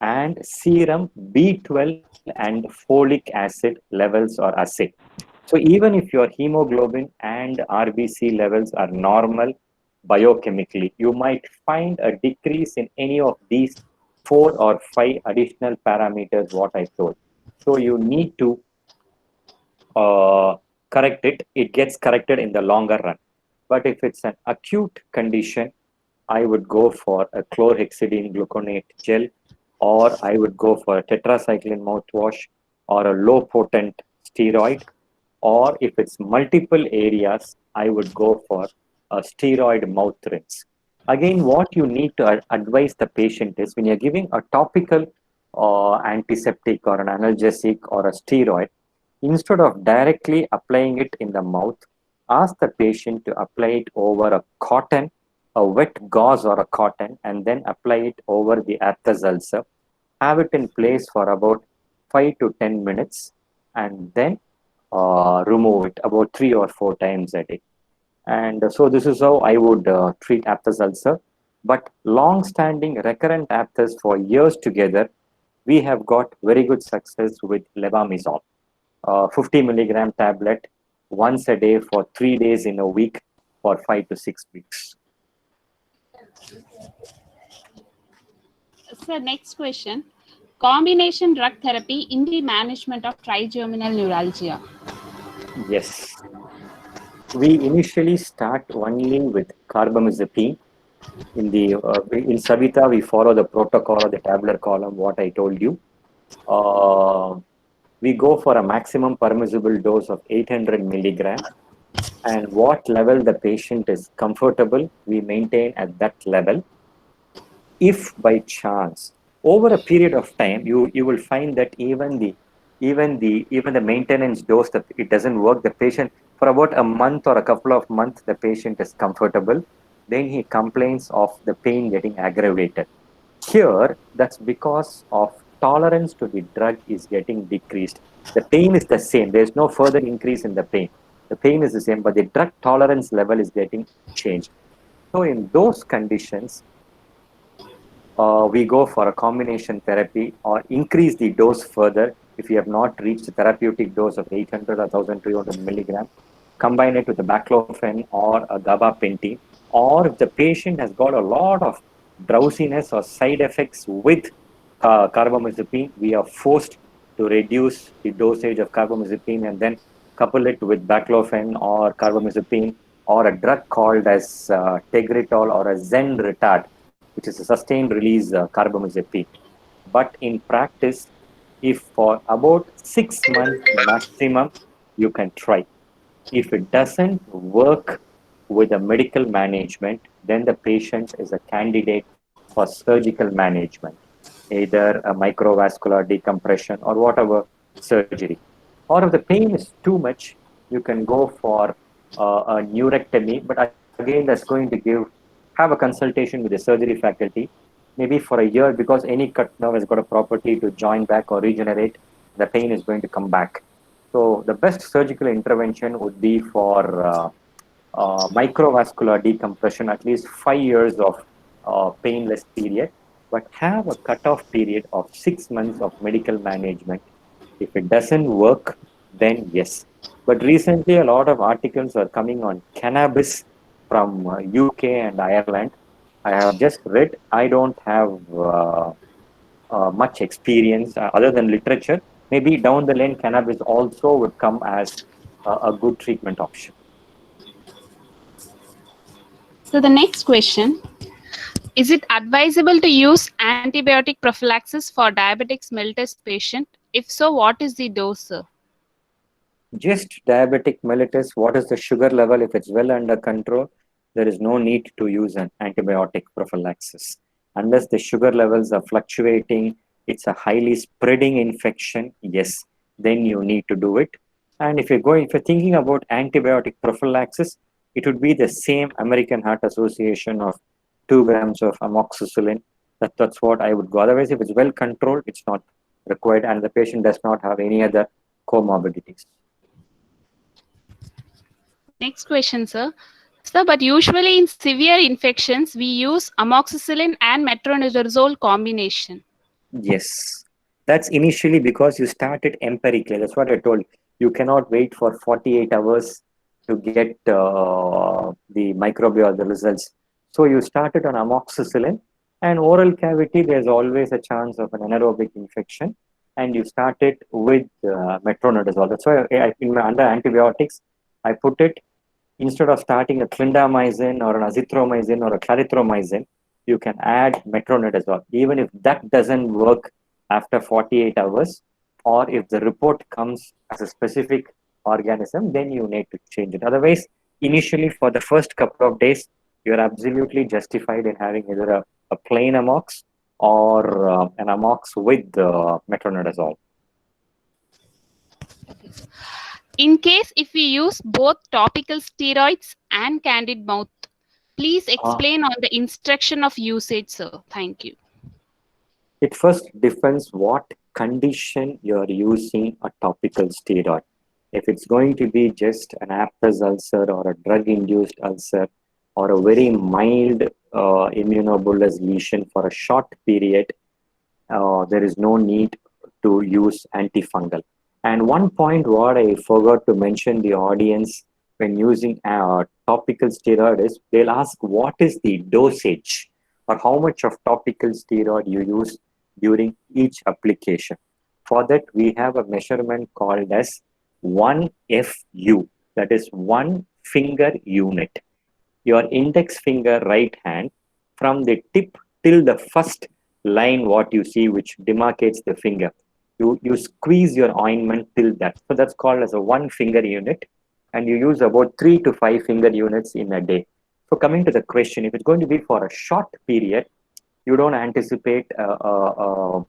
and serum B12 and folic acid levels or assay. So even if your hemoglobin and RBC levels are normal biochemically, you might find a decrease in any of these 4 or 5 additional parameters what I told. So you need to correct it. It gets corrected in the longer run. But if it's an acute condition, I would go for a chlorhexidine gluconate gel, or I would go for a tetracycline mouthwash, or a low potent steroid, or if it's multiple areas, I would go for a steroid mouth rinse. Again, what you need to advise the patient is when you're giving a topical antiseptic or an analgesic or a steroid, instead of directly applying it in the mouth, ask the patient to apply it over a cotton, a wet gauze or a cotton, and then apply it over the aphthous ulcer. Have it in place for about 5 to 10 minutes, and then remove it about 3 or 4 times a day. And so this is how I would treat aphthous ulcer. But long-standing recurrent aphthous for years together, we have got very good success with levamisole. 50 milligram tablet once a day for 3 days in a week for 5 to 6 weeks. Sir, next question. Combination drug therapy in the management of trigeminal neuralgia. Yes. We initially start only with carbamazepine. In Savita, we follow the protocol of the tabular column, what I told you. We go for a maximum permissible dose of 800 milligram, and what level the patient is comfortable, we maintain at that level. If by chance, over a period of time, you will find that even the maintenance dose, that it doesn't work, the patient for about a month or a couple of months, the patient is comfortable, then he complains of the pain getting aggravated. Here, that's because of tolerance to the drug is getting decreased. The pain is the same. There's no further increase in the pain. The pain is the same, but the drug tolerance level is getting changed. So in those conditions, we go for a combination therapy or increase the dose further. If you have not reached the therapeutic dose of 800 or 1200 milligram, combine it with a baclofen or a gabapentin. Or if the patient has got a lot of drowsiness or side effects with carbamazepine, we are forced to reduce the dosage of carbamazepine and then couple it with baclofen or carbamazepine or a drug called as tegretol or a Zen retard, which is a sustained release carbamazepine. But in practice, if for about 6 months maximum, you can try. If it doesn't work with a medical management, then the patient is a candidate for surgical management, either a microvascular decompression or whatever surgery. Or if the pain is too much, you can go for a neurectomy, but again, that's going to have a consultation with the surgery faculty, maybe for a year, because any cut nerve has got a property to join back or regenerate, the pain is going to come back. So the best surgical intervention would be for microvascular decompression, at least 5 years of painless period, but have a cutoff period of 6 months of medical management. If it doesn't work, then yes, But recently, a lot of articles are coming on cannabis from UK and Ireland. I have just read. I don't have much experience other than literature. Maybe down the lane, cannabis also would come as a good treatment option. So the next question, is it advisable to use antibiotic prophylaxis for diabetics mellitus patient? If so, what is the dose, sir? Just diabetic mellitus, what is the sugar level? If it's well under control, there is no need to use an antibiotic prophylaxis. Unless the sugar levels are fluctuating, it's a highly spreading infection, yes, then you need to do it. And if you're thinking about antibiotic prophylaxis, it would be the same American Heart Association of 2 grams of amoxicillin. That's what I would go. Otherwise, if it's well controlled, it's not required, and the patient does not have any other comorbidities. Next question, sir. Sir, but usually in severe infections, we use amoxicillin and metronidazole combination. Yes, that's initially because you started empirically. That's what I told. You cannot wait for 48 hours to get the microbial the results. So you started on amoxicillin, and oral cavity. There's always a chance of an anaerobic infection, and you started with metronidazole. That's why under antibiotics, I put it instead of starting a clindamycin or an azithromycin or a clarithromycin, you can add metronidazole. Even if that doesn't work after 48 hours, or if the report comes as a specific organism, then you need to change it. Otherwise, initially for the first couple of days, you're absolutely justified in having either a plain amox or an amox with metronidazole. In case if we use both topical steroids and candid mouth, please explain on the instruction of usage, sir. Thank you. It first depends what condition you're using a topical steroid. If it's going to be just an abscess ulcer or a drug-induced ulcer or a very mild immunobullous lesion for a short period, there is no need to use antifungal. And one point what I forgot to mention the audience when using topical steroid is they'll ask what is the dosage or how much of topical steroid you use during each application. For that, we have a measurement called as 1FU, that is 1 finger unit. Your index finger right hand from the tip till the first line what you see which demarcates the finger. You squeeze your ointment till that. So that's called as a 1 finger unit, and you use about 3 to 5 finger units in a day. So coming to the question, if it's going to be for a short period, you don't anticipate a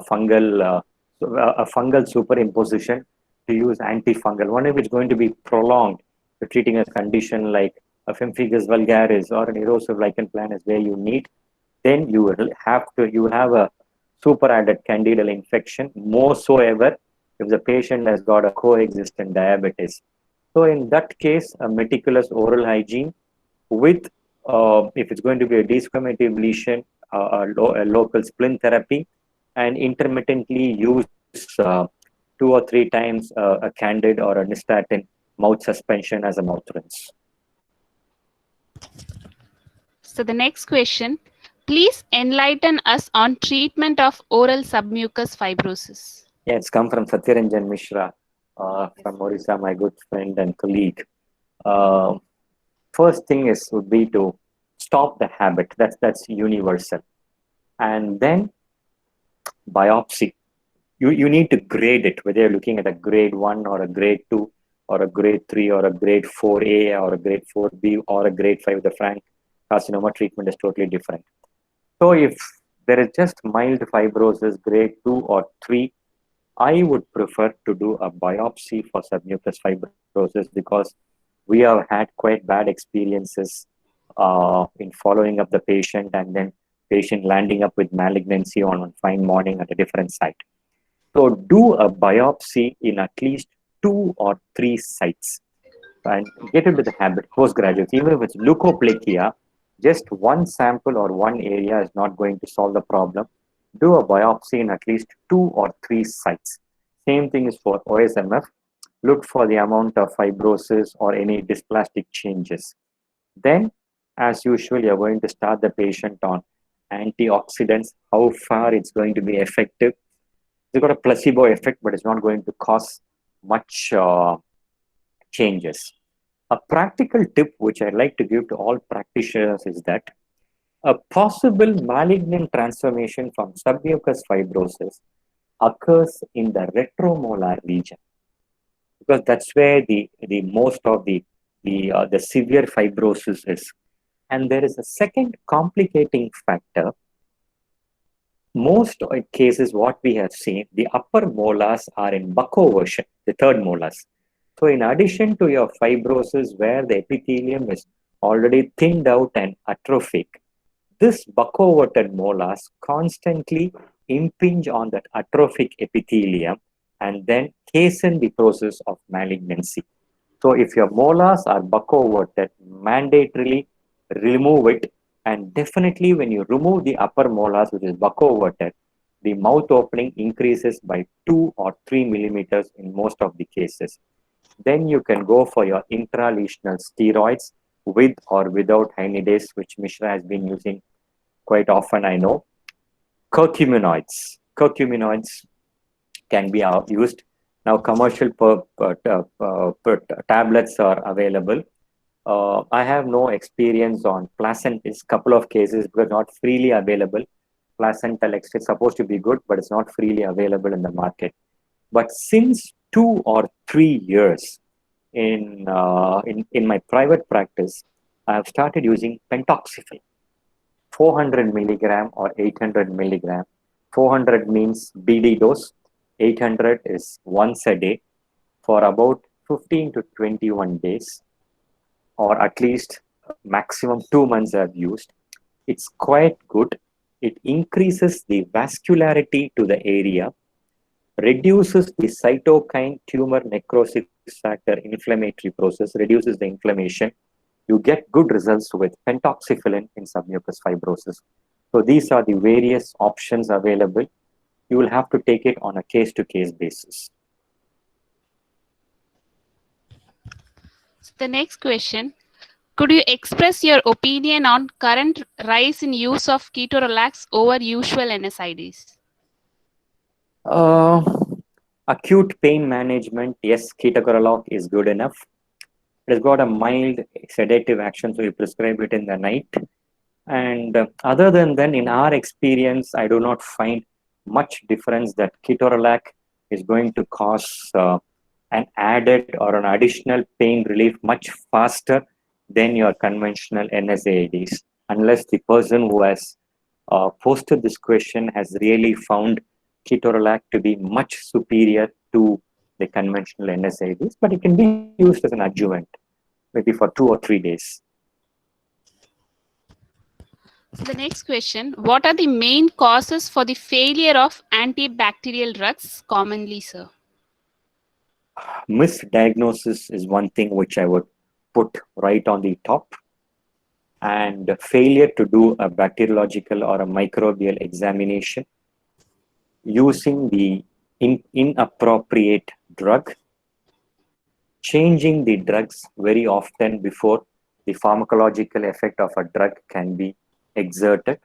fungal superimposition to use antifungal. One if it's going to be prolonged, you're treating a condition like a pemphigus vulgaris or an erosive lichen planus where you need, then you will have a superadded candidal infection, more so ever if the patient has got a coexistent diabetes. So in that case, a meticulous oral hygiene with, if it's going to be a discriminative lesion, a local splint therapy, and intermittently use 2 or 3 times a candid or a nystatin mouth suspension as a mouth rinse. So the next question, please enlighten us on treatment of oral submucous fibrosis. Yeah, it's come from Satyaranjan Mishra from Orissa, my good friend and colleague. First thing would be to stop the habit. That's universal. And then biopsy. You need to grade it, whether you're looking at a grade 1 or a grade 2 or a grade 3 or a grade 4A or a grade 4B or a grade 5. The frank carcinoma treatment is totally different. So if there is just mild fibrosis, grade 2 or 3, I would prefer to do a biopsy for submucous fibrosis because we have had quite bad experiences in following up the patient and then patient landing up with malignancy on one fine morning at a different site. So do a biopsy in at least 2 or 3 sites and get into the habit postgraduate. Even if it's leukoplakia, just one sample or one area is not going to solve the problem. Do a biopsy in at least 2 or 3 sites. Same thing is for OSMF. look for the amount of fibrosis or any dysplastic changes. Then, as usual, you're going to start the patient on antioxidants, how far it's going to be effective. It's got a placebo effect, but it's not going to cause much changes. A practical tip which I'd like to give to all practitioners is that a possible malignant transformation from submucous fibrosis occurs in the retromolar region, because that's where the most of the severe fibrosis is. And there is a second complicating factor. Most cases, what we have seen, the upper molars are in bucco version, the third molars. So in addition to your fibrosis where the epithelium is already thinned out and atrophic, this buccoverted molars constantly impinge on that atrophic epithelium and then hasten the process of malignancy. So if your molars are buccoverted, mandatorily remove it. And definitely when you remove the upper molars, which is buccoverted, the mouth opening increases by 2 or 3 millimeters in most of the cases. Then you can go for your intralesional steroids with or without hynidase, which Mishra has been using quite often, I know. Curcuminoids can be used. Now commercial tablets are available. I have no experience on placental, couple of cases, because not freely available. Placental extract is supposed to be good, but it's not freely available in the market. But since 2 or 3 years in my private practice, I have started using pentoxifene, 400 milligram or 800 milligram. 400 means BD dose, 800 is once a day for about 15 to 21 days, or at least maximum 2 months I've used. It's quite good. It increases the vascularity to the area, reduces the cytokine tumor necrosis factor inflammatory process, reduces the inflammation. You get good results with pentoxifylline in submucous fibrosis. So these are the various options available. You will have to take it on a case-to-case basis. The next question, could you express your opinion on current rise in use of ketorolacs over usual NSAIDs? Acute pain management, yes, ketorolac is good enough. It has got a mild sedative action, so you prescribe it in the night. And other than that, in our experience, I do not find much difference that ketorolac is going to cause an added or an additional pain relief much faster than your conventional NSAIDs, unless the person who has posted this question has really found ketorolac to be much superior to the conventional NSAIDs, but it can be used as an adjuvant, maybe for 2 or 3 days. So the next question, what are the main causes for the failure of antibacterial drugs commonly, sir? Misdiagnosis is one thing which I would put right on the top, and failure to do a bacteriological or a microbial examination, using the inappropriate drug, changing the drugs very often before the pharmacological effect of a drug can be exerted,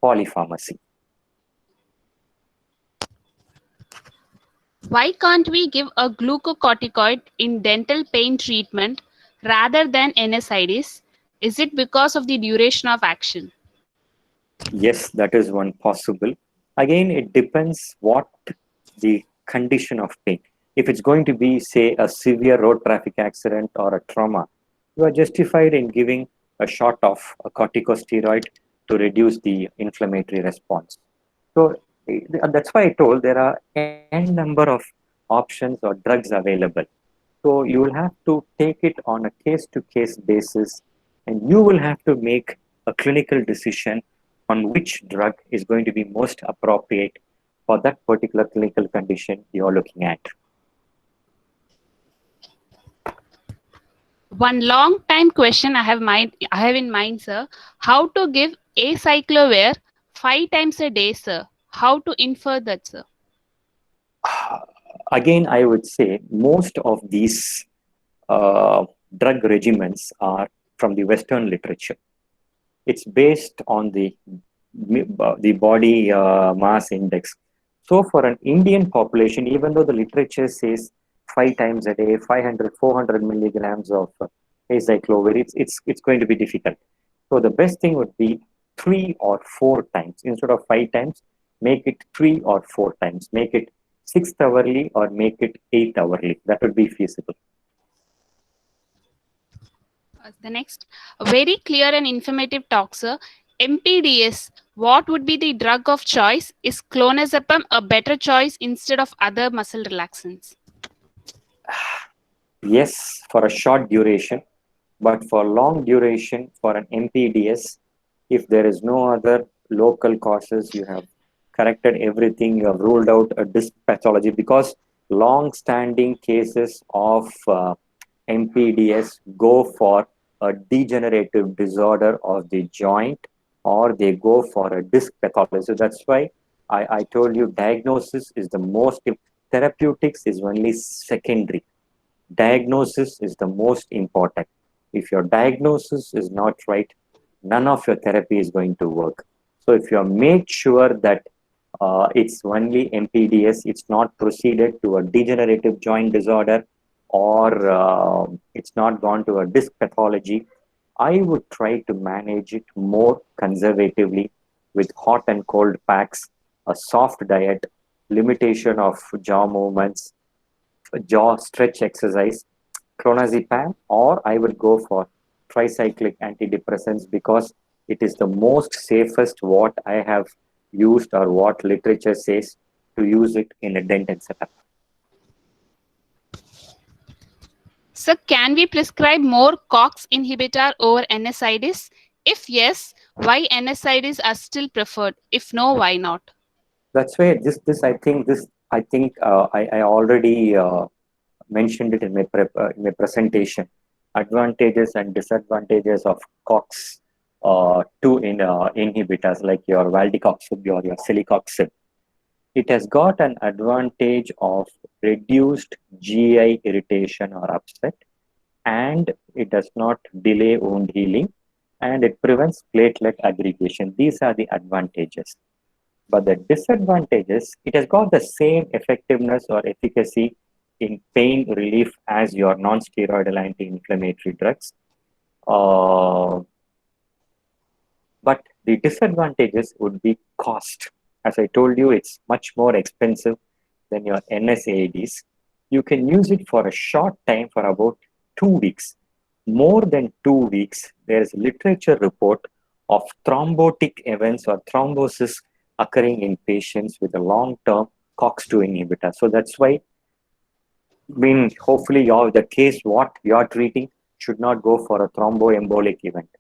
polypharmacy. Why can't we give a glucocorticoid in dental pain treatment rather than NSAIDs? Is it because of the duration of action? Yes, that is one possible. Again, it depends what the condition of pain. If it's going to be, say, a severe road traffic accident or a trauma, you are justified in giving a shot of a corticosteroid to reduce the inflammatory response. So that's why I told there are n number of options or drugs available. So you will have to take it on a case-to-case basis, and you will have to make a clinical decision on which drug is going to be most appropriate for that particular clinical condition you're looking at. One long time question I have in mind, sir. How to give acyclovir 5 times a day, sir? How to infer that, sir? Again, I would say most of these drug regimens are from the Western literature. It's based on the body mass index. So for an Indian population, even though the literature says 5 times a day, 500, 400 milligrams of acyclovir, it's going to be difficult. So the best thing would be 3 or 4 times instead of 5 times. Make it 3 or 4 times. Make it 6 hourly or make it 8 hourly. That would be feasible. The next, a very clear and informative talk, sir. MPDS, what would be the drug of choice? Is clonazepam a better choice instead of other muscle relaxants? Yes, for a short duration, but for long duration, for an MPDS, if there is no other local causes, you have corrected everything, you have ruled out a disc pathology, because long-standing cases of MPDS go for a degenerative disorder of the joint, or they go for a disc pathology. So that's why I told you diagnosis is the most, therapeutics is only secondary. Diagnosis is the most important. If your diagnosis is not right, none of your therapy is going to work. So if you have made sure that it's only MPDS, it's not proceeded to a degenerative joint disorder, or it's not gone to a disc pathology, I would try to manage it more conservatively with hot and cold packs, a soft diet, limitation of jaw movements, jaw stretch exercise, clonazepam, or I would go for tricyclic antidepressants, because it is the most safest what I have used or what literature says to use it in a dental setup. So can we prescribe more COX inhibitor over NSAIDs? If yes, why NSAIDs are still preferred? If no, why not? That's why I already mentioned it in my presentation. Advantages and disadvantages of COX 2 inhibitors like your valdecoxib or your celecoxib. It has got an advantage of reduced GI irritation or upset, and it does not delay wound healing, and it prevents platelet aggregation. These are the advantages. But the disadvantages, it has got the same effectiveness or efficacy in pain relief as your non-steroidal anti-inflammatory drugs. But the disadvantages would be cost. As I told you, it's much more expensive than your NSAIDs. You can use it for a short time, for about 2 weeks. More than 2 weeks, there is literature report of thrombotic events or thrombosis occurring in patients with a long-term COX-2 inhibitor. So that's why, hopefully the case what you're treating should not go for a thromboembolic event.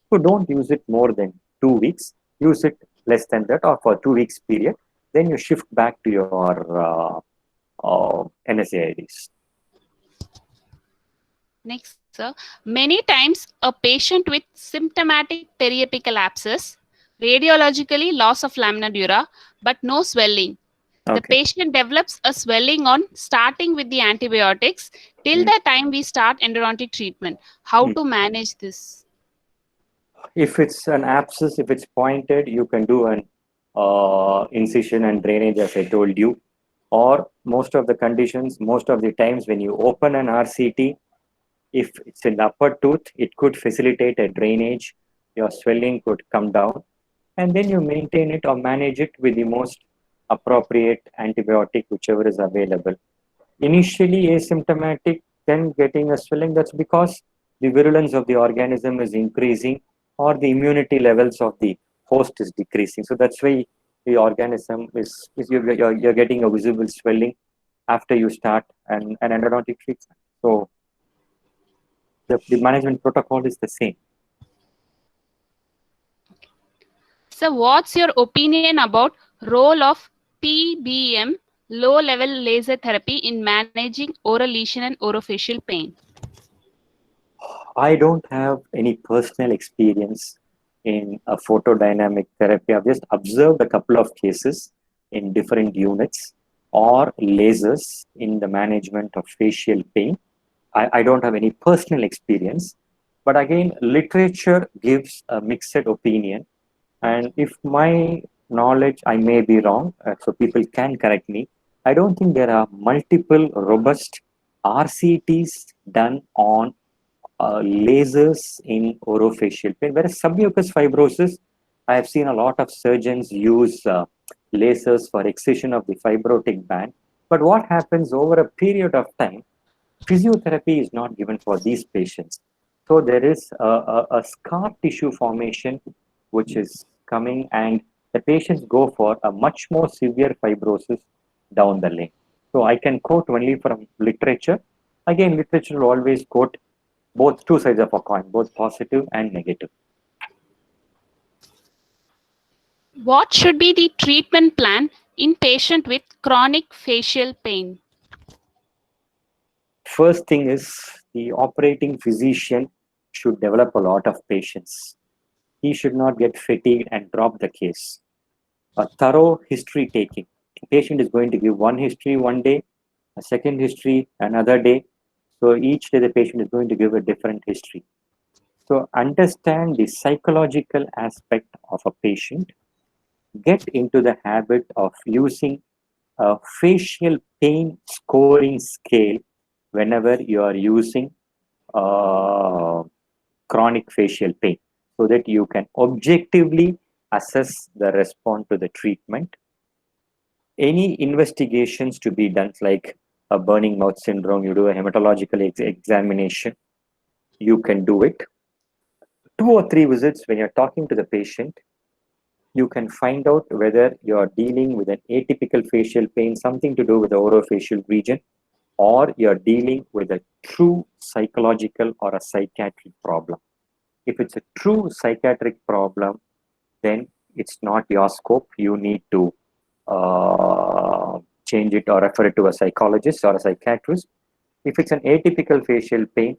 So don't use it more than 2 weeks. Use it less than that, or for 2 weeks period. Then you shift back to your NSAIDs. Next, sir. Many times, a patient with symptomatic periapical abscess, radiologically loss of lamina dura, but no swelling. The patient develops a swelling on starting with the antibiotics till the time we start endodontic treatment. How to manage this? If it's an abscess, if it's pointed, you can do an incision and drainage, as I told you. Or most of the conditions, most of the times when you open an RCT, if it's in the upper tooth, it could facilitate a drainage. Your swelling could come down, and then you maintain it or manage it with the most appropriate antibiotic, whichever is available. Initially asymptomatic, then getting a swelling, that's because the virulence of the organism is increasing, or the immunity levels of the host is decreasing. So that's why the organism is you're getting a visible swelling after you start an endodontic treatment. So the management protocol is the same. So what's your opinion about role of PBM, low level laser therapy, in managing oral lesion and orofacial pain? I don't have any personal experience in a photodynamic therapy. I've just observed a couple of cases in different units or lasers in the management of facial pain. I don't have any personal experience, but again, literature gives a mixed opinion. And if my knowledge, I may be wrong, so people can correct me. I don't think there are multiple robust RCTs done on lasers in orofacial pain. Whereas submucous fibrosis, I have seen a lot of surgeons use lasers for excision of the fibrotic band. But what happens over a period of time, physiotherapy is not given for these patients. So there is a scar tissue formation which is coming, and the patients go for a much more severe fibrosis down the lane. So I can quote only from literature. Again, literature will always quote both two sides of a coin, both positive and negative. What should be the treatment plan in patient with chronic facial pain? First thing is the operating physician should develop a lot of patience. He should not get fatigued and drop the case. A thorough history taking. The patient is going to give one history one day, a second history another day. So each day the patient is going to give a different history. So understand the psychological aspect of a patient. Get into the habit of using a facial pain scoring scale whenever you are using uh, chronic facial pain, so that you can objectively assess the response to the treatment. Any investigations to be done, like a burning mouth syndrome, you do a hematological examination, you can do it. 2 or 3 visits when you're talking to the patient, you can find out whether you're dealing with an atypical facial pain, something to do with the orofacial region, or you're dealing with a true psychological or a psychiatric problem. If it's a true psychiatric problem, then it's not your scope. You need to change it or refer it to a psychologist or a psychiatrist. If it's an atypical facial pain,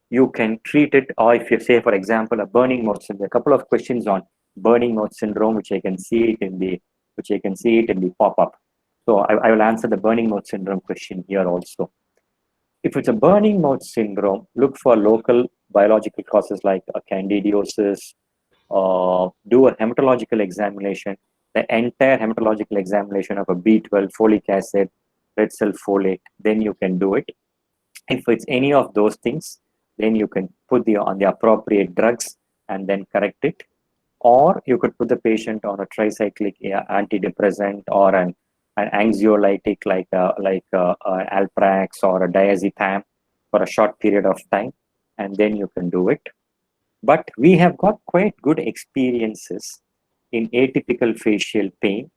you can treat it. Or if you say, for example, a burning mouth syndrome, a couple of questions on burning mouth syndrome, which I can see it in the pop-up. So I will answer the burning mouth syndrome question here also. If it's a burning mouth syndrome, look for local biological causes like a candidiosis, do a hematological examination, the entire hematological examination of a B12, folic acid, red cell folate, then you can do it. If it's any of those things, then you can put on the appropriate drugs and then correct it. Or you could put the patient on a tricyclic antidepressant or an anxiolytic like Alprax or a diazepam for a short period of time, and then you can do it. But we have got quite good experiences in atypical facial pain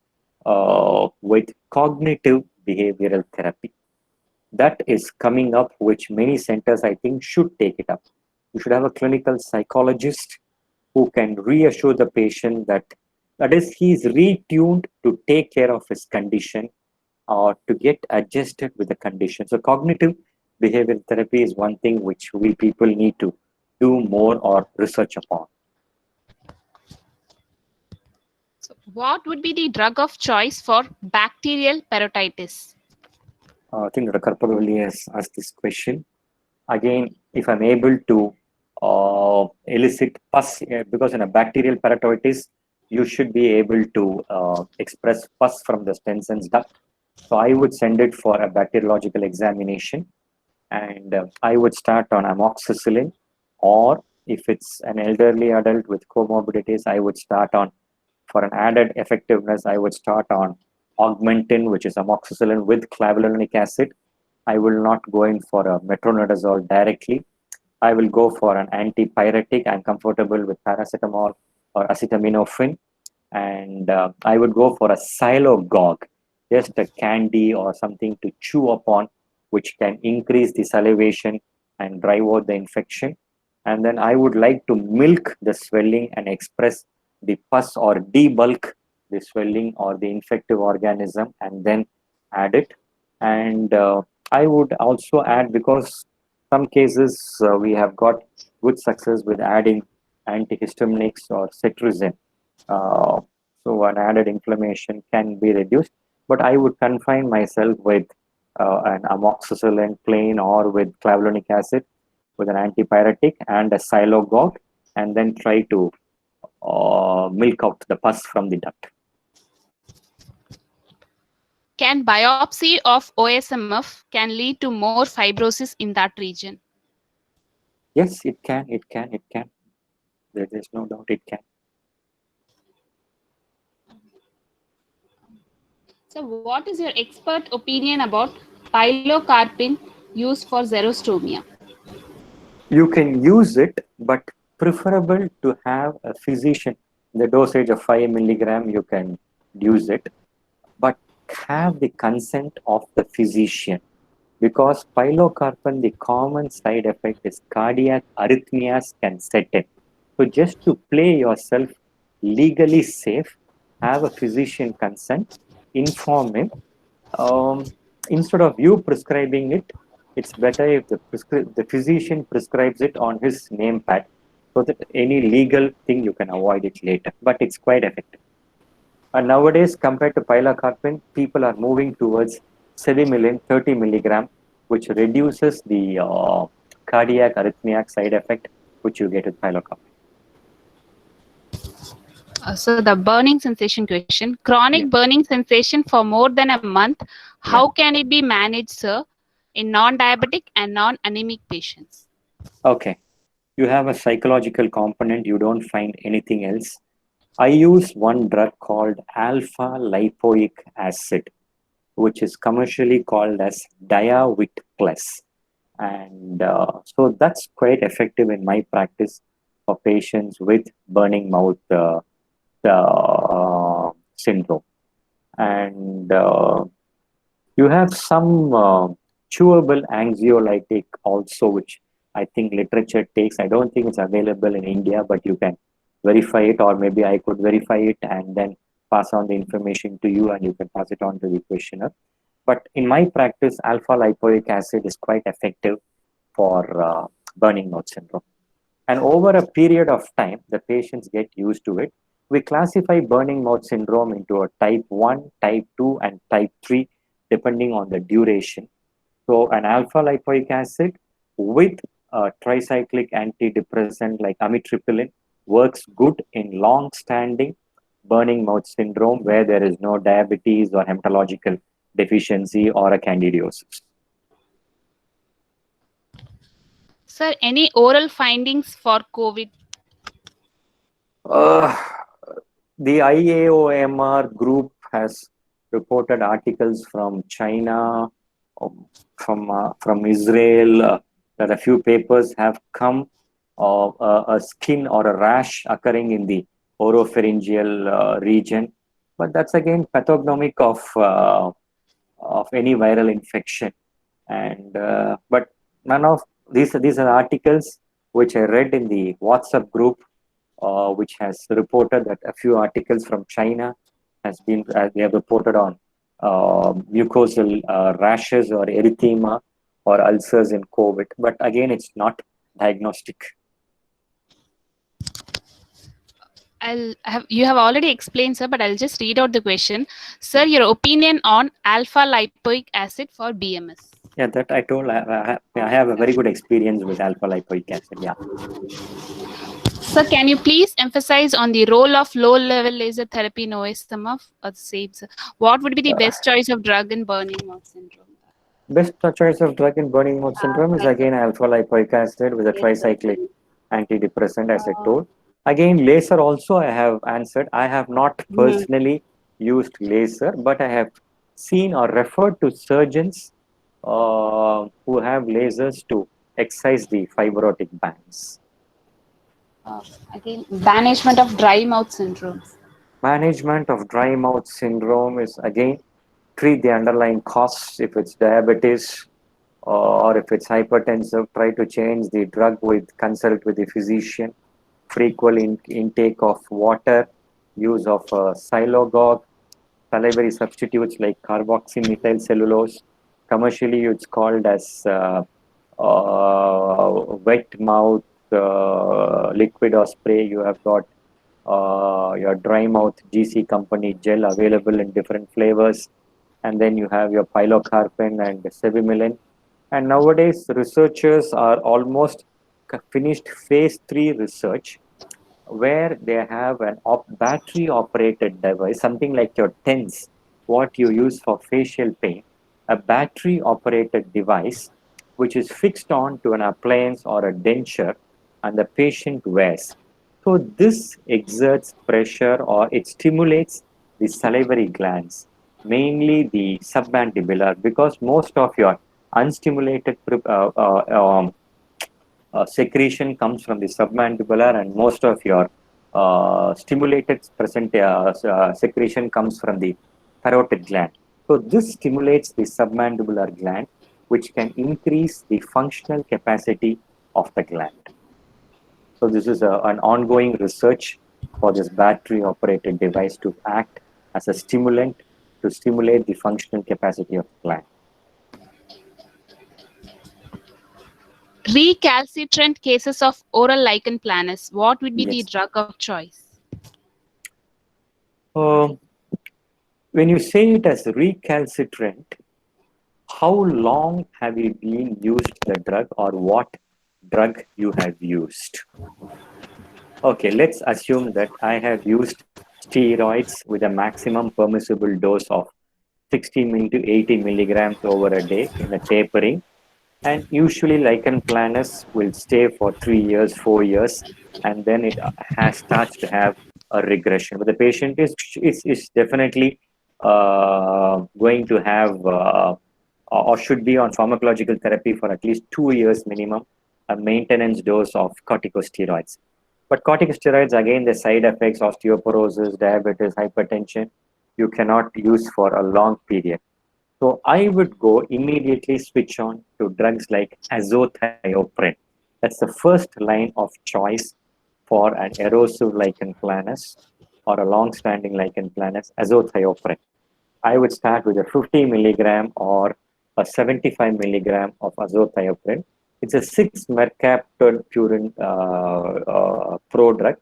with cognitive behavioral therapy. That is coming up, which many centers I think should take it up. You should have a clinical psychologist who can reassure the patient that is, he is retuned to take care of his condition or to get adjusted with the condition. So cognitive behavioral therapy is one thing which we people need to do more or research upon. So what would be the drug of choice for bacterial parotitis? I think Dr. Karpagoli has asked this question. Again, if I'm able to elicit pus, because in a bacterial parotitis, you should be able to express pus from the Stenson's duct. So I would send it for a bacteriological examination, and I would start on amoxicillin, or if it's an elderly adult with comorbidities, I would start on, for an added effectiveness, I would start on augmentin, which is amoxicillin with clavulanic acid. I will not go in for a metronidazole directly. I will go for an antipyretic. I'm comfortable with paracetamol or acetaminophen. And I would go for a silogog, just a candy or something to chew upon, which can increase the salivation and drive out the infection. And then I would like to milk the swelling and express the pus or debulk the swelling or the infective organism and then add it. And I would also add, because some cases we have got good success with adding antihistaminics or cetirizine. So an added inflammation can be reduced. but I would confine myself with an amoxicillin plain or with clavulanic acid with an antipyretic and a silogog, and then try to milk out the pus from the duct. Can biopsy of OSMF can lead to more fibrosis in that region? Yes, it can. There is no doubt it can. So, what is your expert opinion about pilocarpine used for xerostomia? You can use it, but preferable to have a physician. The dosage of 5 milligram, you can use it, but have the consent of the physician, because pilocarpine, the common side effect is cardiac arrhythmias can set in. So just to play yourself legally safe, have a physician consent, inform him. Instead of you prescribing it, it's better if the physician prescribes it on his name pad, so that any legal thing you can avoid it later. But it's quite effective. And nowadays, compared to pilocarpine, people are moving towards cevimeline 30 milligram, which reduces the cardiac arrhythmia side effect which you get with pilocarpine. So, the burning sensation question: chronic Yeah. burning sensation for more than a month, how can it be managed, sir, in non-diabetic and non-anemic patients? Okay. You have a psychological component, you don't find anything else. I use one drug called alpha lipoic acid, which is commercially called as Diavit Plus. And so that's quite effective in my practice for patients with burning mouth syndrome. And you have some chewable anxiolytic also, which I think literature takes. I don't think it's available in India, but you can verify it, or maybe I could verify it and then pass on the information to you, and you can pass it on to the questioner. But in my practice, alpha lipoic acid is quite effective for burning mouth syndrome. And over a period of time, the patients get used to it. We classify burning mouth syndrome into a type 1, type 2, and type 3, depending on the duration. So, an alpha lipoic acid with a tricyclic antidepressant like amitriptyline works good in long standing burning mouth syndrome where there is no diabetes or hematological deficiency or a candidiosis. Sir, any oral findings for COVID? Uh, the IAOMR group has reported articles from China, from Israel, that a few papers have come of a skin or a rash occurring in the oropharyngeal region, but that's again pathognomic of any viral infection. And but none of these are articles which I read in the WhatsApp group, which has reported that a few articles from China has been they have reported on mucosal rashes or erythema or ulcers in COVID. But again, it's not diagnostic. You have already explained, sir, but I'll just read out the question. Sir, your opinion on alpha lipoic acid for BMS? Yeah, that I told. I have a very good experience with alpha lipoic acid. Yeah. Sir, can you please emphasize on the role of low-level laser therapy in OSMF? What would be the best choice of drug in burning mouth syndrome? Best choice of drug in burning mouth syndrome is again alpha lipoic acid with a tricyclic antidepressant, as I told. Again, laser also I have answered. I have not personally used laser, but I have seen or referred to surgeons who have lasers to excise the fibrotic bands. Again, management of dry mouth syndrome. Management of dry mouth syndrome is again treat the underlying cause. If it's diabetes or if it's hypertensive, try to change the drug consult with the physician, frequent intake of water, use of silogog, salivary substitutes like carboxymethyl cellulose. Commercially, it's called as wet mouth liquid or spray. You have got your dry mouth GC company gel available in different flavors. and then you have your pilocarpine and cevimeline. And nowadays, researchers are almost finished phase 3 research where they have an battery operated device, something like your TENS, what you use for facial pain, a battery operated device which is fixed on to an appliance or a denture and the patient wears. So this exerts pressure or it stimulates the salivary glands, mainly the submandibular, because most of your unstimulated secretion comes from the submandibular, and most of your stimulated secretion comes from the parotid gland. So this stimulates the submandibular gland, which can increase the functional capacity of the gland. So this is an ongoing research for this battery operated device to act as a stimulant to stimulate the functional capacity of the gland. Recalcitrant cases of oral lichen planus, what would be the Yes. drug of choice? When you say it as recalcitrant, how long have you been used the drug or what drug you have used? Okay, let's assume that I have used steroids with a maximum permissible dose of 60 to 80 milligrams over a day in a tapering. And usually lichen planus will stay for 3 years, 4 years, and then it starts to have a regression. But the patient is definitely going to have or should be on pharmacological therapy for at least 2 years minimum, a maintenance dose of corticosteroids. But corticosteroids, again, the side effects, osteoporosis, diabetes, hypertension, you cannot use for a long period. So I would go immediately switch on to drugs like azathioprine. That's the first line of choice for an erosive lichen planus or a long-standing lichen planus, azathioprine. I would start with a 50 milligram or a 75 milligram of azathioprine. It's a 6 mercaptopurine prodrug,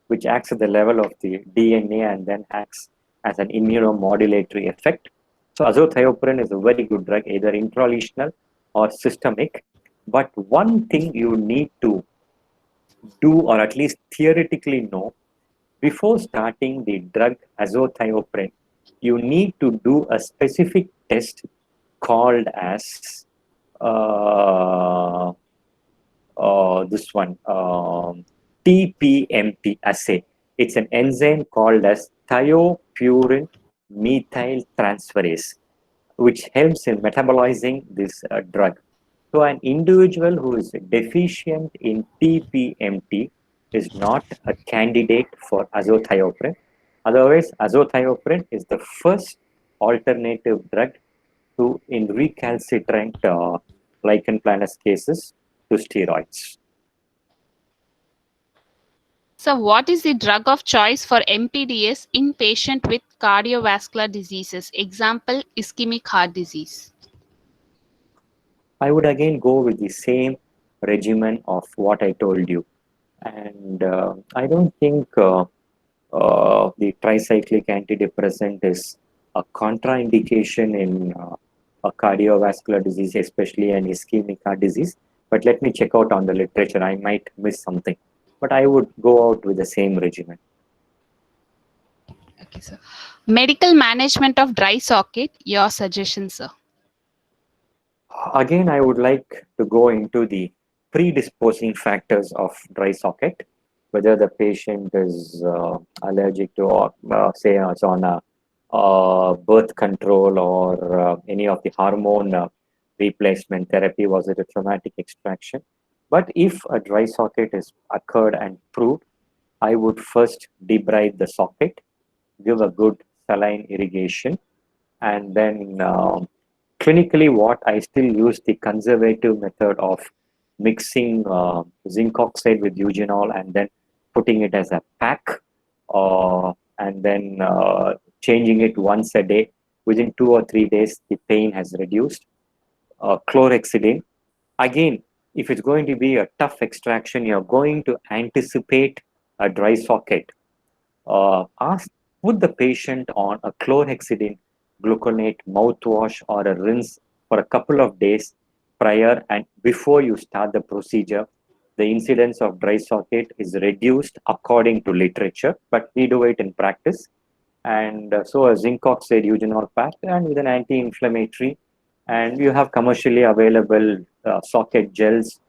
which acts at the level of the DNA and then acts as an immunomodulatory effect. So azathioprine is a very good drug, either intralesional or systemic. But one thing you need to do, or at least theoretically know, before starting the drug azathioprine, you need to do a specific test called as this one, TPMP assay. It's an enzyme called as thiopurine methyl transferase, which helps in metabolizing this drug. So an individual who is deficient in TPMT is not a candidate for azathioprine. Otherwise, azathioprine is the first alternative drug to in recalcitrant lichen planus cases to steroids. So what is the drug of choice for MPDS in patient with cardiovascular diseases? Example, ischemic heart disease. I would again go with the same regimen of what I told you. And I don't think the tricyclic antidepressant is a contraindication in a cardiovascular disease, especially an ischemic heart disease. But let me check out on the literature. I might miss something. But I would go out with the same regimen. Okay, sir. Medical management of dry socket, your suggestion, sir. Again, I would like to go into the predisposing factors of dry socket, whether the patient is allergic to, or say, it's on a birth control or any of the hormone replacement therapy, was it a traumatic extraction. But if a dry socket is occurred and proved, I would first debride the socket, give a good saline irrigation, and then clinically what I still use the conservative method of mixing zinc oxide with eugenol and then putting it as a pack and then changing it once a day. Within 2 or 3 days, the pain has reduced. Chlorhexidine. Again, if it's going to be a tough extraction, you're going to anticipate a dry socket. Put the patient on a chlorhexidine gluconate mouthwash or a rinse for a couple of days prior and before you start the procedure, the incidence of dry socket is reduced according to literature, but we do it in practice. And so a zinc oxide eugenol pack and with an anti-inflammatory, and you have commercially available socket gels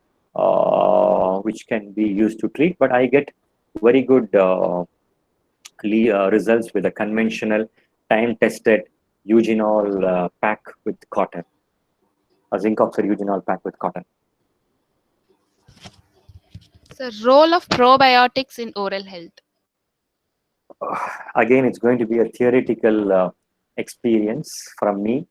which can be used to treat. But I get very good results with a conventional time-tested eugenol pack with cotton, a zinc oxide eugenol pack with cotton. So, role of probiotics in oral health. Again, it's going to be a theoretical experience from me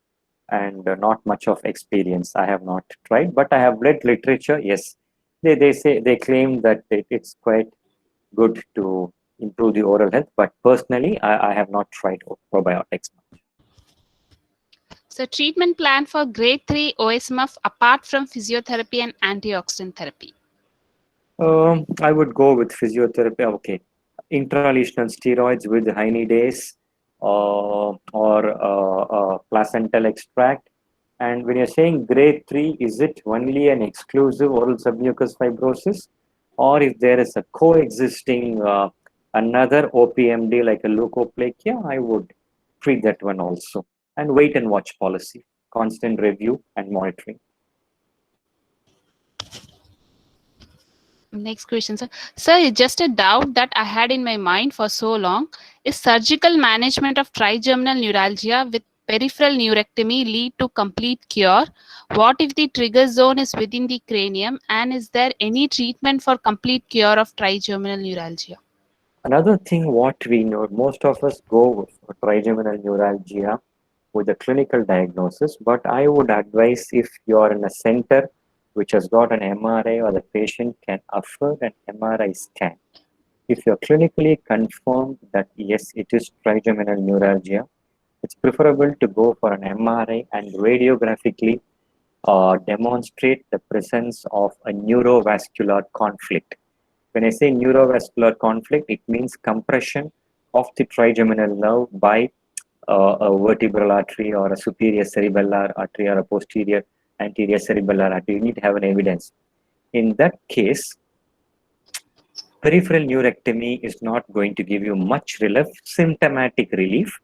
and not much of experience. I have not tried, but I have read literature. Yes, they claim that it's quite good to improve the oral health, but personally, I have not tried probiotics. So, treatment plan for grade 3 OSMF apart from physiotherapy and antioxidant therapy. I would go with physiotherapy. Okay, intralesional steroids with hynidase or placental extract. And when you're saying grade 3, is it only an exclusive oral submucous fibrosis, or if there is a coexisting another OPMD like a leukoplakia, I would treat that one also. And wait and watch policy, constant review and monitoring. Next question, sir. Sir, just a doubt that I had in my mind for so long. Is surgical management of trigeminal neuralgia with peripheral neurectomy lead to complete cure? What if the trigger zone is within the cranium? And is there any treatment for complete cure of trigeminal neuralgia? Another thing what we know, most of us go for trigeminal neuralgia with a clinical diagnosis, but I would advise if you are in a center which has got an MRI or the patient can afford an MRI scan. If you're clinically confirmed that yes, it is trigeminal neuralgia, it's preferable to go for an MRI and radiographically demonstrate the presence of a neurovascular conflict. When I say neurovascular conflict, it means compression of the trigeminal nerve by a vertebral artery or a superior cerebellar artery or a posterior anterior cerebellar artery. You need to have an evidence. In that case, peripheral neurectomy is not going to give you much relief, symptomatic relief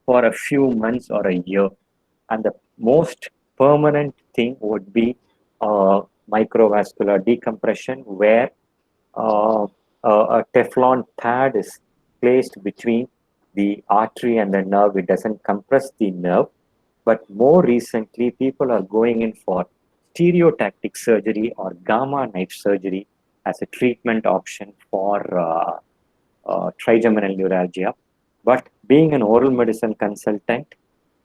for a few months or a year. And the most permanent thing would be microvascular decompression, where a Teflon pad is placed between the artery and the nerve. It doesn't compress the nerve. But more recently, people are going in for stereotactic surgery or gamma knife surgery as a treatment option for trigeminal neuralgia. But being an oral medicine consultant,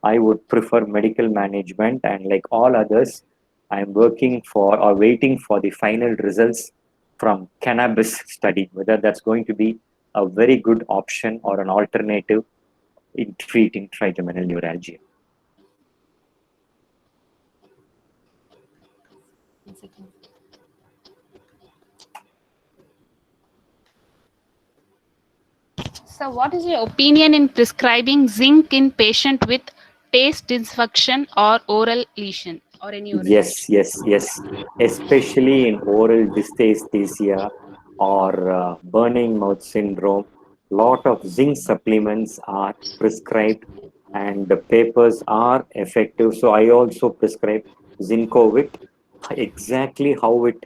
I would prefer medical management, and like all others, I'm working for or waiting for the final results from cannabis study, whether that's going to be a very good option or an alternative in treating trigeminal neuralgia. So, what is your opinion in prescribing zinc in patient with taste dysfunction or oral lesion or any oral Yes. Especially in oral dysesthesia or burning mouth syndrome, lot of zinc supplements are prescribed and the papers are effective. So I also prescribe Zincovit. Exactly how it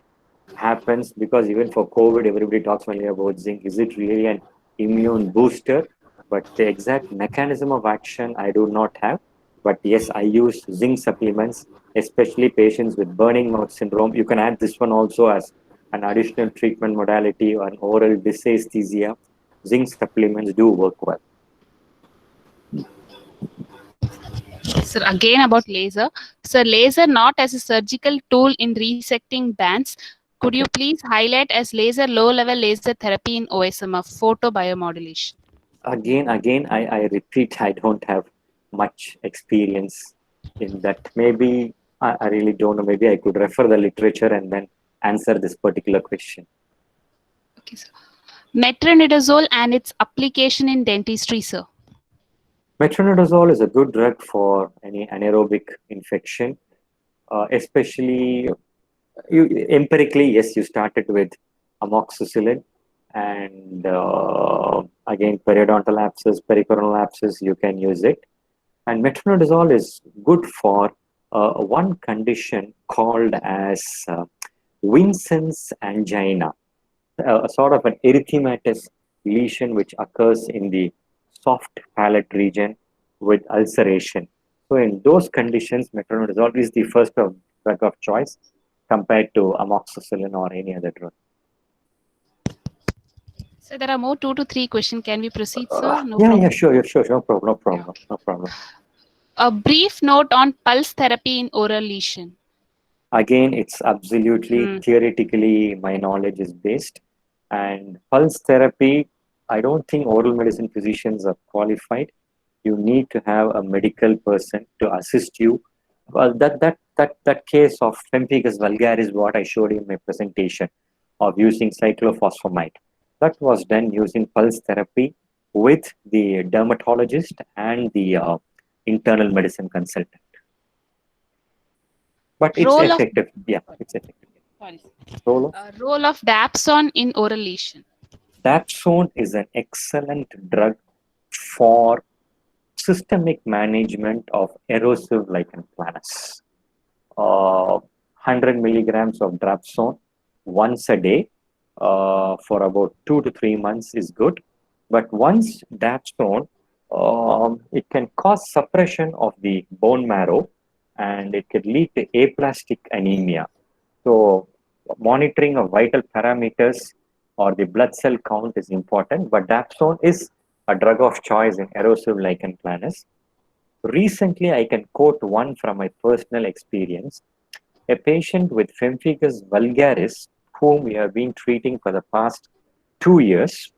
happens, because even for COVID, everybody talks only about zinc. Is it really an immune booster? But the exact mechanism of action I do not have. But yes, I use zinc supplements, especially patients with burning mouth syndrome. You can add this one also as an additional treatment modality on oral dysesthesia. Zinc supplements do work well. So again about laser. So laser not as a surgical tool in resecting bands. Could you please highlight as laser low-level laser therapy in OSMF, photobiomodulation? Again, I repeat, I don't have much experience in that. Maybe I really don't know. Maybe I could refer the literature and then answer this particular question. Okay, sir. Metronidazole and its application in dentistry, sir. Metronidazole is a good drug for any anaerobic infection, especially empirically, yes, you started with amoxicillin, and again, periodontal abscess, pericoronal abscess, you can use it. And metronidazole is good for one condition called as Vincent's angina, a sort of an erythematous lesion which occurs in the soft palate region with ulceration. So in those conditions, metronidazole is the first drug of choice compared to amoxicillin or any other drug. So there are more 2 to 3 questions. Can we proceed, sir? No Yeah, problem. yeah, sure, no problem, no problem, no problem. A brief note on pulse therapy in oral lesion. Again, it's absolutely theoretically my knowledge is based. And pulse therapy, I don't think oral medicine physicians are qualified. You need to have a medical person to assist you. Well, that case of pemphigus vulgaris, what I showed in my presentation of using cyclophosphamide, that was done using pulse therapy with the dermatologist and the internal medicine consultant. But it's Role of effective. Yeah, it's effective. sorry. Role of Role of dapsone in oral lesion. Dapsone is an excellent drug for systemic management of erosive lichen planus. 100 milligrams of dapsone once a day for about 2 to 3 months is good. But once dapsone, it can cause suppression of the bone marrow and it could lead to aplastic anemia. So monitoring of vital parameters or the blood cell count is important, but dapsone is a drug of choice in erosive lichen planus. Recently, I can quote one from my personal experience. A patient with pemphigus vulgaris, whom we have been treating for the past 2 years,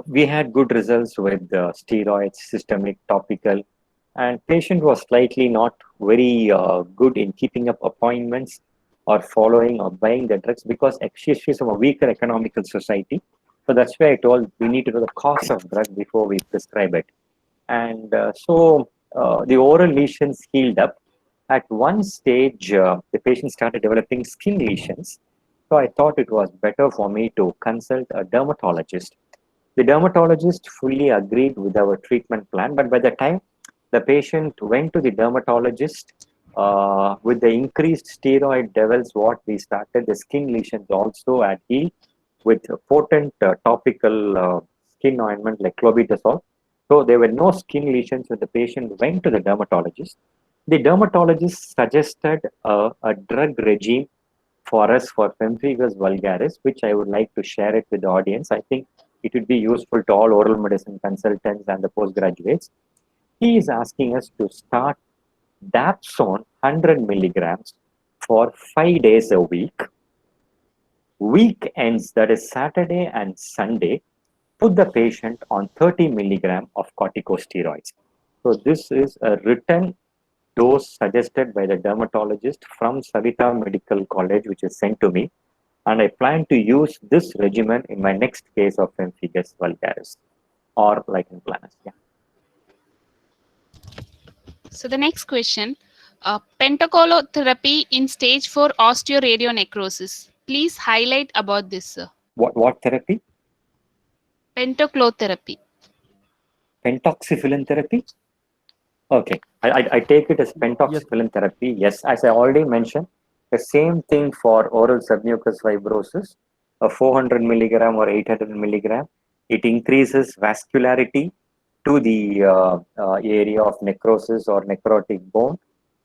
we had good results with steroids, systemic, topical, and patient was slightly not very good in keeping up appointments or following or buying the drugs because she's from a weaker economical society. So that's why I told we need to know the cost of drug before we prescribe it. And the oral lesions healed up. At one stage, the patient started developing skin lesions. So I thought it was better for me to consult a dermatologist. The dermatologist fully agreed with our treatment plan, but by the time the patient went to the dermatologist, with the increased steroid levels, what we started, the skin lesions also had healed with potent topical skin ointment like clobetasol. So there were no skin lesions when the patient went to the dermatologist. The dermatologist suggested a drug regime for us for pemphigus vulgaris, which I would like to share it with the audience. I think it would be useful to all oral medicine consultants and the postgraduates. He is asking us to start dapsone 100 milligrams for 5 days a week. Weekends, that is Saturday and Sunday, put the patient on 30 milligram of corticosteroids. So this is a written dose suggested by the dermatologist from Savita Medical College, which is sent to me. And I plan to use this regimen in my next case of pemphigus vulgaris or lichen planus. Yeah. So the next question, pentacolotherapy in stage 4 osteoradionecrosis. Please highlight about this, sir. What therapy? Pentaclotherapy. Pentoxifillin therapy? Okay, I take it as pentoxifillin therapy. Yes, as I already mentioned, the same thing for oral submucous fibrosis, a 400 milligram or 800 milligram. It increases vascularity to the area of necrosis or necrotic bone,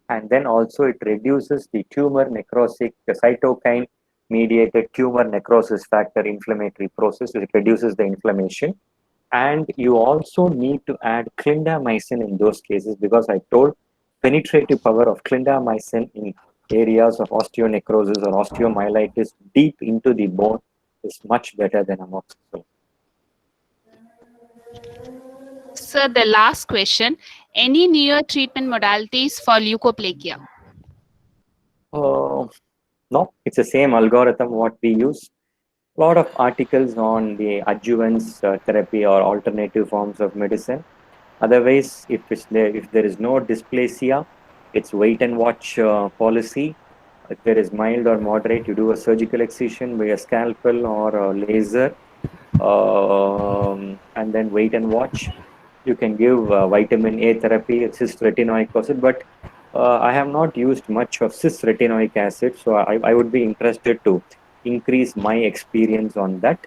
and then also it reduces the tumor necrotic, the cytokine mediated tumor necrosis factor inflammatory process. It reduces the inflammation. And you also need to add clindamycin in those cases because I told penetrative power of clindamycin in areas of osteonecrosis or osteomyelitis deep into the bone is much better than amoxicillin. Sir, the last question, any newer treatment modalities for leukoplakia? No, it's the same algorithm what we use. A lot of articles on the adjuvants therapy or alternative forms of medicine. Otherwise, if there is no dysplasia, it's wait and watch policy. If there is mild or moderate, you do a surgical excision by a scalpel or a laser, and then wait and watch. You can give vitamin A therapy, cis retinoic acid, but I have not used much of cis retinoic acid, so I would be interested to increase my experience on that.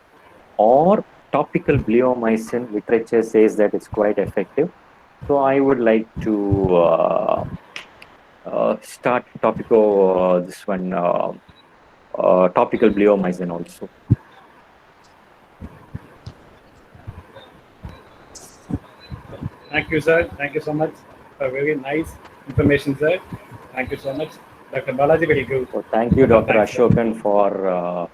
Or topical bleomycin, literature says that it's quite effective. So I would like to start topical topical bleomycin also. Thank you, sir. Thank you so much for very nice information, sir. Thank you so much. Dr. Balaji will give. So thank you, Dr. Thanks, sir. Ashokan, for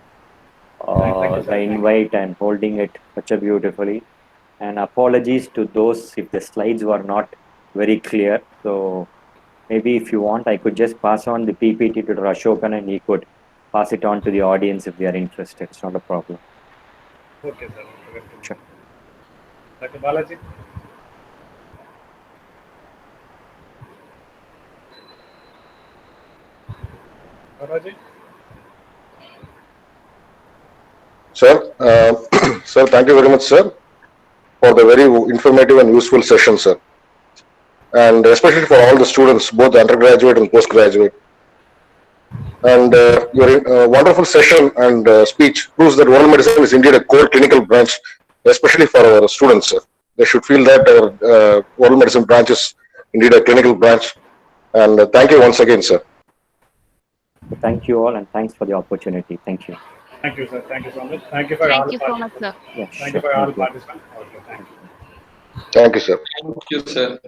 Thank you, the sir. invite and holding it such a beautifully. And apologies to those if the slides were not very clear. So maybe if you want, I could just pass on the PPT to Dr. Ashokan and he could pass it on to the audience if they are interested. It's not a problem. Okay, sir. Okay. Sure. Dr. Balaji. Balaji. Sir, sir, thank you very much, sir, for the very informative and useful session, sir. And especially for all the students, both undergraduate and postgraduate. And your wonderful session and speech proves that oral medicine is indeed a core clinical branch, especially for our students, sir. They should feel that our oral medicine branch is indeed a clinical branch. And thank you once again, sir. Thank you all and thanks for the opportunity. Thank you. Thank you, sir. Thank you so much. Thank you for all Thank you so much, sir. Yeah, Thank sure. you for all Thank you. participants. Okay, thank you. Thank you, sir. Thank you, sir.